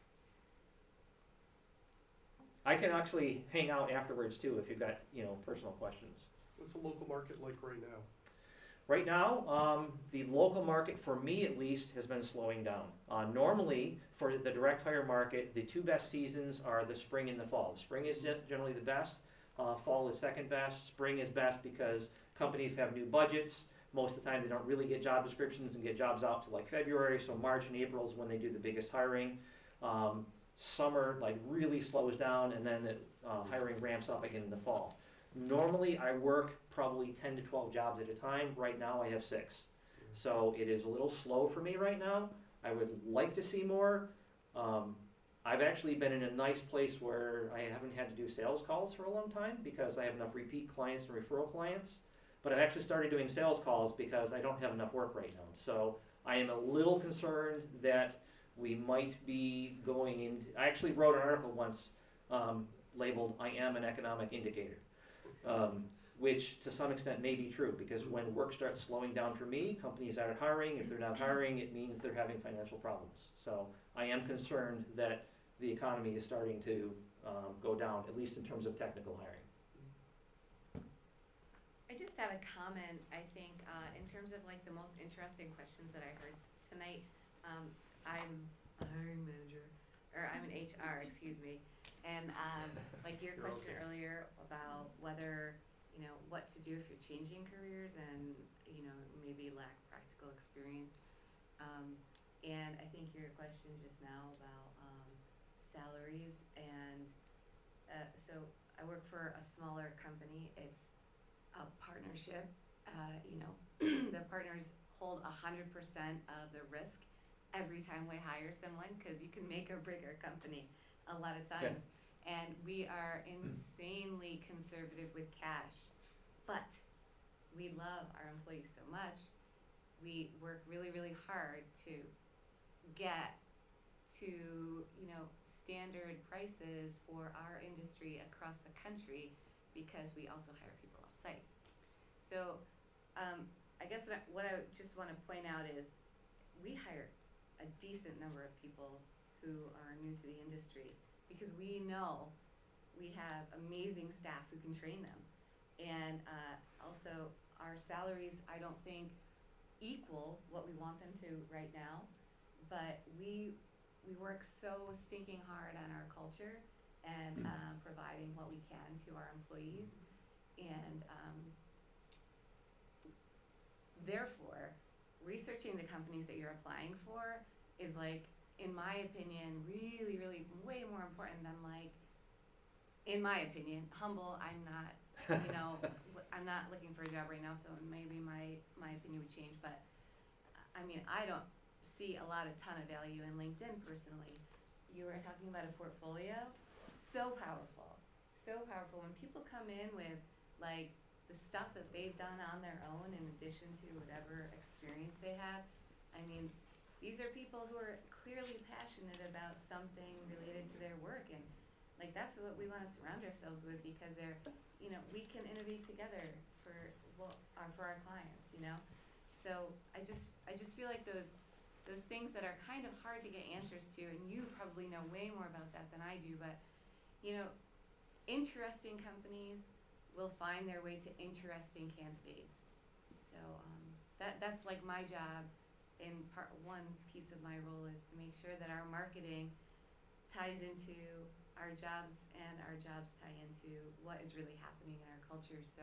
I can actually hang out afterwards too if you've got, personal questions. What's the local market like right now? Right now, the local market, for me at least, has been slowing down. Normally, for the direct hire market, the two best seasons are the spring and the fall. The spring is generally the best, fall is second best. Spring is best because companies have new budgets. Most of the time, they don't really get job descriptions and get jobs out to like February, so March and April is when they do the biggest hiring. Summer really slows down, and then hiring ramps up again in the fall. Normally, I work probably 10 to 12 jobs at a time. Right now, I have 6. So it is a little slow for me right now. I would like to see more. I've actually been in a nice place where I haven't had to do sales calls for a long time because I have enough repeat clients and referral clients. But I've actually started doing sales calls because I don't have enough work right now. So I am a little concerned that we might be going into, I actually wrote an article once labeled, "I am an economic indicator," which to some extent may be true, because when work starts slowing down for me, companies aren't hiring. If they're not hiring, it means they're having financial problems. So I am concerned that the economy is starting to go down, at least in terms of technical hiring. I just have a comment, I think, in terms of the most interesting questions that I heard tonight. I'm a hiring manager, or I'm an HR, excuse me, and your You're question okay. earlier about whether, what to do if you're changing careers and, maybe lack practical experience. And I think your question just now about salaries, and so I work for a smaller company. It's a partnership. The partners hold 100% of the risk every time we hire someone, because you can make or break our company a lot of times. And we are insanely conservative with cash, but we love our employees so much. We work really, really hard to get to, standard prices for our industry across the country, because we also hire people off-site. So I guess what I just want to point out is we hire a decent number of people who are new to the industry, because we know we have amazing staff who can train them. And also our salaries, I don't think, equal what we want them to right now, but we work so stinking hard on our culture and providing what we can to our employees. And therefore, researching the companies that you're applying for is, in my opinion, really, really way more important than, in my opinion, humble. I'm not, I'm not looking for a job right now, so maybe my opinion would change. But I don't see a ton of value in LinkedIn personally. You were talking about a portfolio, so powerful, so powerful. When people come in with the stuff that they've done on their own in addition to whatever experience they have, these are people who are clearly passionate about something related to their work, and that's what we want to surround ourselves with, because they're, we can innovate together for our clients, So I just feel like those things that are kind of hard to get answers to, and you probably know way more about that than I do, but interesting companies will find their way to interesting candidates. So that's my job. In one piece of my role is to make sure that our marketing ties into our jobs, and our jobs tie into what is really happening in our culture. So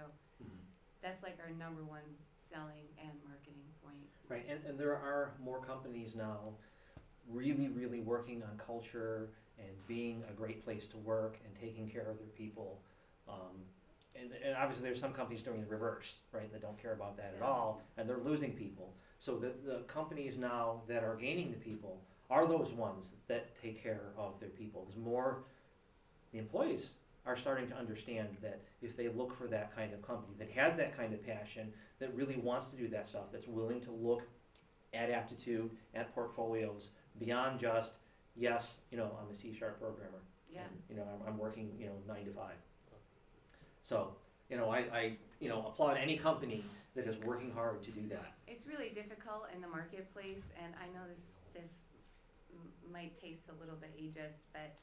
that's our number one selling and marketing point. Right, and there are more companies now really, really working on culture and being a great place to work and taking care of their people. And obviously there's some companies doing the reverse, right, that don't care about that at all, and they're losing people. So the companies now that are gaining the people are those ones that take care of their people. The employees are starting to understand that if they look for that kind of company that has that kind of passion, that really wants to do that stuff, that's willing to look at aptitude, at portfolios, beyond just, yes, you know, I'm a C# programmer. Yeah. And, you know, I'm working, you know, 9 to 5. So, you know, I you know, applaud any company that is working hard to do that. It's really difficult in the marketplace, and I know this might taste a little bit ageist, but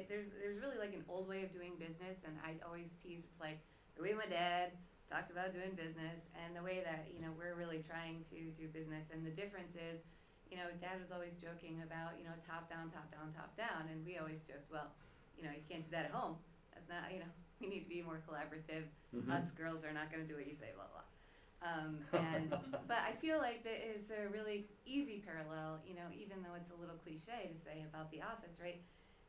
there's really like an old way of doing business, and I always tease, it's like the way my dad talked about doing business and the way that, you know, we're really trying to do business. And the difference is, you know, Dad was always joking about, you know, top down, top down, top down, and we always joked, well, you know, you can't do that at home. That's not, you know, we need to be more collaborative. Us girls are not gonna do what you say, blah, blah. But I feel like that is a really easy parallel, you know, even though it's a little cliche to say about the office, right?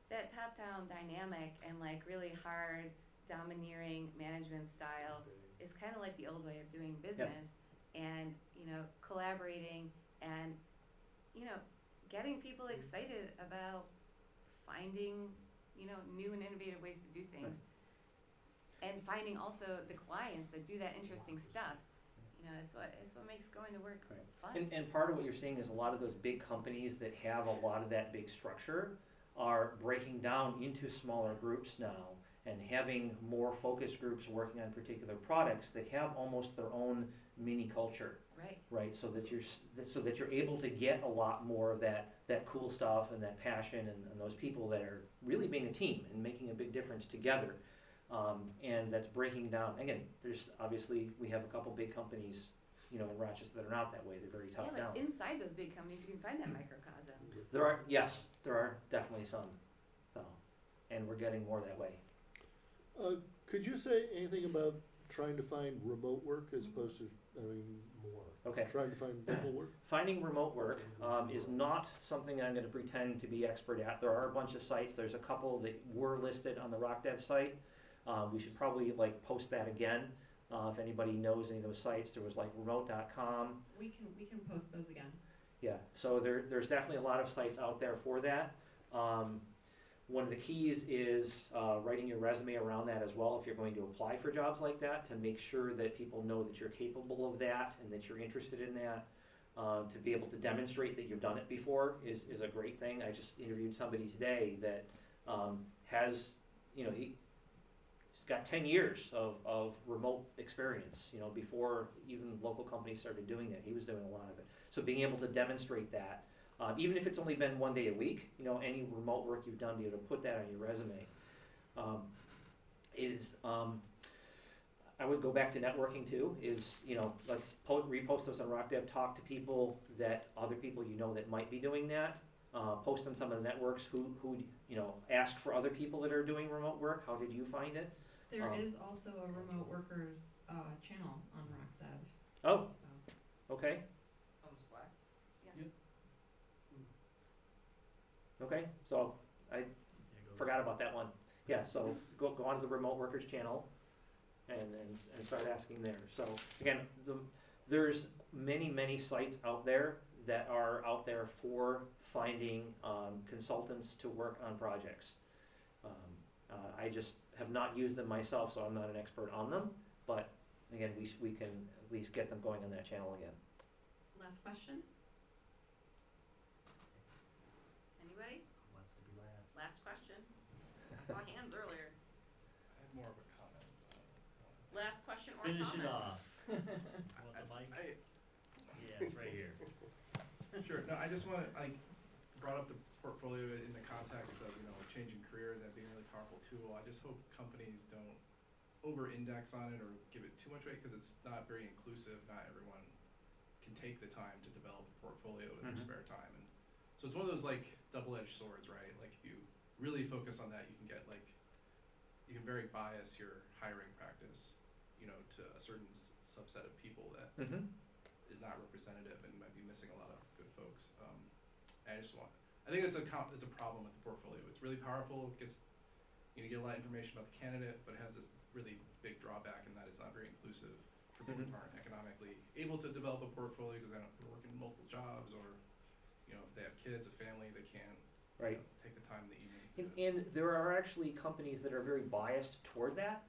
That top-down dynamic and like really hard, domineering management style is kind of like the old way of doing business. And, you know, collaborating and, you know, getting people excited about finding, you know, new and innovative ways to do things. And finding also the clients that do that interesting stuff. You know, it's what makes going to work fun. And part of what you're seeing is a lot of those big companies that have a lot of that big structure are breaking down into smaller groups now and having more focus groups working on particular products that have almost their own mini culture. Right. Right, so that you're able to get a lot more of that cool stuff and that passion and those people that are really being a team and making a big difference together. And that's breaking down, again, there's obviously, we have a couple big companies, you know, in Rochester that are not that way, they're very top down. Yeah, but inside those big companies, you can find that microcosm. There are definitely some, so, and we're getting more that way. Could you say anything about trying to find remote work as opposed to, more? Okay. Trying to find local work? Finding remote work is not something I'm gonna pretend to be expert at. There are a bunch of sites, there's a couple that were listed on the RockDev site. We should probably like post that again, if anybody knows any of those sites. There was like remote.com. We can post those again. Yeah, so there's definitely a lot of sites out there for that. One of the keys is writing your resume around that as well if you're going to apply for jobs like that, to make sure that people know that you're capable of that and that you're interested in that. To be able to demonstrate that you've done it before is a great thing. I just interviewed somebody today that has, you know, he's got 10 years of remote experience, you know, before even local companies started doing that. He was doing a lot of it. So being able to demonstrate that, even if it's only been 1 day a week, you know, any remote work you've done, be able to put that on your resume. I would go back to networking too, is, you know, let's repost those on RockDev, talk to people that, other people you know that might be doing that. Post on some of the networks who, you know, ask for other people that are doing remote work. How did you find it? There is also a remote workers channel on RockDev. Oh, okay. On Slack? Yes. Okay, so I forgot about that one. Yeah, so go onto the remote workers channel and start asking there. So again, there's many sites out there that are out there for finding consultants to work on projects. I just have not used them myself, so I'm not an expert on them, but again, we can at least get them going on that channel again. Last question? Anybody? Who wants to be last? Last question. I saw hands earlier. I had more of a comment. Last question or comment? Finish it off. Want the mic? Yeah, it's right here. Sure, no, I just wanna, I brought up the portfolio in the context of, you know, changing careers and being a really powerful tool. I just hope companies don't over-index on it or give it too much weight, because it's not very inclusive. Not everyone can take the time to develop a portfolio in their spare time. And so it's one of those like double-edged swords, right? Like if you really focus on that, you can get like, you can very bias your hiring practice, you know, to a certain subset of people that is not representative and might be missing a lot of good folks. I think it's a problem with the portfolio. It's really powerful. It gets, you know, you get a lot of information about the candidate, but it has this really big drawback in that it's not very inclusive for people who aren't economically able to develop a portfolio because they're working multiple jobs, or, you know, if they have kids, a family, they can't take the time in the evenings to do it. And there are actually companies that are very biased toward that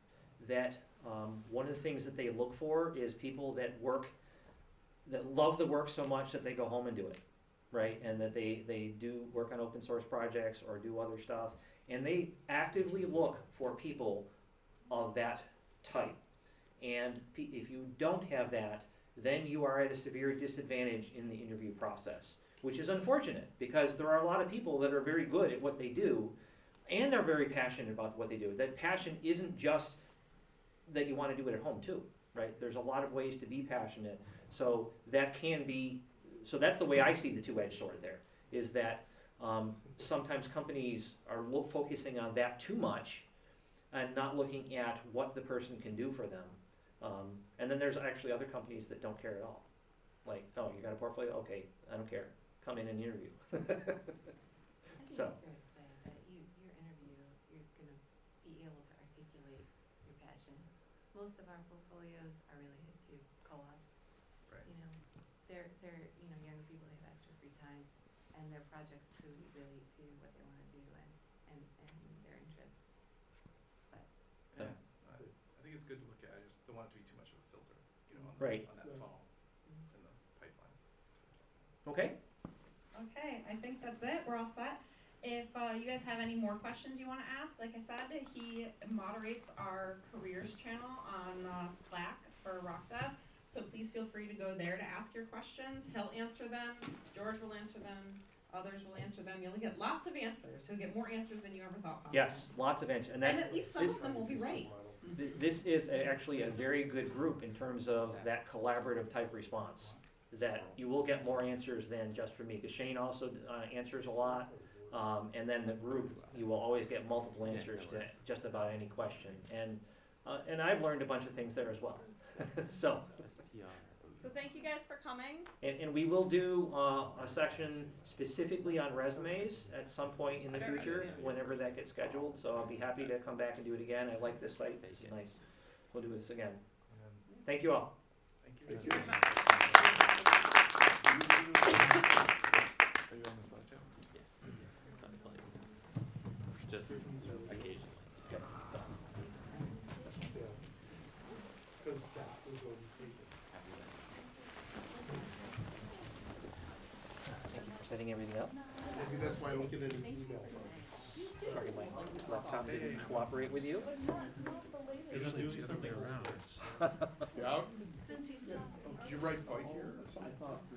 one of the things that they look for is people that work that love the work so much that they go home and do it, right? And that they do work on open source projects or do other stuff, and they actively look for people of that type. And if you don't have that, then you are at a severe disadvantage in the interview process, which is unfortunate because there are a lot of people that are very good at what they do and are very passionate about what they do. That passion isn't just that you want to do it at home too, right? There's a lot of ways to be passionate. So that can be, so that's the way I see the two-edged sword there, is that sometimes companies are focusing on that too much and not looking at what the person can do for them. And then there's actually other companies that don't care at all. Like, oh, you got a portfolio? Okay, I don't care. Come in and interview. I think So. it's fair to say that your interview, you're gonna be able to articulate your passion. Most of our portfolios are related to co-ops. Right. You know, they're younger people, they have extra free time, and their projects truly relate to what they wanna do and their interests. But Yeah, I think it's good to look at, I just don't want it to be too much of a filter, you know, on Right. on that funnel in the pipeline. Okay. Okay, I think that's it. We're all set. If you guys have any more questions you want to ask, like I said, he moderates our careers channel on Slack for RockDev. So please feel free to go there to ask your questions. He'll answer them. George will answer them. Others will answer them. You'll get lots of answers. You'll get more answers than you ever thought possible. Yes, lots of answers. And that's, at least some of them will be right. this is actually a very good group in terms of that collaborative type response. That you will get more answers than just from me, because Shane also answers a lot, and then the group, you will always get multiple answers to just about any question, and I've learned a bunch of things there as well. So thank you guys for coming. and we will do a section specifically on resumes at some point in the future, whenever that gets scheduled. So I'll be happy to come back and do it again. I like this site; it's nice. We'll do this again. Thank you all. Thank you. Are you on the slideshow? Yeah. Just occasionally. Okay, so. Because that was going to be. Thank you for setting everything up. Maybe that's why I don't get any email. Sorry, my laptop didn't cooperate with you. Usually it's the other way around. Yeah? Did you write fight here or something?